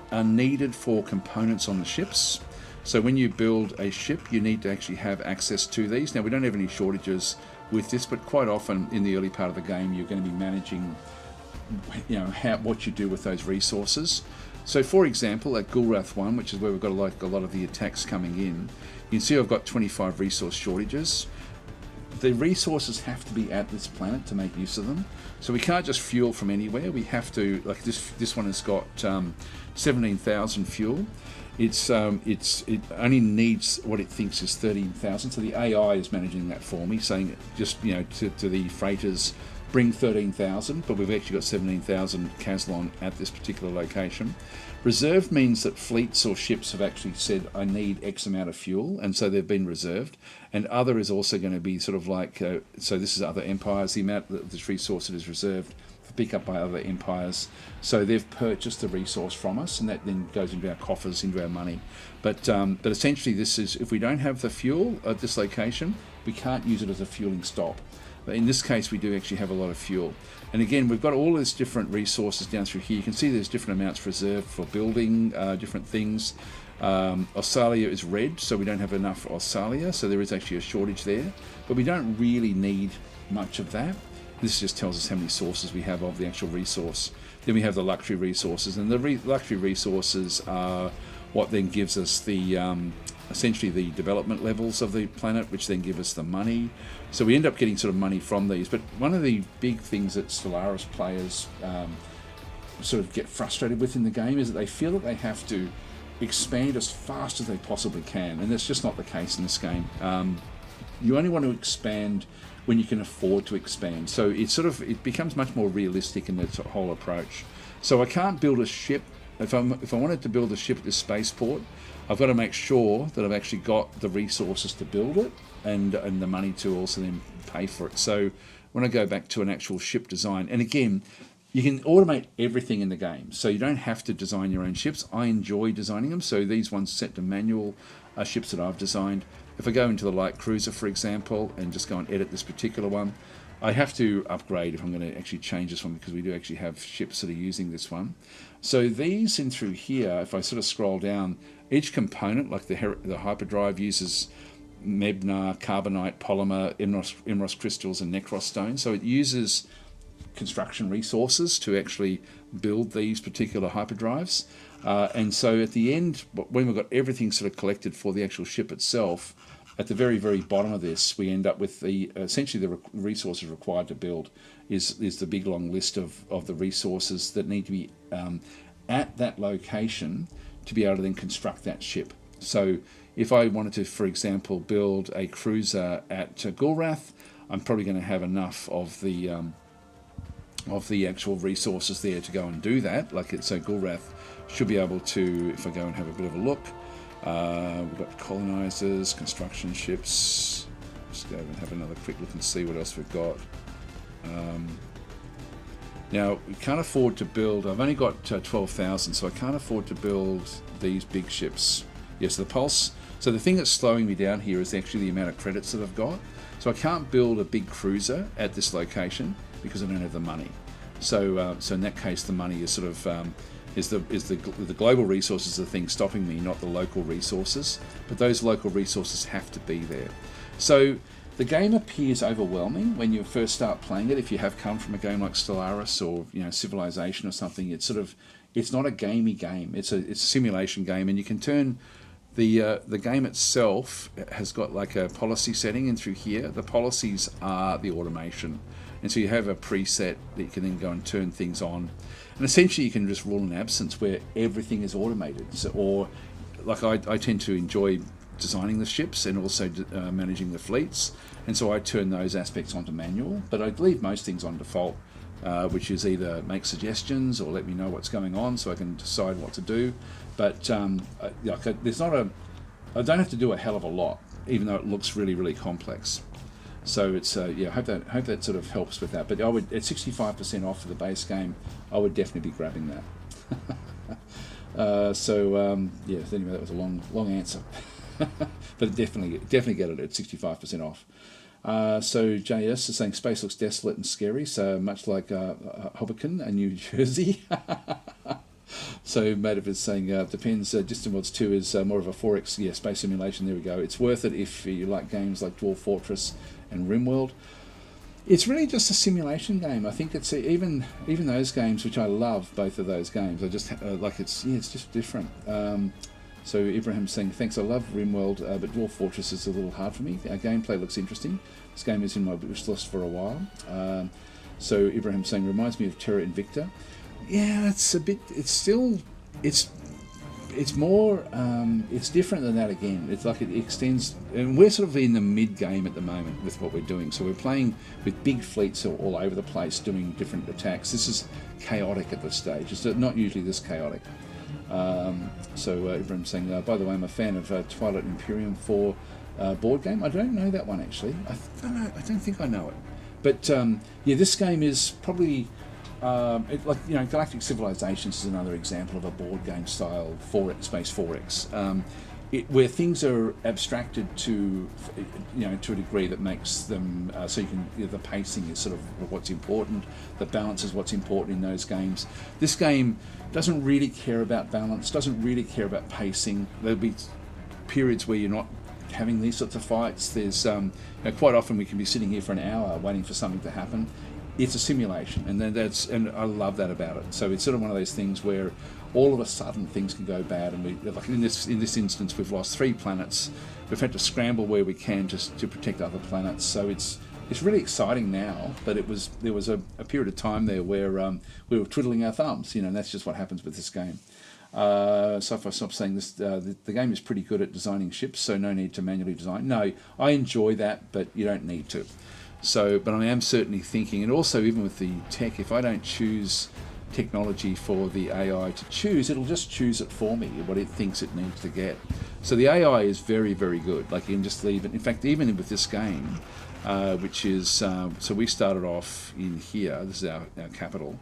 are needed for components on the ships. So when you build a ship, you need to actually have access to these. Now we don't have any shortages with this, but quite often in the early part of the game, you're going to be managing, what you do with those resources. So for example, at Gulrath 1, which is where we've got like a lot of the attacks coming in, you can see I've got 25 resource shortages. The resources have to be at this planet to make use of them. So we can't just fuel from anywhere. We have to, like this one has got 17,000 fuel. It only needs what it thinks is 13,000. So the AI is managing that for me, saying just to the freighters, bring 13,000, but we've actually got 17,000 Caslon at this particular location. Reserved means that fleets or ships have actually said, I need X amount of fuel, and so they've been reserved. And other is also going to be sort of like, so this is other empires, the amount that this resource is reserved for pick up by other empires. So they've purchased the resource from us, and that then goes into our coffers, into our money. But essentially this is, if we don't have the fuel at this location, we can't use it as a fueling stop. But in this case, we do actually have a lot of fuel. And again, we've got all these different resources down through here. You can see there's different amounts reserved for building different things. Ossalia is red, so we don't have enough Ossalia, so there is actually a shortage there. But we don't really need much of that. This just tells us how many sources we have of the actual resource. Then we have the luxury resources, and the luxury resources are what then gives us the essentially the development levels of the planet, which then give us the money. So we end up getting sort of money from these. But one of the big things that Stellaris players sort of get frustrated with in the game is that they feel that they have to expand as fast as they possibly can, and that's just not the case in this game. You only want to expand when you can afford to expand. So it becomes much more realistic in the whole approach. So I can't build a ship if I wanted to build a ship at this spaceport, I've got to make sure that I've actually got the resources to build it and the money to also then pay for it. So when I go back to an actual ship design, and again, you can automate everything in the game, so you don't have to design your own ships. I enjoy designing them, so these ones set to manual ships that I've designed. If I go into the light cruiser, for example, and just go and edit this particular one, I have to upgrade if I'm going to actually change this one, because we do actually have ships that are using this one. So these in through here, if I sort of scroll down, each component, like the hyperdrive, uses Mebnar, carbonite, polymer, Emros crystals, and Necros stone. So it uses construction resources to actually build these particular hyperdrives. And so at the end, when we've got everything sort of collected for the actual ship itself, at the very, very bottom of this, we end up with the essentially the resources required to build is the big long list of the resources that need to be at that location to be able to then construct that ship. So if I wanted to, for example, build a cruiser at Gulrath, I'm probably going to have enough of the actual resources there to go and do that. So Gulrath should be able to, if I go and have a bit of a look, we've got colonizers, construction ships. Just go and have another quick look and see what else we've got. Now, we can't afford to build, I've only got 12,000, so I can't afford to build these big ships. Yes, the Pulse. So the thing that's slowing me down here is actually the amount of credits that I've got. So I can't build a big cruiser at this location because I don't have the money. So in that case, the money is sort of is the global resources the thing stopping me, not the local resources. But those local resources have to be there. So the game appears overwhelming when you first start playing it. If you have come from a game like Stellaris or Civilization or something, it's not a gamey game. It's a simulation game, and you can turn the game itself has got like a policy setting in through here. The policies are the automation, and so you have a preset that you can then go and turn things on, and essentially you can just rule an absence where everything is automated. So, or like I tend to enjoy designing the ships and also managing the fleets, and so I turn those aspects onto manual, but I leave most things on default, which is either make suggestions or let me know what's going on so I can decide what to do. But there's not I don't have to do a hell of a lot, even though it looks really, really complex. So it's I hope that sort of helps with that. But I would, at 65% off for the base game, I would definitely be grabbing that. Anyway, that was a long answer. But definitely get it at 65% off. So JS is saying space looks desolate and scary, so much like Hoboken and New Jersey. So Mative is saying depends. Distant Worlds 2 is more of a 4X space simulation. There we go. It's worth it if you like games like Dwarf Fortress and RimWorld. It's really just a simulation game. I think it's even those games, which I love, both of those games. I just it's just different. So Ibrahim's saying, thanks, I love RimWorld, but Dwarf Fortress is a little hard for me. Our gameplay looks interesting. This game is in my wish list for a while. So Ibrahim's saying, reminds me of Terra Invicta. Yeah, it's more, it's different than that again. It's like it extends, and we're sort of in the mid-game at the moment with what we're doing. So we're playing with big fleets all over the place, doing different attacks. This is chaotic at this stage. It's not usually this chaotic. So Ibrahim's saying, by the way, I'm a fan of Twilight Imperium 4 board game. I don't know that one actually. I don't think I know it. But this game is probably Galactic Civilizations is another example of a board game style 4X space 4X. Where things are abstracted to a degree that makes them so you can the pacing is sort of what's important, the balance is what's important in those games. This game doesn't really care about balance, doesn't really care about pacing. There'll be periods where you're not having these sorts of fights. There's quite often we can be sitting here for an hour waiting for something to happen. It's a simulation, and I love that about it. So it's sort of one of those things where all of a sudden things can go bad, and we, like in this instance, we've lost 3 planets. We've had to scramble where we can just to protect other planets. So it's really exciting now, but there was a period of time there where we were twiddling our thumbs, and that's just what happens with this game. So if I stop saying this, the game is pretty good at designing ships, so no need to manually design. No, I enjoy that, but you don't need to. So, but I am certainly thinking, and also even with the tech, if I don't choose technology for the AI to choose. It'll just choose it for me, what it thinks it needs to get. So the AI is very, very good. Like, you can just leave it. In fact, even with this game, which is, so we started off in here. This is our capital.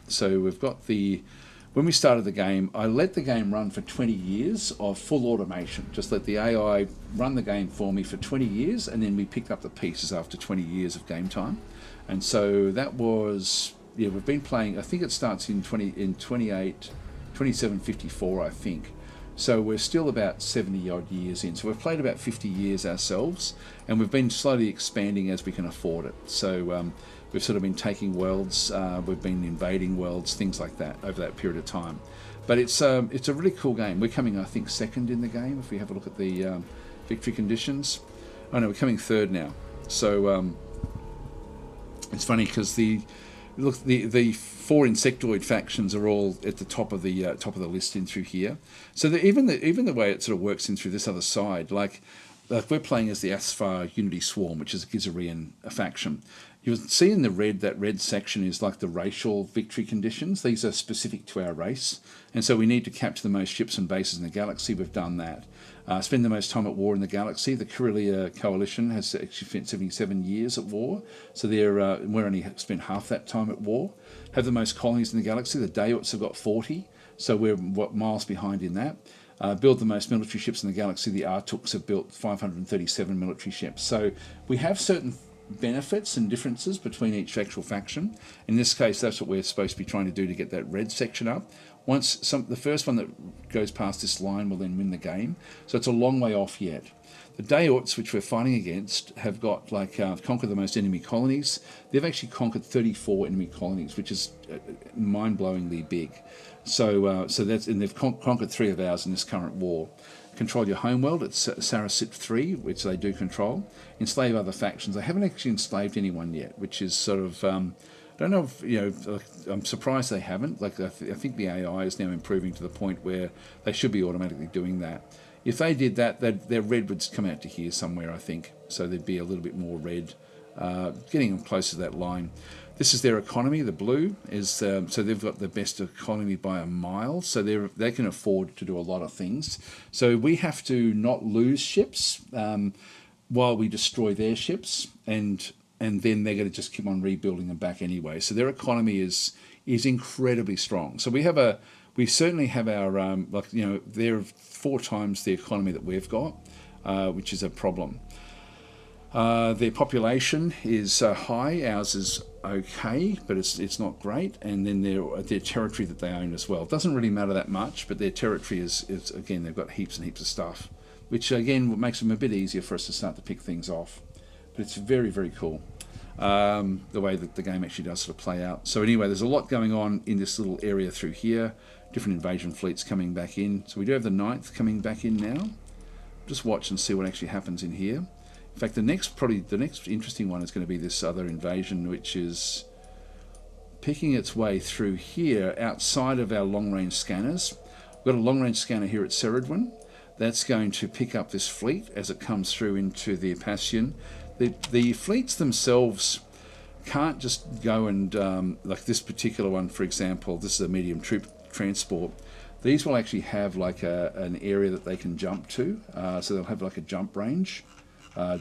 So we've got when we started the game, I let the game run for 20 years of full automation. Just let the AI run the game for me for 20 years, and then we picked up the pieces after 20 years of game time. And so that was, we've been playing, I think it starts in 2754, I think. So we're still about 70 odd years in. So we've played about 50 years ourselves, and we've been slowly expanding as we can afford it. So we've sort of been taking worlds, we've been invading worlds, things like that over that period of time. But it's a really cool game. We're coming, I think, second in the game if we have a look at the victory conditions. Oh no, we're coming third now. So it's funny because the 4 insectoid factions are all at the top of the list in through here. So even the way it sort of works in through this other side, like we're playing as the Asphar Unity Swarm, which is a Gizarian faction. You'll see in the red, that red section is like the racial victory conditions. These are specific to our race. And so we need to capture the most ships and bases in the galaxy. We've done that. Spend the most time at war in the galaxy. The Corellia Coalition has actually spent 77 years at war. So we're only spent half that time at war. Have the most colonies in the galaxy. The Dayots have got 40. So we're miles behind in that. Build the most military ships in the galaxy. The Artuks have built 537 military ships. So we have certain benefits and differences between each actual faction. In this case, that's what we're supposed to be trying to do to get that red section up. Once the first one that goes past this line will then win the game. So it's a long way off yet. The Dayots, which we're fighting against, have got conquered the most enemy colonies. They've actually conquered 34 enemy colonies, which is mind-blowingly big. So they've conquered 3 of ours in this current war. Control your homeworld. It's Sarasit 3, which they do control. Enslave other factions. They haven't actually enslaved anyone yet, which is sort of I don't know if, I'm surprised they haven't. I think the AI is now improving to the point where they should be automatically doing that. If they did that, their red would come out to here somewhere, I think. So there'd be a little bit more red, getting them close to that line. This is their economy. The blue is so they've got the best economy by a mile. So they can afford to do a lot of things. So we have to not lose ships while we destroy their ships, and then they're going to just keep on rebuilding them back anyway. So their economy is incredibly strong. So we certainly have our they're 4 times the economy that we've got, which is a problem. Their population is high. Ours is okay, but it's not great. And then their territory that they own as well. It doesn't really matter that much, but their territory is again, they've got heaps and heaps of stuff, which again makes them a bit easier for us to start to pick things off. But it's very, very cool, the way that the game actually does sort of play out. So anyway, there's a lot going on in this little area through here. Different invasion fleets coming back in. So we do have the 9th coming back in now. Just watch and see what actually happens in here. In fact, the next interesting one is going to be this other invasion, which is picking its way through here outside of our long-range scanners. We've got a long-range scanner here at Ceridwen. That's going to pick up this fleet as it comes through into the Apacian. The fleets themselves can't just go and, like this particular one, for example, this is a medium troop transport. These will actually have like an area that they can jump to. So they'll have like a jump range,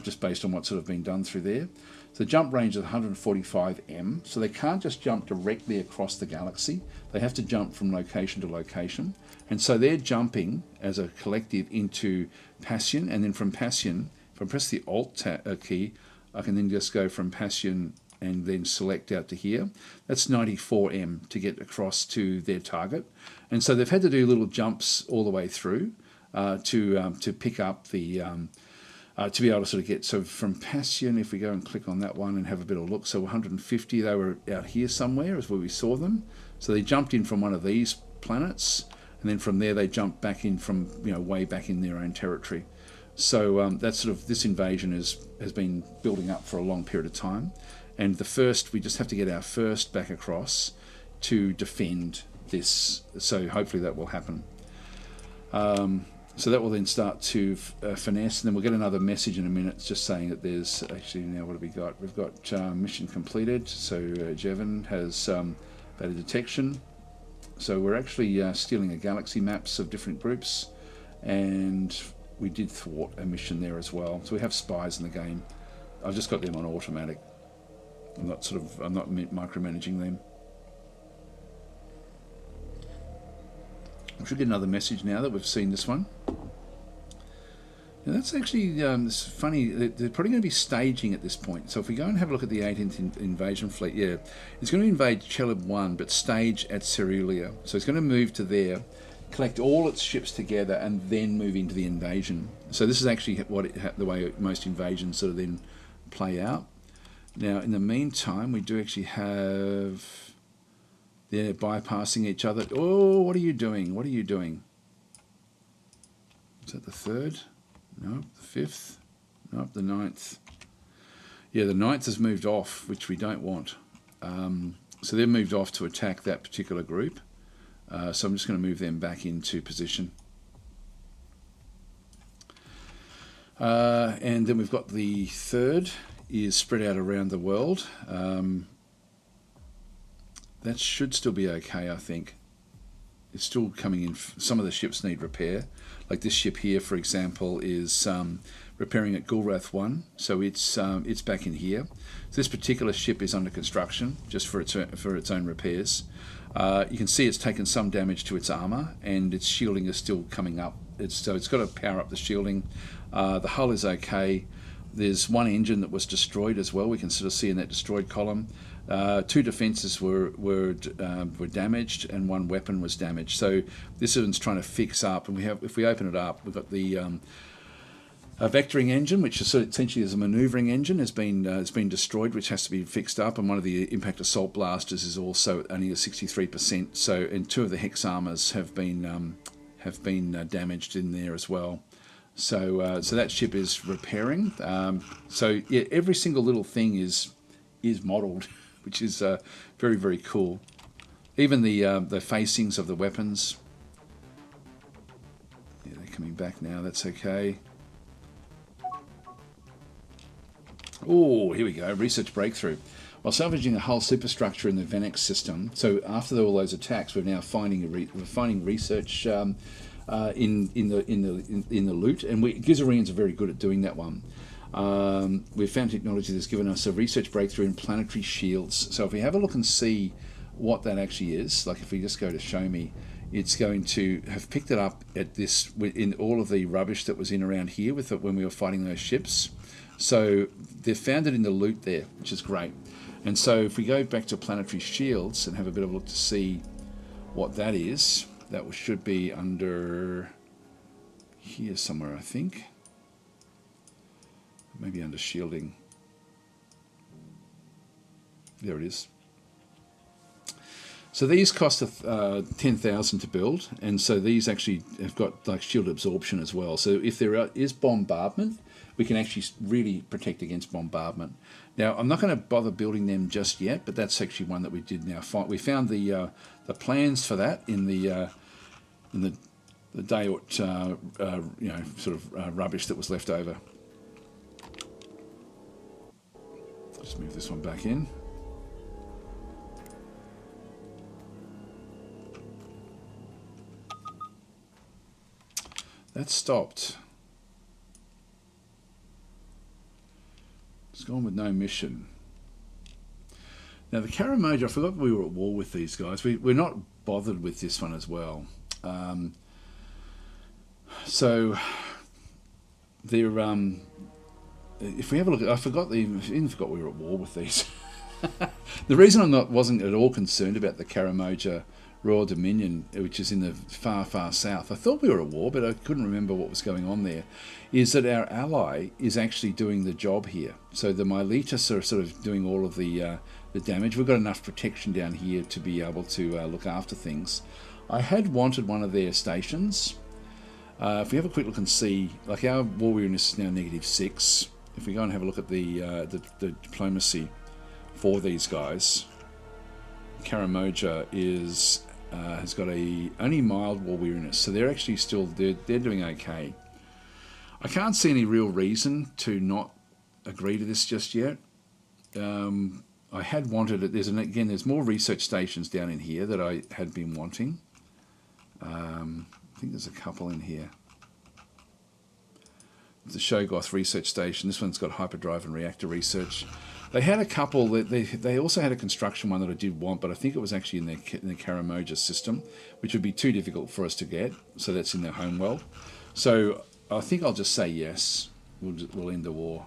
just based on what's sort of been done through there. So the jump range is 145 m. So they can't just jump directly across the galaxy. They have to jump from location to location. And so they're jumping as a collective into Passian, and then from Passian, if I press the Alt key, I can then just go from Passian and then select out to here. That's 94 m to get across to their target. And so they've had to do little jumps all the way through to pick up the, to be able to sort of get, so from Passian, if we go and click on that one and have a bit of a look, so 150, they were out here somewhere is where we saw them. So they jumped in from one of these planets, and then from there they jumped back in from, way back in their own territory. So that's sort of, this invasion has been building up for a long period of time. And we just have to get our first back across to defend this. So hopefully that will happen. So that will then start to finesse, and then we'll get another message in a minute just saying that there's actually, now what have we got? We've got mission completed. So Jevon has Better detection. So we're actually stealing a galaxy maps of different groups, and we did thwart a mission there as well. So we have spies in the game. I've just got them on automatic. I'm not micromanaging them. We should get another message now that we've seen this one. Now that's actually it's funny. They're probably going to be staging at this point. So if we go and have a look at the 18th invasion fleet, yeah, it's going to invade Cheleb 1, but stage at Cerealia. So it's going to move to there, collect all its ships together, and then move into the invasion. So this is actually the way most invasions sort of then play out. Now, in the meantime, we do actually have... They're bypassing each other. Oh, what are you doing? What are you doing? Is that the 3rd? Nope, the 5th. Nope, the 9th. Yeah, the 9th has moved off, which we don't want. So they've moved off to attack that particular group. So I'm just going to move them back into position. And then we've got the 3rd is spread out around the world. That should still be okay, I think. It's still coming in. Some of the ships need repair. Like this ship here, for example, is repairing at Gulrath 1, so it's back in here. So this particular ship is under construction, just for its own repairs. You can see it's taken some damage to its armour, and its shielding is still coming up. So it's got to power up the shielding. The hull is okay. There's one engine that was destroyed as well. We can sort of see in that destroyed column. 2 defences were damaged, and 1 weapon was damaged. So this one's trying to fix up, and if we open it up, we've got the a vectoring engine, which is essentially is a manoeuvring engine, has been destroyed, which has to be fixed up, and one of the impact assault blasters is also only at 63%. So, and 2 of the hex armors have been damaged in there as well. So that ship is repairing. So yeah, every single little thing is modelled, which is very, very cool. Even the facings of the weapons. Yeah, they're coming back now. That's okay. Oh, here we go. Research breakthrough. While salvaging a hull superstructure in the Venex system, so after all those attacks, we're now finding research in the loot, and Gizarians are very good at doing that one. We've found technology that's given us a research breakthrough in planetary shields. So if we have a look and see what that actually is, like if we just go to show me, it's going to have picked it up at this in all of the rubbish that was in around here with it when we were fighting those ships. So they've found it in the loot there, which is great. And so if we go back to planetary shields and have a bit of a look to see what that is, that should be under here somewhere, I think. Maybe under shielding. There it is. So these cost 10,000 to build, and so these actually have got like shield absorption as well. So if there is bombardment, we can actually really protect against bombardment. Now, I'm not going to bother building them just yet, but that's actually one that we did now find. We found the plans for that in the Dayot rubbish that was left over. Just move this one back in. That stopped. It's gone with no mission. Now the Karamoja, I forgot we were at war with these guys. We're not bothered with this one as well. So they're if we have a look, I even forgot we were at war with these. The reason wasn't at all concerned about the Karamoja Royal Dominion, which is in the far, far south. I thought we were at war, but I couldn't remember what was going on there. Is that our ally is actually doing the job here. So the Miletus are sort of doing all of the damage. We've got enough protection down here to be able to look after things. I had wanted one of their stations. If we have a quick look and see, like our war weariness is now -6. If we go and have a look at the diplomacy for these guys, Karamoja has got only mild war weariness, so they're actually still they're doing okay. I can't see any real reason to not agree to this just yet. I had wanted it. There's more research stations down in here that I had been wanting. I think there's a couple in here. The Shoggoth research station. This one's got hyperdrive and reactor research. They had a couple. They also had a construction one that I did want, but I think it was actually in the Karamoja system, which would be too difficult for us to get. So that's in their home world. So I think I'll just say yes. We'll end the war.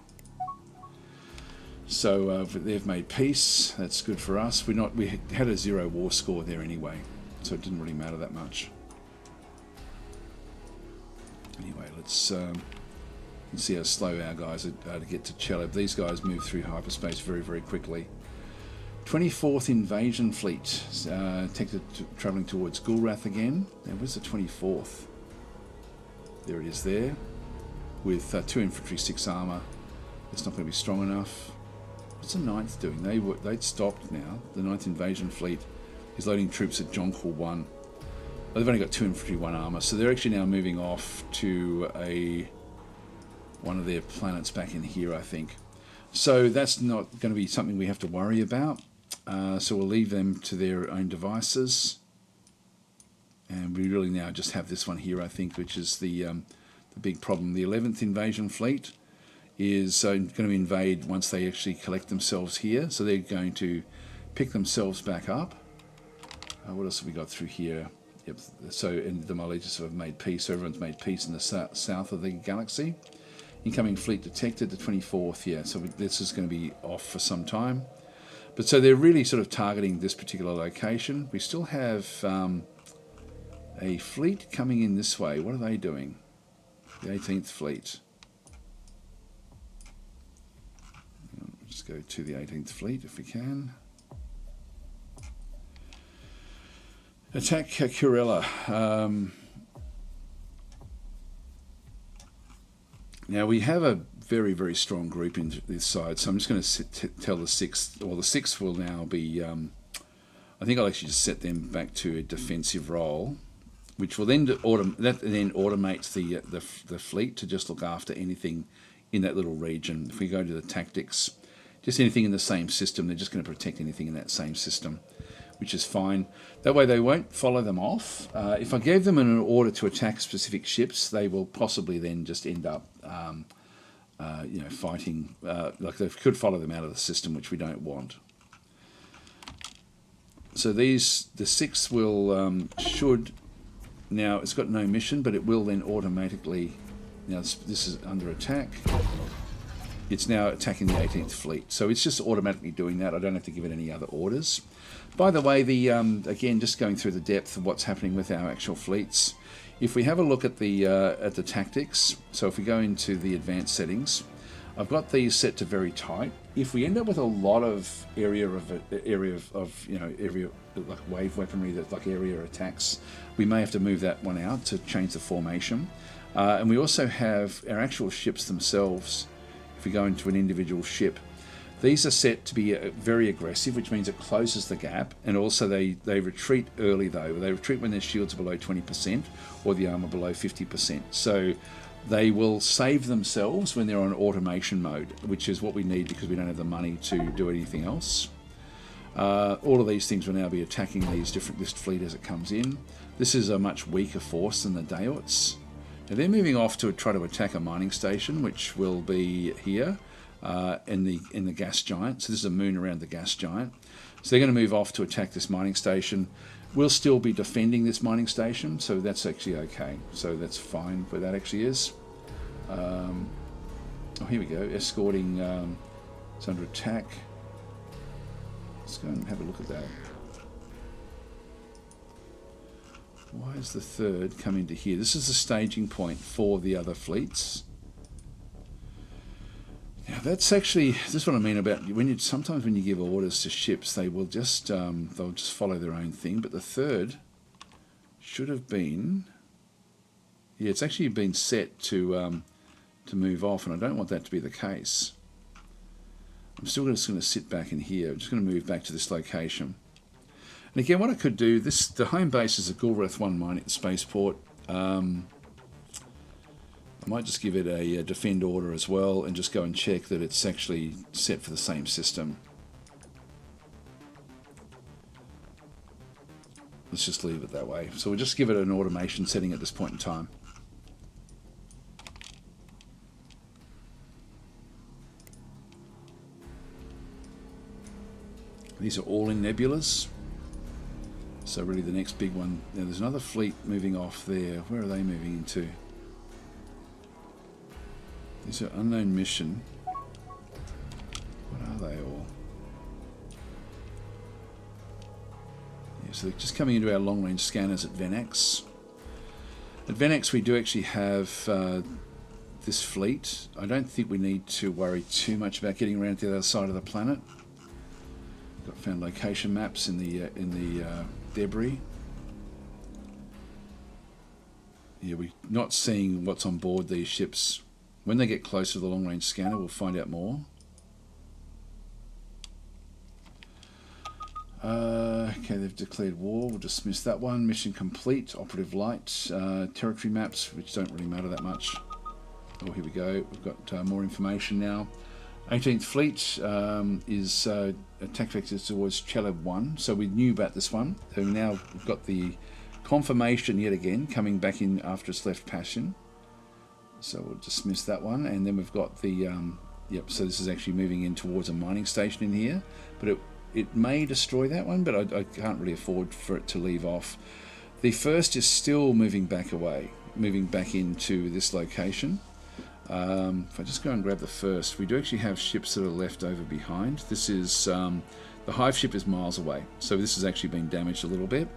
So they've made peace. That's good for us. We had a 0 war score there anyway, so it didn't really matter that much. Anyway, let's see how slow our guys are to get to Cheleb. These guys move through hyperspace very, very quickly. 24th Invasion Fleet, travelling towards Gulrath again. Now, where's the 24th? There it is there, with 2 infantry, 6 armour. It's not going to be strong enough. What's the 9th doing? They'd stopped now. The 9th Invasion Fleet is loading troops at Jonkhor 1. They've only got 2 infantry, 1 armour, so they're actually now moving off to one of their planets back in here, I think. So that's not going to be something we have to worry about. So we'll leave them to their own devices. And we really now just have this one here, I think, which is the big problem. The 11th Invasion Fleet is going to invade once they actually collect themselves here. So they're going to pick themselves back up. What else have we got through here? Yep. So and the Maleges have made peace. So everyone's made peace in the south of the galaxy. Incoming fleet detected, the 24th. Yeah, so this is going to be off for some time. But so they're really sort of targeting this particular location. We still have a fleet coming in this way. What are they doing? The 18th Fleet. Let's go to the 18th Fleet if we can. Attack Kurella. Now we have a very, very strong group in this side, so I'm just going to tell the 6th, or the 6th will now be, I think I'll actually just set them back to a defensive role, which will then automates the fleet to just look after anything in that little region. If we go to the tactics, just anything in the same system, they're just going to protect anything in that same system, which is fine. That way they won't follow them off. If I gave them an order to attack specific ships, they will possibly then just end up fighting, like they could follow them out of the system, which we don't want. So the 6th will, now it's got no mission, but it will then automatically, now this is under attack. It's now attacking the 18th Fleet. So it's just automatically doing that. I don't have to give it any other orders. By the way, again, just going through the depth of what's happening with our actual fleets. If we have a look at the tactics, so if we go into the advanced settings, I've got these set to very tight. If we end up with a lot of area like wave weaponry, that's like area attacks, we may have to move that one out to change the formation. And we also have our actual ships themselves. If we go into an individual ship, these are set to be very aggressive, which means it closes the gap, and also they retreat early though. They retreat when their shields are below 20% or the armor below 50%. So they will save themselves when they're on automation mode, which is what we need because we don't have the money to do anything else. All of these things will now be attacking this fleet as it comes in. This is a much weaker force than the Daoits. Now they're moving off to try to attack a mining station, which will be here. In the gas giant. So this is a moon around the gas giant. So they're going to move off to attack this mining station. We'll still be defending this mining station, so that's actually okay. So that's fine where that actually is. Oh, here we go. Escorting. It's under attack. Let's go and have a look at that. Why is the 3rd coming to here? This is the staging point for the other fleets. Yeah, this is what I mean about sometimes when you give orders to ships, they will just they'll just follow their own thing. But the 3rd should have been, yeah, it's actually been set to move off, and I don't want that to be the case. I'm still just going to sit back in here. I'm just going to move back to this location. And again, what I could do, the home base is a Gulrath 1 mining spaceport. I might just give it a defend order as well and just go and check that it's actually set for the same system. Let's just leave it that way. So we'll just give it an automation setting at this point in time. These are all in nebulas. So really the next big one. Now there's another fleet moving off there. Where are they moving into? These are unknown mission. What are they all? Yeah, so they're just coming into our long-range scanners at Venax. At Venax we do actually have this fleet. I don't think we need to worry too much about getting around to the other side of the planet. Got found location maps in the debris. Yeah, we're not seeing what's on board these ships. When they get closer to the long-range scanner, we'll find out more. Okay, they've declared war. We'll dismiss that one. Mission complete. Operative light. Territory maps, which don't really matter that much. Oh, here we go. We've got more information now. 18th Fleet is attack vectors towards Chelab 1. So we knew about this one. So now we've got the confirmation yet again coming back in after it's left Passion. So we'll dismiss that one. And then we've got the... yep, so this is actually moving in towards a mining station in here. But it may destroy that one, but I can't really afford for it to leave off. The first is still moving back away, moving back into this location. If I just go and grab the first, we do actually have ships that are left over behind. This is the hive ship is miles away, so this has actually been damaged a little bit,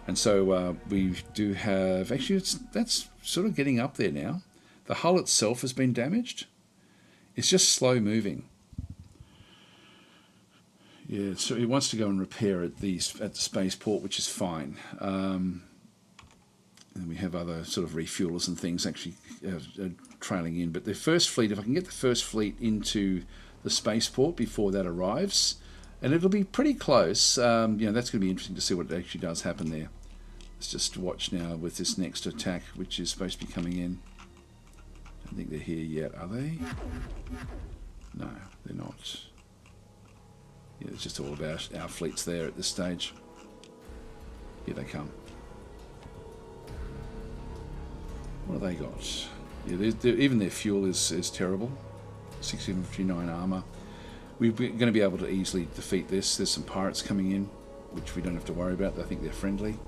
and so we do have actually that's sort of getting up there now. The hull itself has been damaged. It's just slow moving. Yeah, so it wants to go and repair at the spaceport, which is fine. And we have other sort of refuelers and things actually trailing in. But the first fleet, if I can get the first fleet into the spaceport before that arrives, and it'll be pretty close, that's going to be interesting to see what actually does happen there. Let's just watch now with this next attack, which is supposed to be coming in. I don't think they're here yet, are they? No, they're not. Yeah, it's just all about our fleets there at this stage. Here they come. What have they got? Yeah, even their fuel is terrible. 659 armor. We're going to be able to easily defeat this. There's some pirates coming in, which we don't have to worry about. I think they're friendly.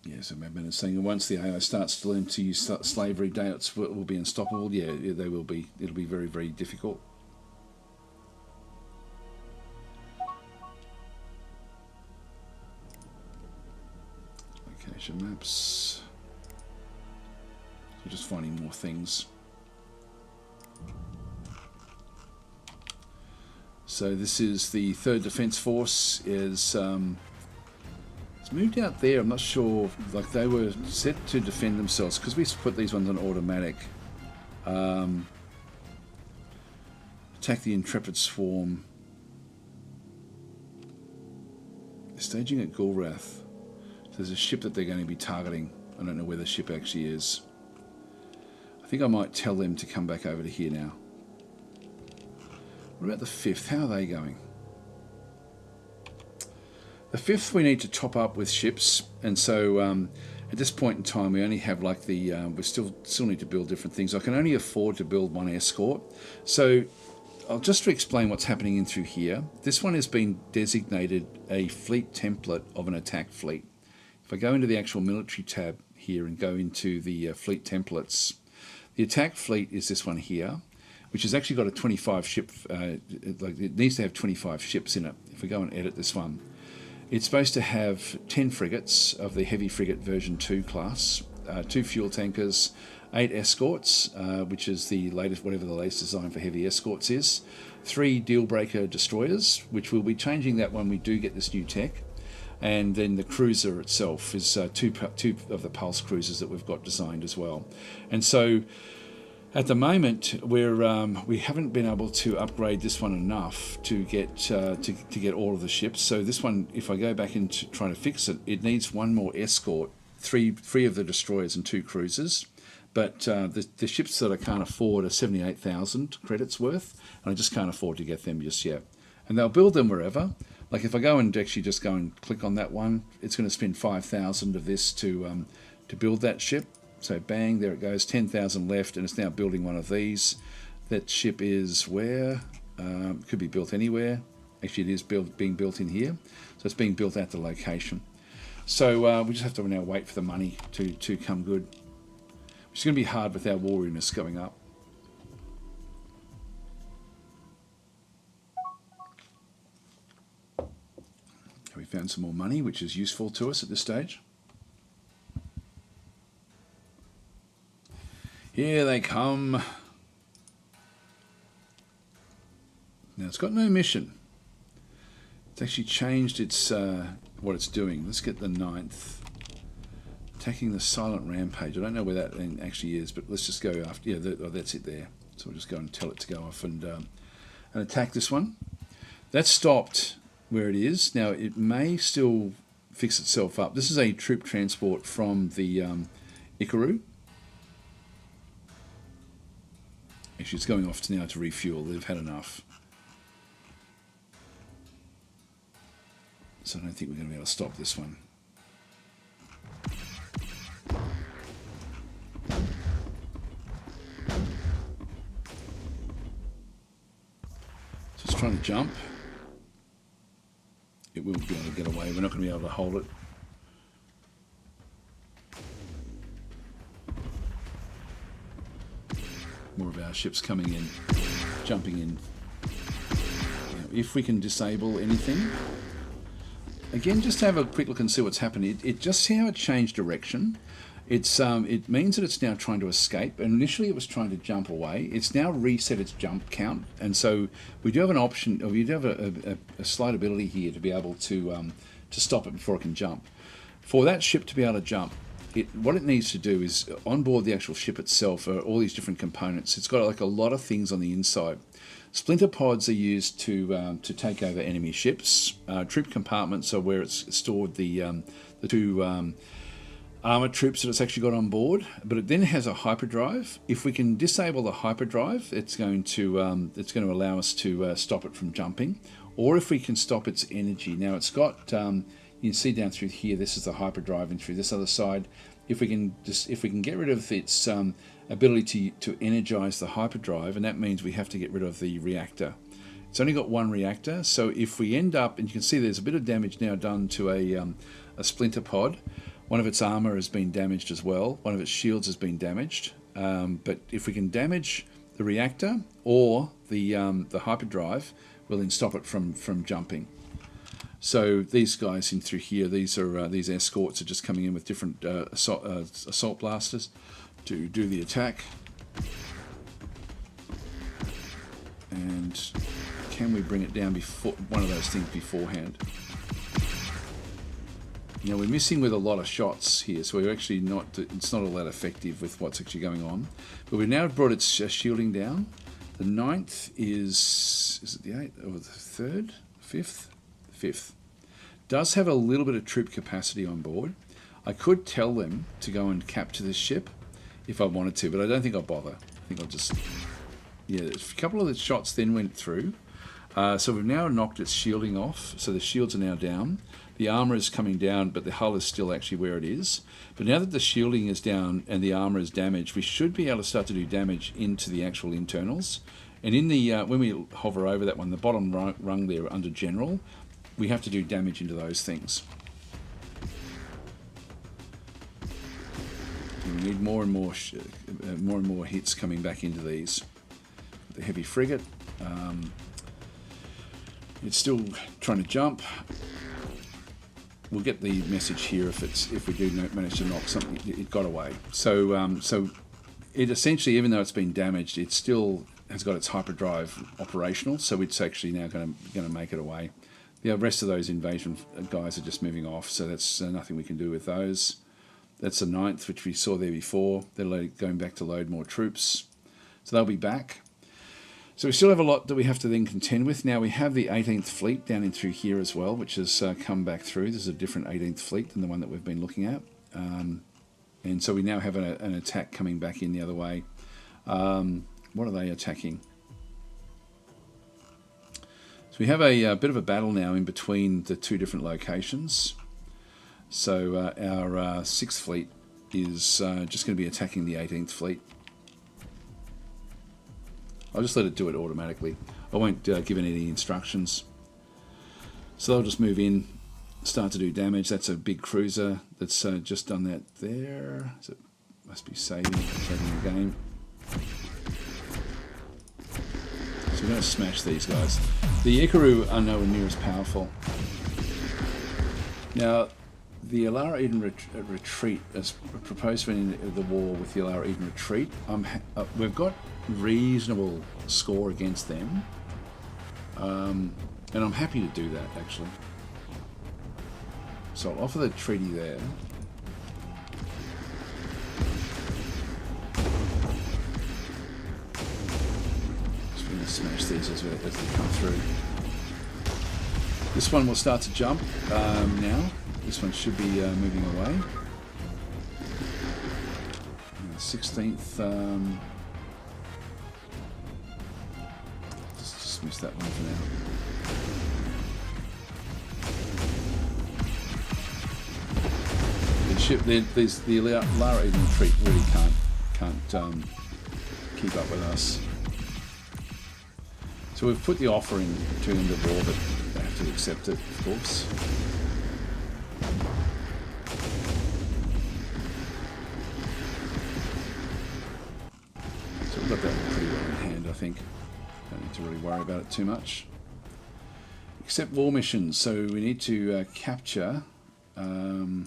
Yeah, so Madman is saying once the AI starts to learn to use slavery, it will be unstoppable. Yeah, they will be. It'll be very, very difficult. Location maps. So just finding more things. So this is the 3rd Defence Force. It's moved out there. I'm not sure. Like they were set to defend themselves because we put these ones on automatic. Attack the Intrepid Swarm. They're staging at Gulrath. So there's a ship that they're going to be targeting. I don't know where the ship actually is. I think I might tell them to come back over to here now. What about the 5th? How are they going? The 5th we need to top up with ships, and so at this point in time we only have like the we still need to build different things. I can only afford to build one escort. So I'll just to explain what's happening in through here. This one has been designated a fleet template of an attack fleet. If I go into the actual military tab here and go into the fleet templates, the attack fleet is this one here, which has actually got a 25 ship. Like it needs to have 25 ships in it. If we go and edit this one. It's supposed to have 10 frigates of the heavy frigate version 2 class, 2 fuel tankers, 8 escorts, which is the latest, whatever the latest design for heavy escorts is, 3 deal-breaker destroyers, which we'll be changing that when we do get this new tech, and then the cruiser itself is two of the Pulse cruisers that we've got designed as well. And so at the moment, we haven't been able to upgrade this one enough to get all of the ships. So this one, if I go back into trying to fix it, it needs one more escort, three of the destroyers and 2 cruisers. But the ships that I can't afford are 78,000 credits worth, and I just can't afford to get them just yet. And they'll build them wherever. Like if I go and actually just go and click on that one, it's going to spend 5,000 of this to build that ship. So bang, there it goes, 10,000 left, and it's now building one of these. That ship is where? Could be built anywhere. Actually, it is being built in here. So it's being built at the location. So we just have to now wait for the money to come good. Which is going to be hard with our wariness going up. We found some more money, which is useful to us at this stage. Here they come. Now it's got no mission. It's actually changed its what it's doing. Let's get the 9th. Attacking the silent rampage. I don't know where that actually is, but let's just go after. Yeah, that's it there. So we'll just go and tell it to go off and attack this one. That's stopped where it is. Now it may still fix itself up. This is a troop transport from the Ikaru. Actually, it's going off now to refuel. They've had enough. So I don't think we're going to be able to stop this one. So it's trying to jump. It will be able to get away. We're not going to be able to hold it. More of our ships coming in, jumping in. Now, if we can disable anything, again, just have a quick look and see what's happened. It just see how it changed direction. It means that it's now trying to escape. And initially, it was trying to jump away. It's now reset its jump count, and so we do have an option, or we do have a slight ability here to be able to stop it before it can jump. For that ship to be able to jump, what it needs to do is, on board the actual ship itself are all these different components. It's got like a lot of things on the inside. Splinter pods are used to take over enemy ships. Troop compartments are where it's stored the two armor troops that it's actually got on board. But it then has a hyperdrive. If we can disable the hyperdrive, it's going to allow us to stop it from jumping. Or if we can stop its energy. Now it's got you can see down through here, this is the hyperdrive, and through this other side, if we can get rid of its ability to energize the hyperdrive, and that means we have to get rid of the reactor. It's only got one reactor, so if we end up, and you can see there's a bit of damage now done to a splinter pod. One of its armor has been damaged as well. One of its shields has been damaged. But if we can damage the reactor or the hyperdrive, we'll then stop it from jumping. So these guys in through here, these escorts are just coming in with different assault blasters to do the attack. And can we bring it down before one of those things beforehand? Now we're missing with a lot of shots here, so we're actually not. It's not all that effective with what's actually going on. But we've now brought its shielding down. The 9th is it the 8th or the 3rd, 5th? 5th. Does have a little bit of troop capacity on board. I could tell them to go and capture this ship if I wanted to, but I don't think I'll bother. I think I'll just... Yeah, a couple of the shots then went through. So we've now knocked its shielding off, so the shields are now down. The armor is coming down, but the hull is still actually where it is. But now that the shielding is down and the armor is damaged, we should be able to start to do damage into the actual internals. And in the when we hover over that one, the bottom rung there under General, we have to do damage into those things. And we need more and more hits coming back into these. The heavy frigate, it's still trying to jump. We'll get the message here if we do manage to knock something. It got away. So it essentially, even though it's been damaged, it still has got its hyperdrive operational. So it's actually now going to make it away. The rest of those invasion guys are just moving off, so that's nothing we can do with those. That's the 9th, which we saw there before. They're going back to load more troops. So they'll be back. So we still have a lot that we have to then contend with. Now we have the 18th Fleet down in through here as well, which has come back through. This is a different 18th Fleet than the one that we've been looking at. And And so we now have an attack coming back in the other way. What are they attacking? So we have a bit of a battle now in between the two different locations. So our 6th fleet is just going to be attacking the 18th fleet. I'll just let it do it automatically. I won't give it any instructions. So they'll just move in, start to do damage. That's a big cruiser that's just done that there. So it must be saving the game. So we're going to smash these guys. The Ikaru are nowhere near as powerful. Now, the Alara Eden retreat, as proposed for the war with the Alara Eden retreat, we've got reasonable score against them, and I'm happy to do that actually. So I'll offer the treaty there. Just going to smash these as they come through. This one will start to jump now. This one should be moving away. And the 16th. Just dismiss that one for now. The Lara Eden retreat really can't keep up with us. So we've put the offer in to end the war, but they have to accept it, of course. So we've got that pretty well in hand, I think. Don't need to really worry about it too much. Accept war missions. So we need to capture. I'll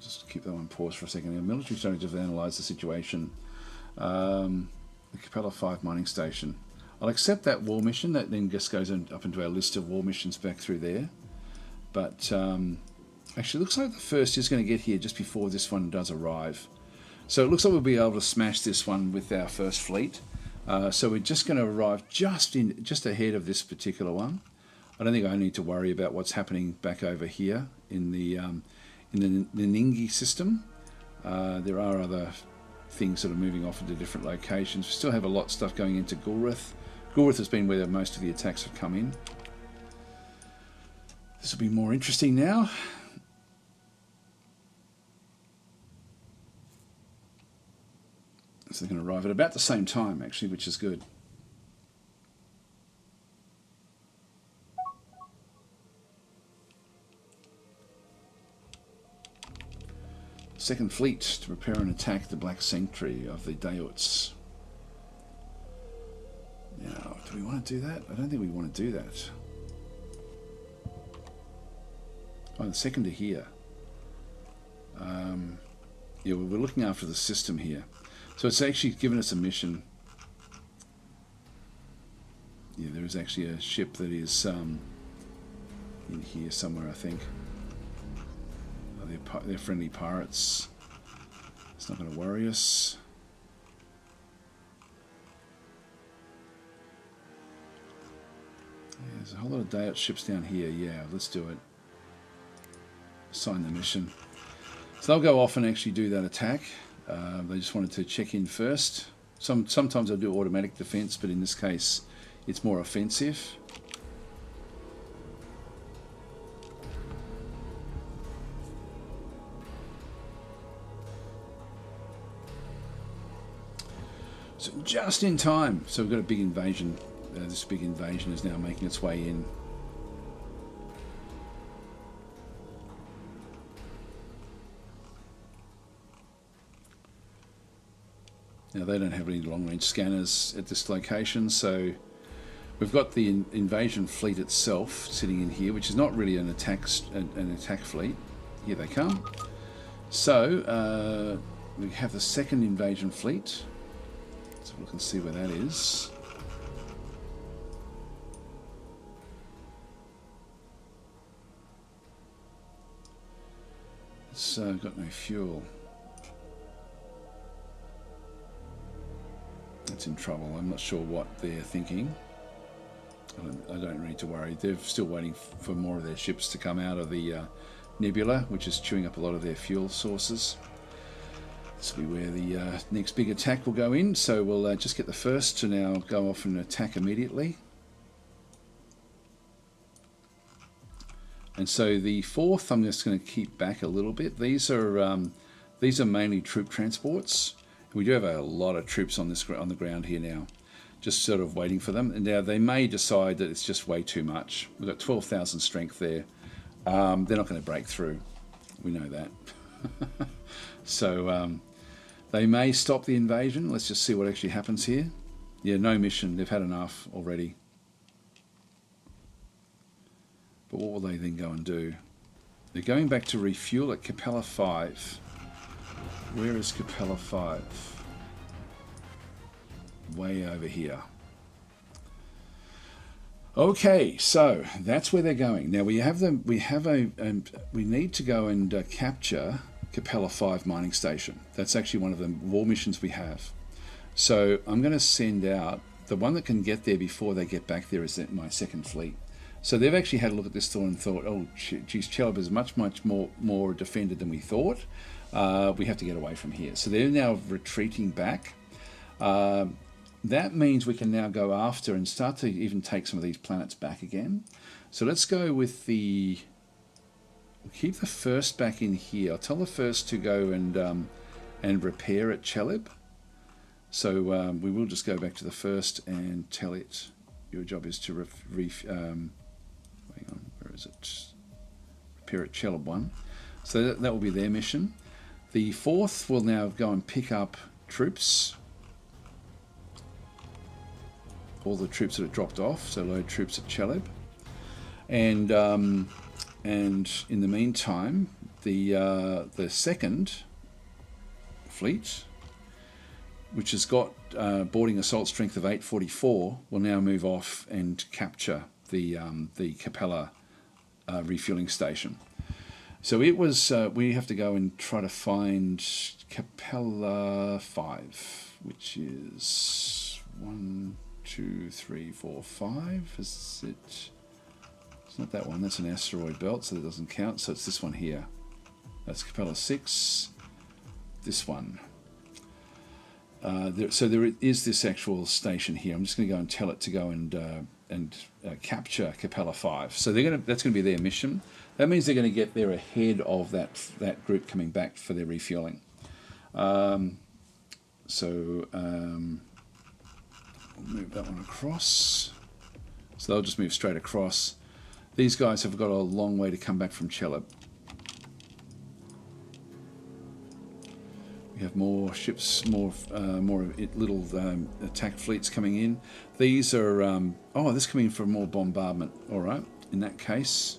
just keep that one paused for a second. The military strategists have analysed the situation. The Capella 5 mining station. I'll accept that war mission. That then just goes up into our list of war missions back through there. But actually, it looks like the first is going to get here just before this one does arrive. So it looks like we'll be able to smash this one with our first fleet. So we're just going to arrive just ahead of this particular one. I don't think I need to worry about what's happening back over here in the Ningi system. There are other things that are moving off into different locations. We still have a lot of stuff going into Gulrith. Gulrith has been where most of the attacks have come in. This will be more interesting now. So they're going to arrive at about the same time, actually, which is good. Second Fleet to prepare and attack the Black Sanctuary of the Daots. Now, do we want to do that? I don't think we want to do that. Oh, the second to here. Yeah, we're looking after the system here. So it's actually given us a mission. Yeah, there is actually a ship that is in here somewhere, I think. They're friendly pirates. It's not going to worry us. Yeah, there's a whole lot of Daot ships down here. Yeah, let's do it. Sign the mission. So they'll go off and actually do that attack. They just wanted to check in first. Sometimes they'll do automatic defense, but in this case, it's more offensive. So just in time. So we've got a big invasion. This big invasion is now making its way in. Now they don't have any long-range scanners at this location, so we've got the invasion fleet itself sitting in here, which is not really an attack fleet. Here they come. So we have the second invasion fleet. So we can see where that is. It's got no fuel. It's in trouble. I'm not sure what they're thinking. I don't need to worry. They're still waiting for more of their ships to come out of the nebula, which is chewing up a lot of their fuel sources. This will be where the next big attack will go in. So we'll just get the first to now go off and attack immediately. And so the fourth, I'm just going to keep back a little bit. These are mainly troop transports. We do have a lot of troops on the ground here now, just sort of waiting for them. And now they may decide that it's just way too much. We've got 12,000 strength there. They're not going to break through. We know that. So they may stop the invasion. Let's just see what actually happens here. Yeah, no mission. They've had enough already. But what will they then go and do? They're going back to refuel at Capella 5. Where is Capella 5? Way over here. Okay, so that's where they're going. Now we have them. We need to go and capture Capella 5 mining station. That's actually one of the war missions we have. So I'm going to send out the one that can get there before they get back there is my second fleet. So they've actually had a look at this and thought, oh, geez, Chelab is much more defended than we thought. We have to get away from here. So they're now retreating back. That means we can now go after and start to even take some of these planets back again. So let's go with we'll keep the first back in here. I'll tell the first to go and repair at Chelab. So we will just go back to the first and tell it your job is to hang on, where is it? Repair at Chelab 1. So that will be their mission. The fourth will now go and pick up troops. All the troops that are dropped off, so load troops at Chelab. And in the meantime, the second fleet, which has got boarding assault strength of 844, will now move off and capture the Capella refueling station. So it was we have to go and try to find Capella 5, which is 1, 2, 3, 4, 5. Is it? It's not that one. That's an asteroid belt, so that doesn't count. So it's this one here. That's Capella 6. This one. So there is this actual station here. I'm just going to go and tell it to go and capture Capella 5. So that's going to be their mission. That means they're going to get there ahead of that group coming back for their refueling. We'll move that one across. So they'll just move straight across. These guys have got a long way to come back from Chelab. We have more ships, more little attack fleets coming in. These are this is coming for more bombardment. All right. In that case,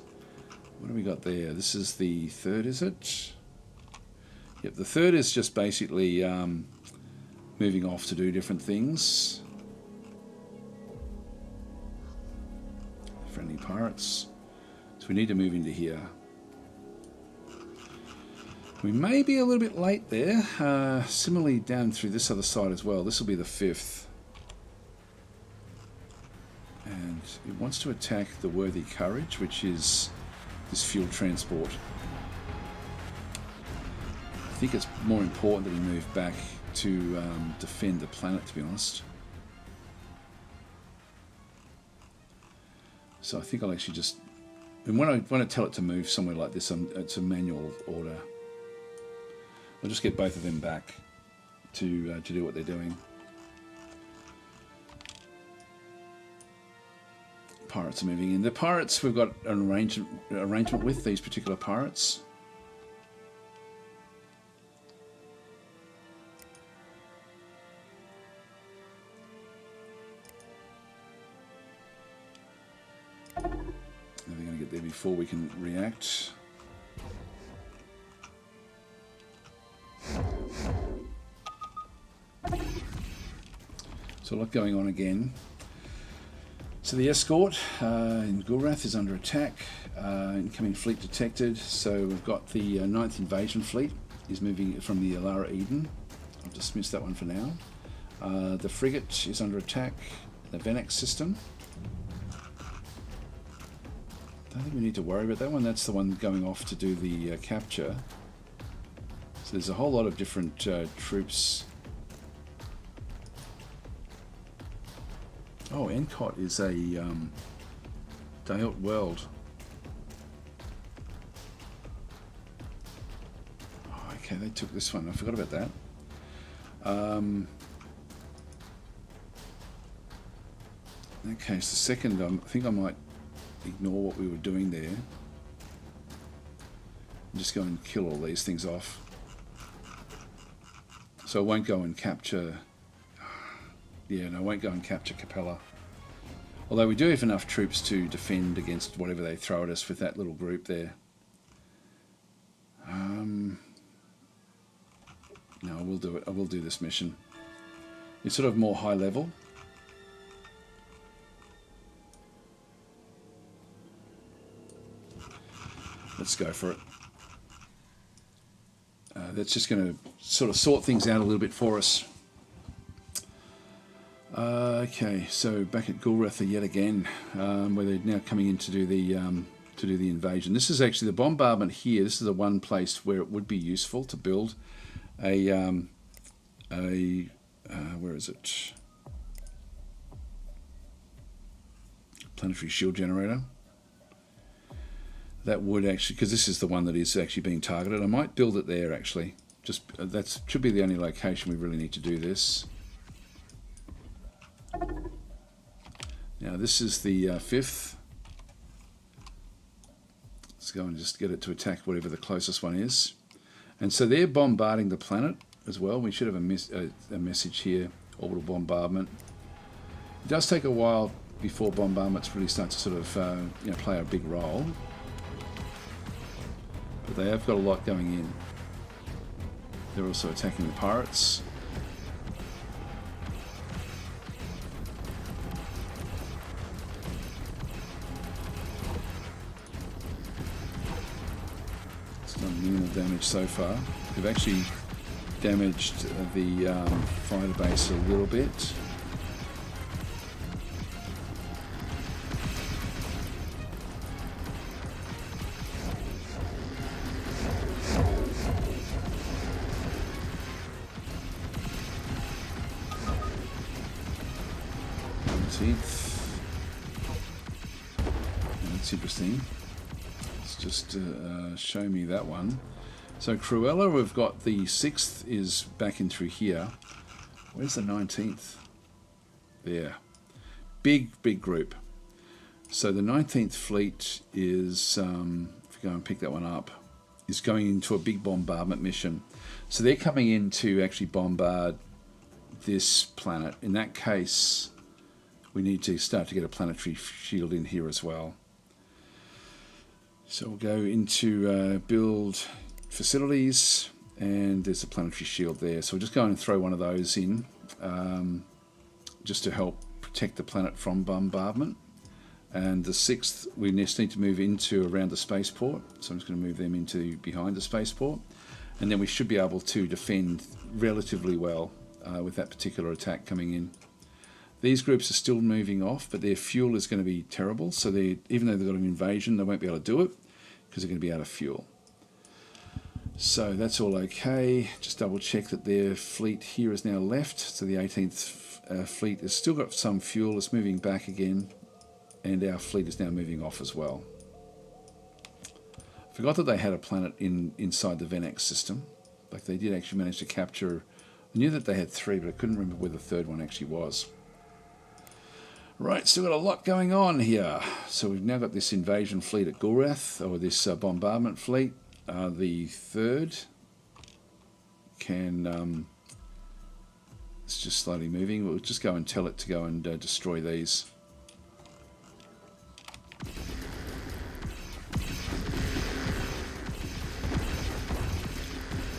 what do we got there? This is the third, is it? Yep. The third is just basically moving off to do different things. Friendly pirates. So we need to move into here. We may be a little bit late there. Similarly down through this other side as well. This will be the fifth. And it wants to attack the Worthy Courage, which is this fuel transport. I think it's more important that we move back to defend the planet, to be honest. So I think I'll actually just... And when I tell it to move somewhere like this, it's a manual order. I'll just get both of them back to do what they're doing. Pirates are moving in. The pirates, we've got an arrangement with these particular pirates. They're going to get there before we can react. So a lot going on again. So the escort in Gulrath is under attack. Incoming fleet detected. So we've got the 9th Invasion Fleet is moving from the Alara Eden. I'll dismiss that one for now. The frigate is under attack. The Venex system. don't think we need to worry about that one. That's the one going off to do the capture. So there's a whole lot of different troops. Oh, Encott is a Dayot World. Oh, okay, they took this one. I forgot about that. Okay, so second, I think I might ignore what we were doing there. I'm just going to kill all these things off. So I won't go and capture... Yeah, no, I won't go and capture Capella. Although we do have enough troops to defend against whatever they throw at us with that little group there. No, I will do it. I will do this mission. It's sort of more high level. Let's go for it. That's just going to sort of sort things out a little bit for us. Okay, so back at Gulratha yet again, where they're now coming in to do the invasion. This is actually the bombardment here. This is the one place where it would be useful to build a where is it? Planetary shield generator. That would actually, because this is the one that is actually being targeted. I might build it there actually. Just that should be the only location we really need to do this. Now this is the fifth. Let's go and just get it to attack whatever the closest one is. And so they're bombarding the planet as well. We should have a message here, orbital bombardment. It does take a while before bombardments really start to sort of play a big role. But they have got a lot going in. They're also attacking the pirates. It's done minimal damage so far. They've actually damaged the fighter base a little bit. That's interesting. Let's just show me that one. So Cruella, we've got the 6th is back in through here. Where's the 19th? There. Big group. So the 19th fleet is, if you go and pick that one up, is going into a big bombardment mission. So they're coming in to actually bombard this planet. In that case, we need to start to get a planetary shield in here as well. So we'll go into build facilities, and there's a planetary shield there. So we'll just go and throw one of those in, just to help protect the planet from bombardment. And the 6th, we just need to move into around the spaceport. So I'm just going to move them into behind the spaceport. And then we should be able to defend relatively well with that particular attack coming in. These groups are still moving off, but their fuel is going to be terrible. So even though they've got an invasion, they won't be able to do it because they're going to be out of fuel. So that's all okay. Just double check that their fleet here is now left. So the 18th fleet has still got some fuel. It's moving back again. And our fleet is now moving off as well. I forgot that they had a planet inside the Venex system. Like they did actually manage to capture. I knew that they had 3, but I couldn't remember where the 3rd one actually was. Right, still got a lot going on here. So we've now got this invasion fleet at Gulrath, or this bombardment fleet. The 3rd can... it's just slowly moving. We'll just go and tell it to go and destroy these.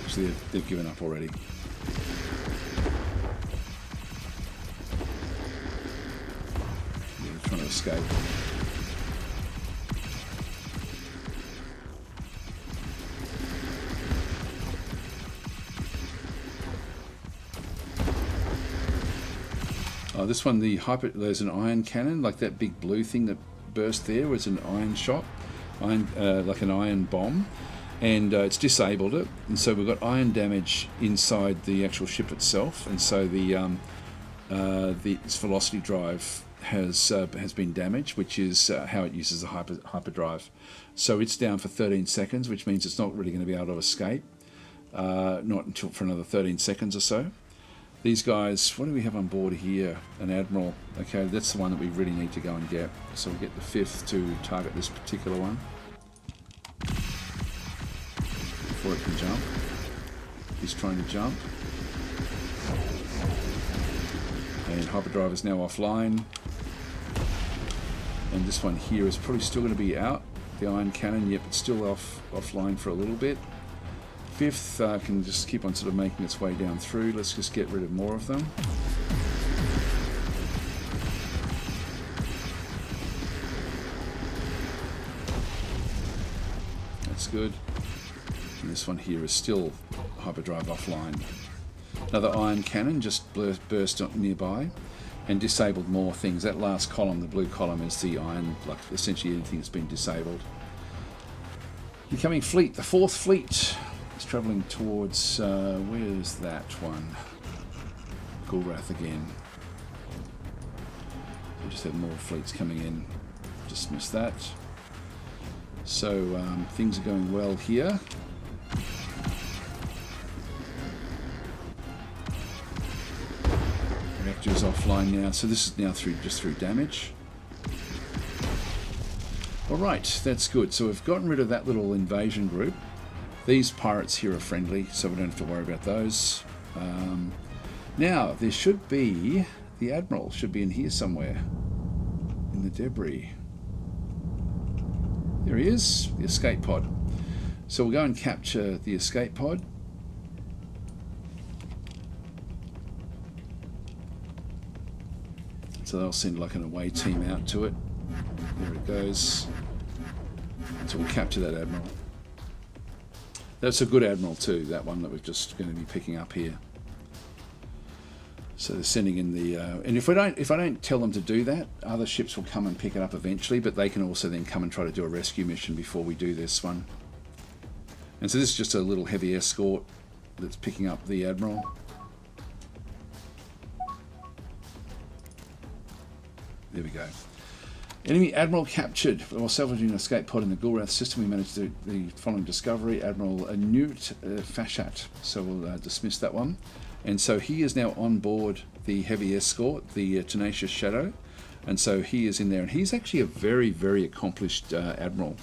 Actually, they've given up already. They're trying to escape. Oh, this one, there's an iron cannon, like that big blue thing that burst there was an iron shot. like an iron bomb, and it's disabled it. And so we've got iron damage inside the actual ship itself, and so its velocity drive has been damaged, which is how it uses the hyperdrive. So it's down for 13 seconds, which means it's not really going to be able to escape, not until for another 13 seconds or so. These guys, what do we have on board here? An Admiral. Okay, that's the one that we really need to go and get. So we'll get the 5th to target this particular one before it can jump. He's trying to jump. And hyperdrive is now offline. And this one here is probably still going to be out. The iron cannon, yep, it's still offline for a little bit. 5th can just keep on sort of making its way down through. Let's just get rid of more of them. That's good. And this one here is still hyperdrive offline. Another iron cannon just burst up nearby and disabled more things. That last column, the blue column, is the iron, like essentially anything that's been disabled. Incoming fleet, the 4th fleet. It's travelling towards, where's that one? Gulrath again. We just have more fleets coming in. Dismiss that. So things are going well here. Reactor is offline now, so this is now just through damage. Alright, that's good. So we've gotten rid of that little invasion group. These pirates here are friendly, so we don't have to worry about those. Now, there should be... The Admiral should be in here somewhere. In the debris. There he is, the escape pod. So we'll go and capture the escape pod. So they'll send like an away team out to it. There it goes. So we'll capture that Admiral. That's a good Admiral too, that one that we're just going to be picking up here. So they're sending in the... and if I don't tell them to do that, other ships will come and pick it up eventually, but they can also then come and try to do a rescue mission before we do this one. And so this is just a little heavy escort that's picking up the Admiral. There we go. Enemy Admiral captured. While salvaging an escape pod in the Gulrath system, we managed to do the following discovery. Admiral Newt Fashat. So we'll dismiss that one. And so he is now on board the heavy escort, the Tenacious Shadow. And so he is in there. And he's actually a very, very accomplished Admiral.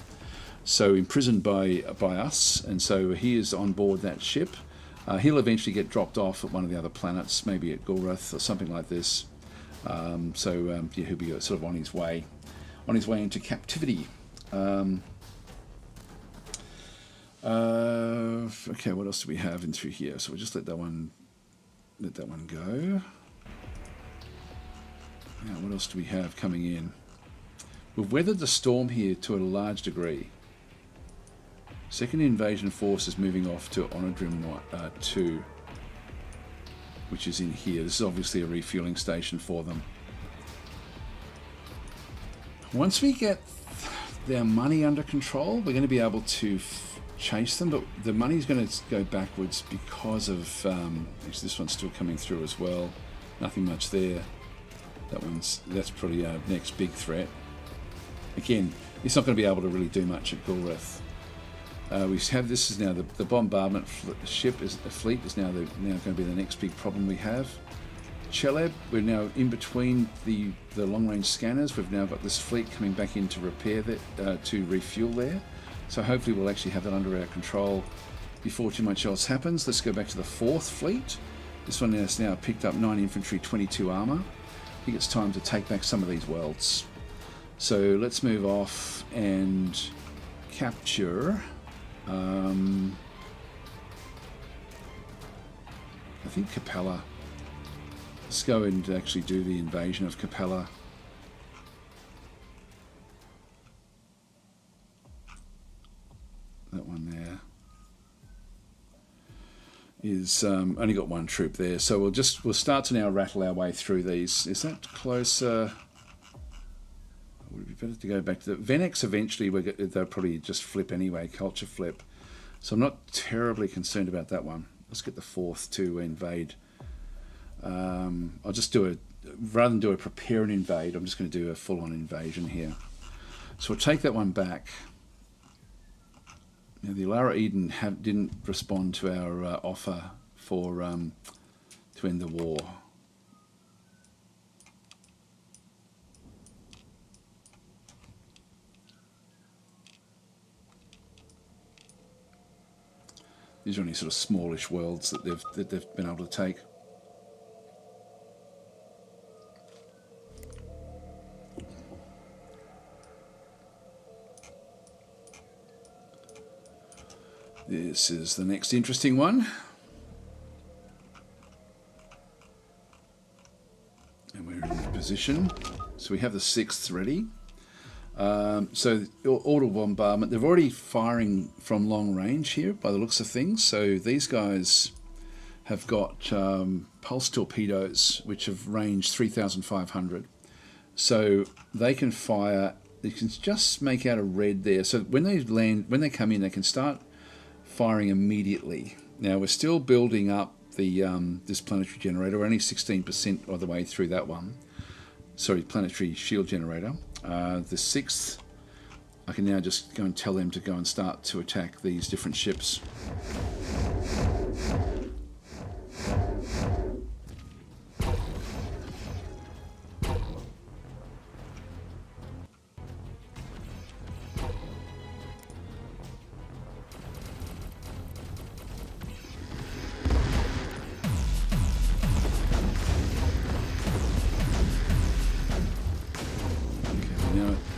So imprisoned by us. And so he is on board that ship. He'll eventually get dropped off at one of the other planets, maybe at Gulrath or something like this. Yeah, he'll be sort of on his way into captivity. Okay, what else do we have in through here? So we'll just let that one go. Now, what else do we have coming in? We've weathered the storm here to a large degree. Second invasion force is moving off to Onodrim 2, which is in here. This is obviously a refueling station for them. Once we get their money under control, we're going to be able to chase them, but the money's going to go backwards because of... actually, this one's still coming through as well. Nothing much there. That's probably our next big threat. Again, it's not going to be able to really do much at Gulrath. We have this is now the bombardment fleet is now going to be the next big problem we have. Cheleb, we're now in between the long-range scanners. We've now got this fleet coming back in to repair that, to refuel there. So hopefully we'll actually have that under our control before too much else happens. Let's go back to the 4th fleet. This one has now picked up 9 infantry, 22 armor. I think it's time to take back some of these worlds. So let's move off and capture... I think Capella. Let's go and actually do the invasion of Capella. That one there is only got one troop there, so we'll start to now rattle our way through these. Is that closer? would be better to go back to the Venex eventually. They'll probably just flip anyway, culture flip. So I'm not terribly concerned about that one. Let's get the 4th to invade. I'll just do rather than do a prepare and invade, I'm just going to do a full-on invasion here. So we'll take that one back. Now the Alara Eden didn't respond to our offer for to end the war. These are only sort of smallish worlds that they've been able to take. This is the next interesting one. And we're in position. So we have the 6th ready. So auto bombardment, they're already firing from long range here by the looks of things. So these guys have got pulse torpedoes which have range 3,500. So they can fire, you can just make out a red there. So when they land, when they come in, they can start firing immediately. Now we're still building up the this planetary generator. We're only 16% of the way through that one. Sorry, planetary shield generator. The 6th, I can now just go and tell them to go and start to attack these different ships.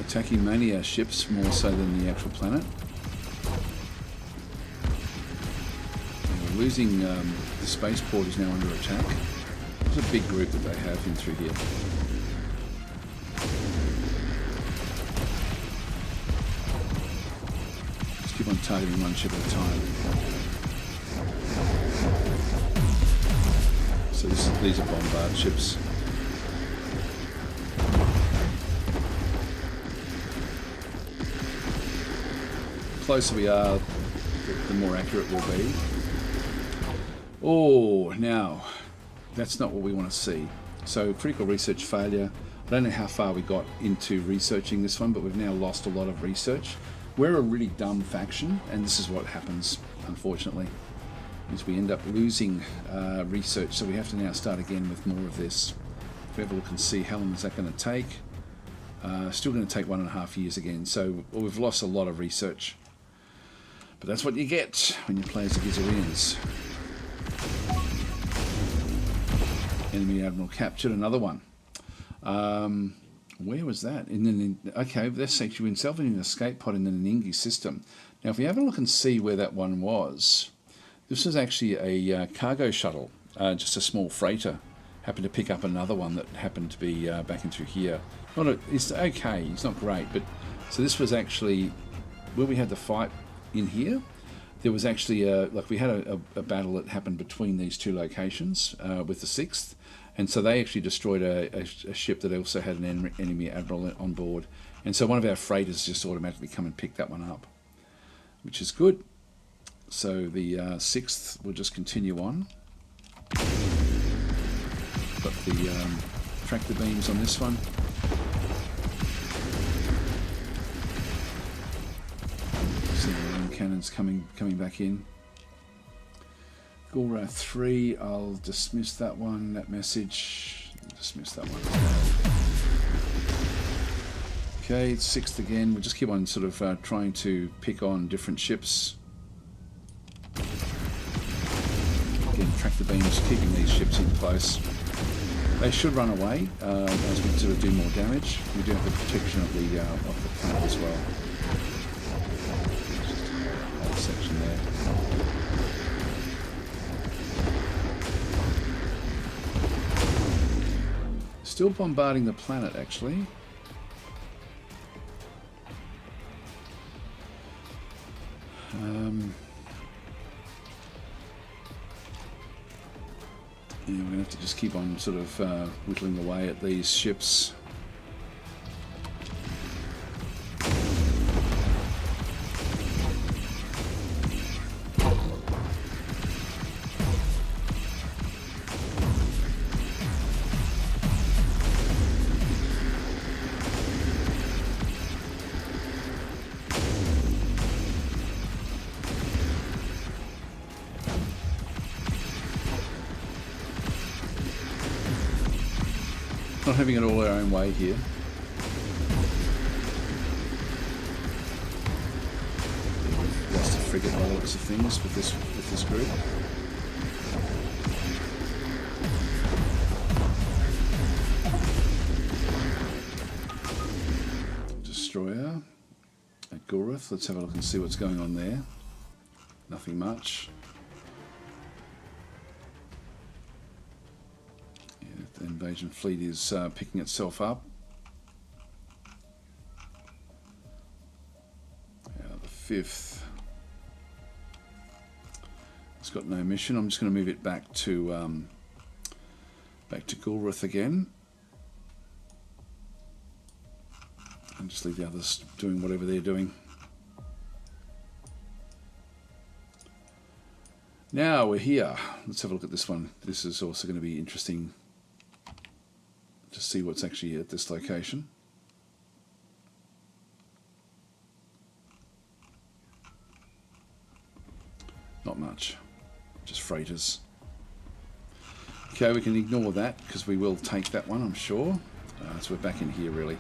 Attacking mainly our ships more so than the actual planet. And we're losing the spaceport is now under attack. There's a big group that they have in through here. Just keep on targeting one ship at a time. So these are bombard ships. The closer we are, the more accurate we'll be. Oh, now, that's not what we want to see. So, critical research failure. I don't know how far we got into researching this one, but we've now lost a lot of research. We're a really dumb faction, and this is what happens, unfortunately, is we end up losing research, so we have to now start again with more of this. If we have a look and see how long is that going to take. Still going to take 1.5 years again, so we've lost a lot of research. But that's what you get when you play as the Gizarians. Enemy Admiral captured another one. Where was that? Okay, that's actually been self in an escape pod in the Ningi system. Now, if we have a look and see where that one was, this was actually a cargo shuttle, just a small freighter. Happened to pick up another one that happened to be back into here. It's okay, it's not great, but so this was actually where we had the fight in here. There was actually we had a battle that happened between these two locations with the 6th, and so they actually destroyed a ship that also had an enemy admiral on board, and so one of our freighters just automatically come and pick that one up, which is good. So the 6th will just continue on. Got the tractor beams on this one. See the line cannons coming back in. Gulra 3, I'll dismiss that one, that message. Dismiss that one. Okay, it's 6th again. We'll just keep on sort of trying to pick on different ships. Again, tractor beams, keeping these ships in close. They should run away as we sort of do more damage. We do have the protection of the planet as well. That section there. Still bombarding the planet, actually. Yeah, we're going to have to just keep on sort of whittling away at these ships. Not having it all our own way here. We've lost a frigate by the looks of things with this group. Destroyer at Gulrith. Let's have a look and see what's going on there. Nothing much. Yeah, the invasion fleet is picking itself up. The 5th. It's got no mission. I'm just going to move it back to Gulrith again. And just leave the others doing whatever they're doing. Now we're here. Let's have a look at this one. This is also going to be interesting to see what's actually at this location. Not much, just freighters. Okay, we can ignore that because we will take that one, I'm sure. So we're back in here really.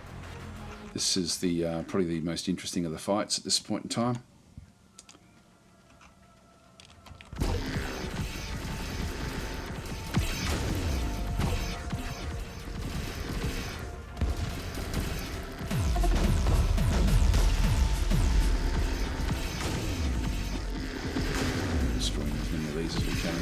This is the probably the most interesting of the fights at this point in time. Destroying as many of these as we can.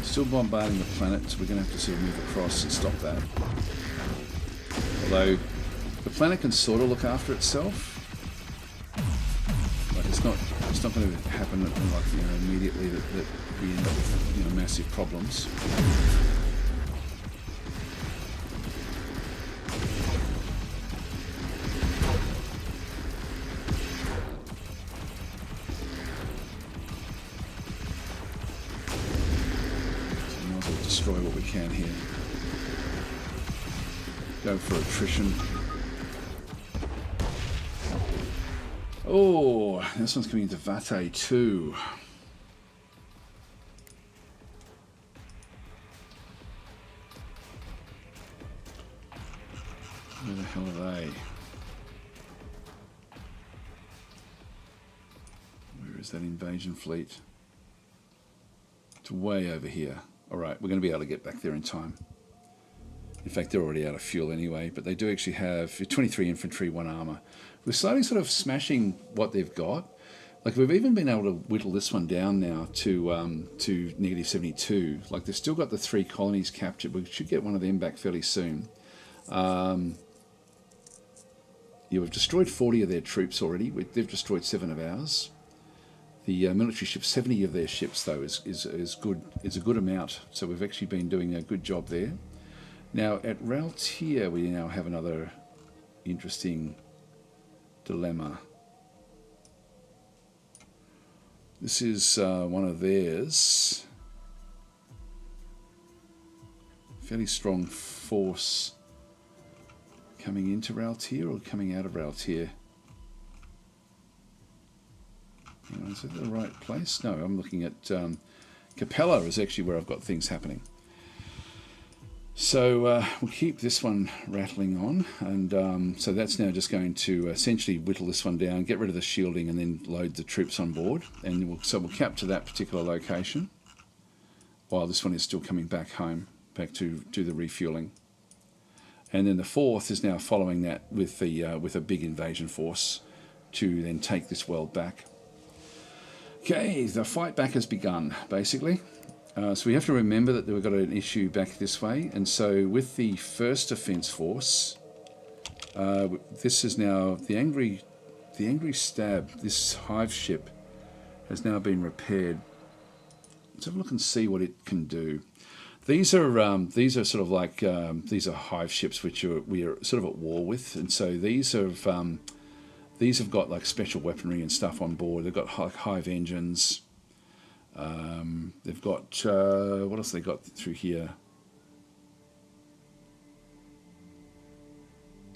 Still bombarding the planet, so we're going to have to sort of move across and stop that. Although the planet can sort of look after itself, like it's not going to happen like immediately that we end up with massive problems. Destroy what we can here. Go for attrition. Oh, this one's coming into Vate too. Where the hell are they? Where is that invasion fleet? It's way over here. Alright, we're going to be able to get back there in time. In fact, they're already out of fuel anyway, but they do actually have 23 infantry, 1 armour. We're slowly sort of smashing what they've got. Like, we've even been able to whittle this one down now to negative 72. Like, they've still got the 3 colonies captured. We should get one of them back fairly soon. Yeah, we've destroyed 40 of their troops already. They've destroyed 7 of ours. The military ships, 70 of their ships though is good. It's a good amount. So we've actually been doing a good job there. Now at Raltier we now have another interesting dilemma. This is one of theirs. Fairly strong force coming into Raltier or coming out of Raltier. Is it the right place? No, I'm looking at Capella is actually where I've got things happening. So we'll keep this one rattling on, and so that's now just going to essentially whittle this one down, get rid of the shielding, and then load the troops on board. And so we'll capture that particular location, while this one is still coming back home, back to do the refueling. And then the 4th is now following that with a big invasion force to then take this world back. Okay, the fight back has begun, basically. So we have to remember that we've got an issue back this way, and so with the 1st Defence Force, this is now the angry stab. This hive ship has now been repaired. Let's have a look and see what it can do. These are sort of like these are hive ships which we are sort of at war with, and so these have got like special weaponry and stuff on board. They've got hive engines. They've got what else they got through here?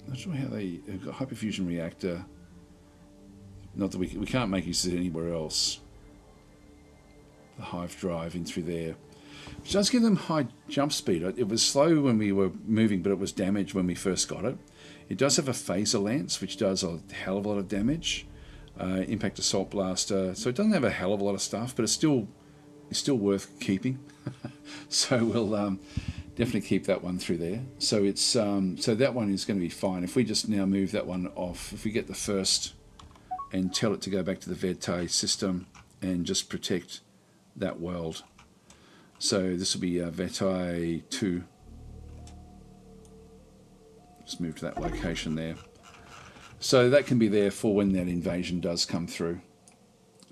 Not sure how they've got hyperfusion reactor. Not that we can't make use of it anywhere else. The hive drive in through there, which does give them high jump speed. It was slow when we were moving, but it was damaged when we first got it. It does have a phaser lance, which does a hell of a lot of damage. Impact assault blaster, so it doesn't have a hell of a lot of stuff, but it's still worth keeping. So we'll definitely keep that one through there. So it's so that one is going to be fine. If we just now move that one off, if we get the first and tell it to go back to the Veti system and just protect that world. So this will be Veti 2. Just move to that location there. So that can be there for when that invasion does come through.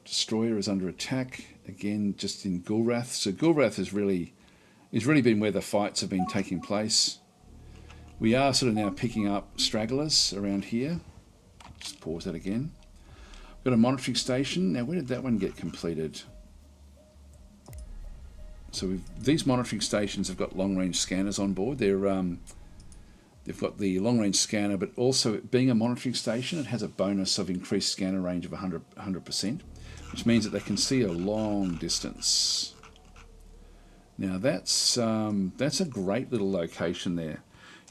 Destroyer is under attack again, just in Gulrath. So Gulrath has really been where the fights have been taking place. We are sort of now picking up stragglers around here. Just pause that again. We've got a monitoring station. Now, where did that one get completed? So these monitoring stations have got long-range scanners on board. They've got the long-range scanner, but also being a monitoring station, it has a bonus of increased scanner range of 100%, which means that they can see a long distance. Now that's a great little location there.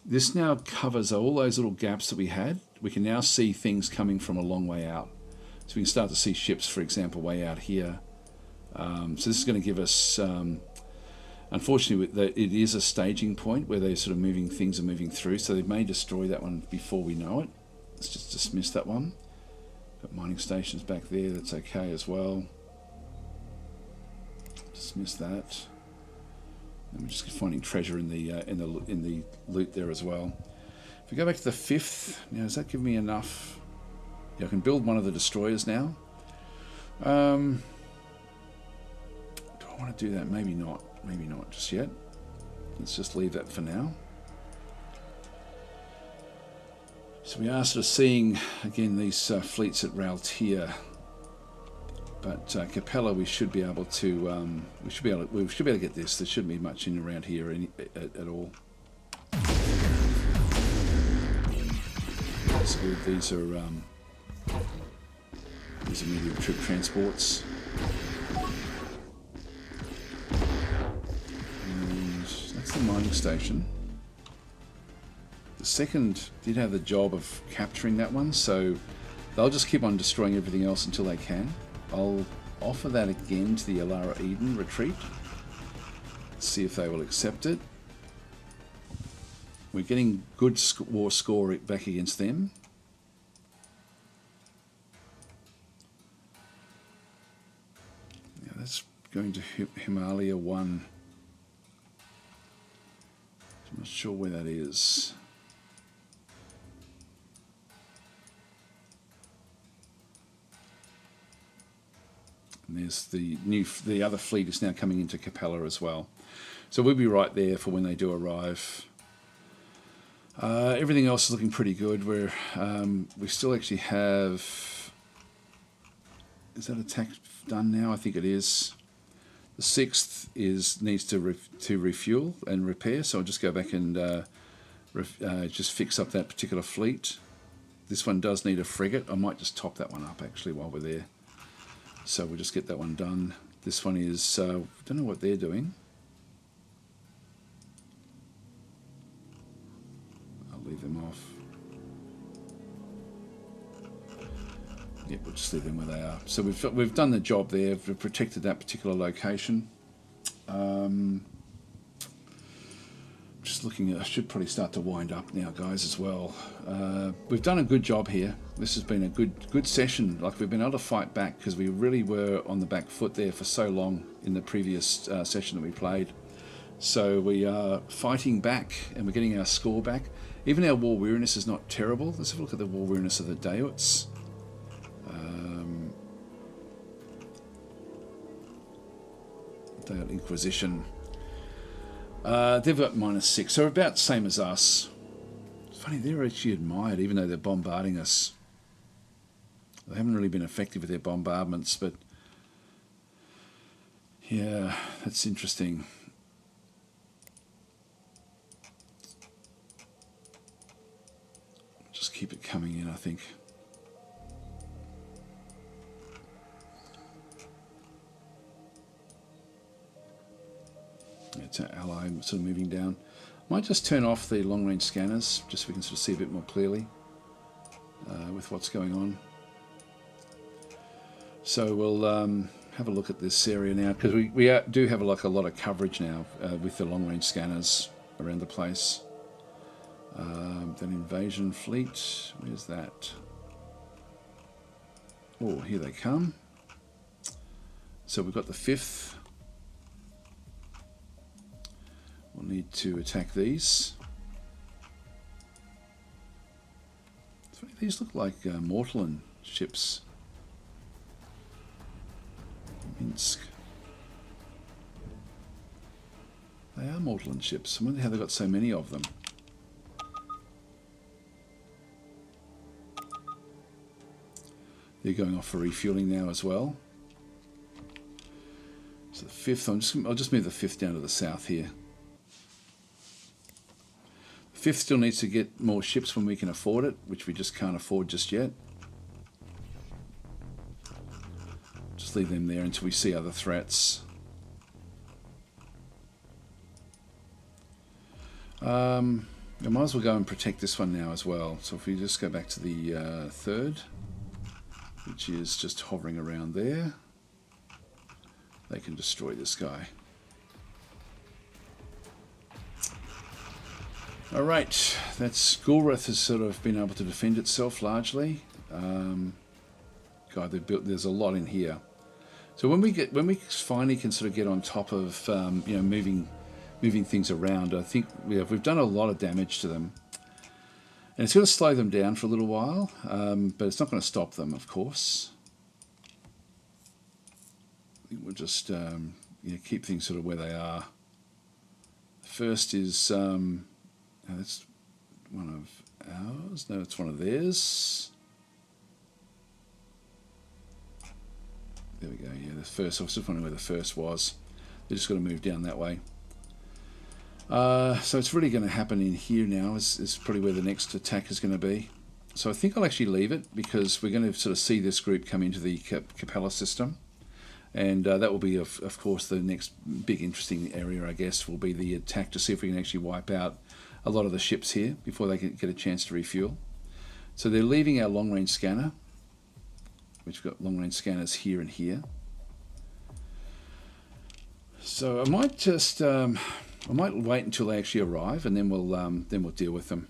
This now covers all those little gaps that we had. We can now see things coming from a long way out. So we can start to see ships, for example, way out here. So this is going to give us, unfortunately, it is a staging point where they're sort of things are moving through, so they may destroy that one before we know it. Let's just dismiss that one. Got mining stations back there, that's okay as well. Dismiss that. And we're just finding treasure in the loot there as well. If we go back to the 5th, now does that give me enough? Yeah, I can build one of the destroyers now. Do I want to do that? Maybe not. Maybe not just yet. Let's just leave that for now. So we are sort of seeing again these fleets at Raltier, but Capella we should be able to we should be able to get this. There shouldn't be much in around here at all. That's good. These are medium troop transports. That's the mining station. The 2nd did have the job of capturing that one, so they'll just keep on destroying everything else until they can. I'll offer that again to the Alara Eden retreat. See if they will accept it. We're getting good war score back against them. Yeah, that's going to Himalaya 1. I'm not sure where that is. And there's the other fleet is now coming into Capella as well. So we'll be right there for when they do arrive. Everything else is looking pretty good. We still actually have. Is that attack done now? I think it is. The 6th needs to refuel and repair, so I'll just go back and just fix up that particular fleet. This one does need a frigate. I might just top that one up actually while we're there. So we'll just get that one done. This one is, don't know what they're doing. I'll leave them off. Yep, we'll just leave them where they are. So we've done the job there. We've protected that particular location. Just looking at, I should probably start to wind up now, guys, as well. We've done a good job here. This has been a good session. Like, we've been able to fight back because we really were on the back foot there for so long in the previous session that we played. So we are fighting back and we're getting our score back. Even our war weariness is not terrible. Let's have a look at the war weariness of the Daoits. Daoit Inquisition. They've got -6, so about the same as us. It's funny, they're actually admired, even though they're bombarding us. They haven't really been effective with their bombardments, but yeah, that's interesting. Just keep it coming in, I think. It's our ally sort of moving down. Might just turn off the long-range scanners just so we can sort of see a bit more clearly with what's going on. So we'll have a look at this area now, because we do have like a lot of coverage now with the long-range scanners around the place. Then invasion fleet, where's that? Oh, here they come. So we've got the 5th. We'll need to attack these. These look like Mortland ships. Minsk. They are Mortland ships. I wonder how they got so many of them. They're going off for refueling now as well. So the 5th, I'll just move the 5th down to the south here. The 5th still needs to get more ships when we can afford it, which we just can't afford just yet. Just leave them there until we see other threats. I might as well go and protect this one now as well. So if we just go back to the 3rd, which is just hovering around there, they can destroy this guy. Alright, that's Gulrath has sort of been able to defend itself largely. God, there's a lot in here. So when we finally can sort of get on top of you know, moving things around, I think we've done a lot of damage to them. And it's going to slow them down for a little while, but it's not going to stop them, of course. I think we'll just you know, keep things sort of where they are. First is that's one of ours. No, it's one of theirs. There we go. Yeah, the first. I was just wondering where the first was. They're just going to move down that way. So it's really going to happen in here now. Is probably where the next attack is going to be. So I think I'll actually leave it, because we're going to sort of see this group come into the Capella system, and that will be of course the next big interesting area, I guess, will be the attack to see if we can actually wipe out a lot of the ships here before they can get a chance to refuel. So they're leaving our long-range scanner, which we've got long-range scanners here and here. So I might just I might wait until they actually arrive, and then we'll deal with them.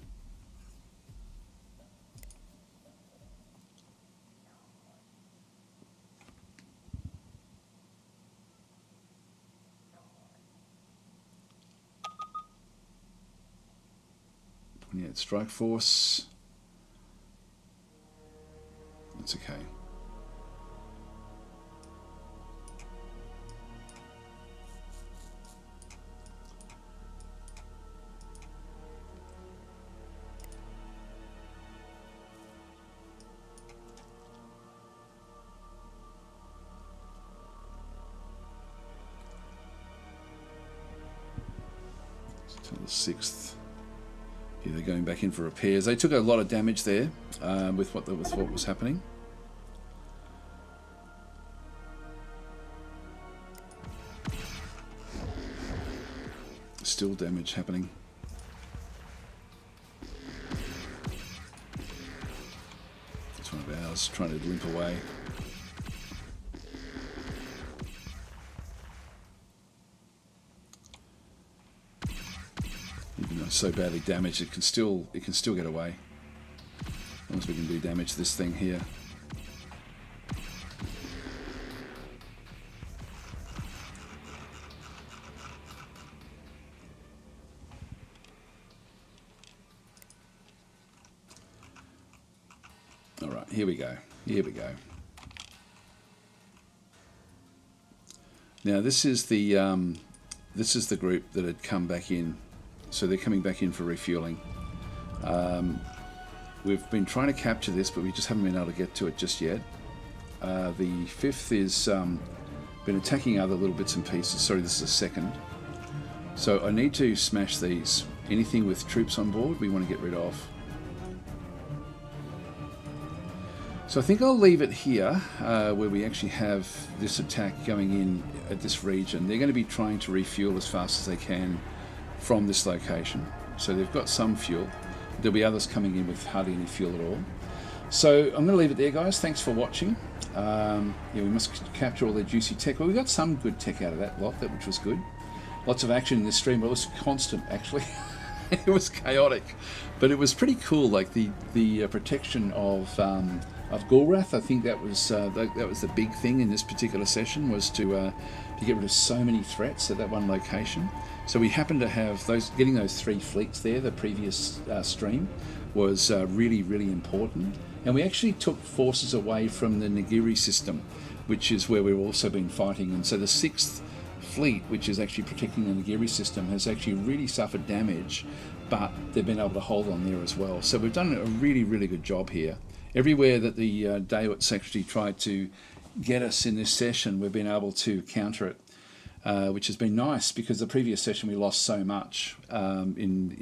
Yeah, strike force. That's okay. Till the 6th. Yeah, they're going back in for repairs. They took a lot of damage there with what was happening. Still damage happening. It's one of ours trying to limp away. Even though it's so badly damaged, it can still get away. As long as we can do damage to this thing here. All right, here we go. Here we go. Now this is the group that had come back in. So they're coming back in for refueling. We've been trying to capture this, but we just haven't been able to get to it just yet. The 5th is been attacking other little bits and pieces. Sorry, this is a 2nd. So I need to smash these. Anything with troops on board, we want to get rid of. So I think I'll leave it here, where we actually have this attack going in at this region. They're going to be trying to refuel as fast as they can from this location. So they've got some fuel. There'll be others coming in with hardly any fuel at all. So I'm going to leave it there, guys. Thanks for watching. Yeah, we must capture all their juicy tech. Well, we got some good tech out of that lot, which was good. Lots of action in this stream, but it was constant, actually. It was chaotic, but it was pretty cool. Like the protection of Gulrath. I think that was the big thing in this particular session, was to get rid of so many threats at that one location. So we happened to have getting those 3 fleets there. The previous stream was really, really important, and we actually took forces away from the Nagiri system, which is where we've also been fighting. And so the 6th fleet, which is actually protecting the Nagiri system, has actually really suffered damage, but they've been able to hold on there as well. So we've done a really, really good job here. Everywhere that the Daewit actually tried to get us in this session, we've been able to counter it, which has been nice, because the previous session we lost so much in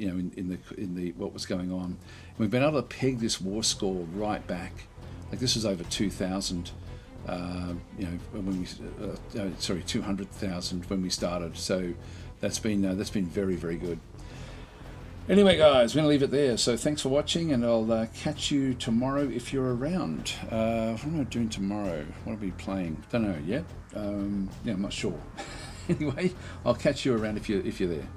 the what was going on. And we've been able to peg this war score right back. Like, this was over 2,000. When we 200,000 when we started. So that's been very, very good. Anyway, guys, we're going to leave it there. So thanks for watching, and I'll catch you tomorrow if you're around. What am I doing tomorrow? What will I be playing? Don't know yet. Yeah, I'm not sure. Anyway, I'll catch you around if you're there.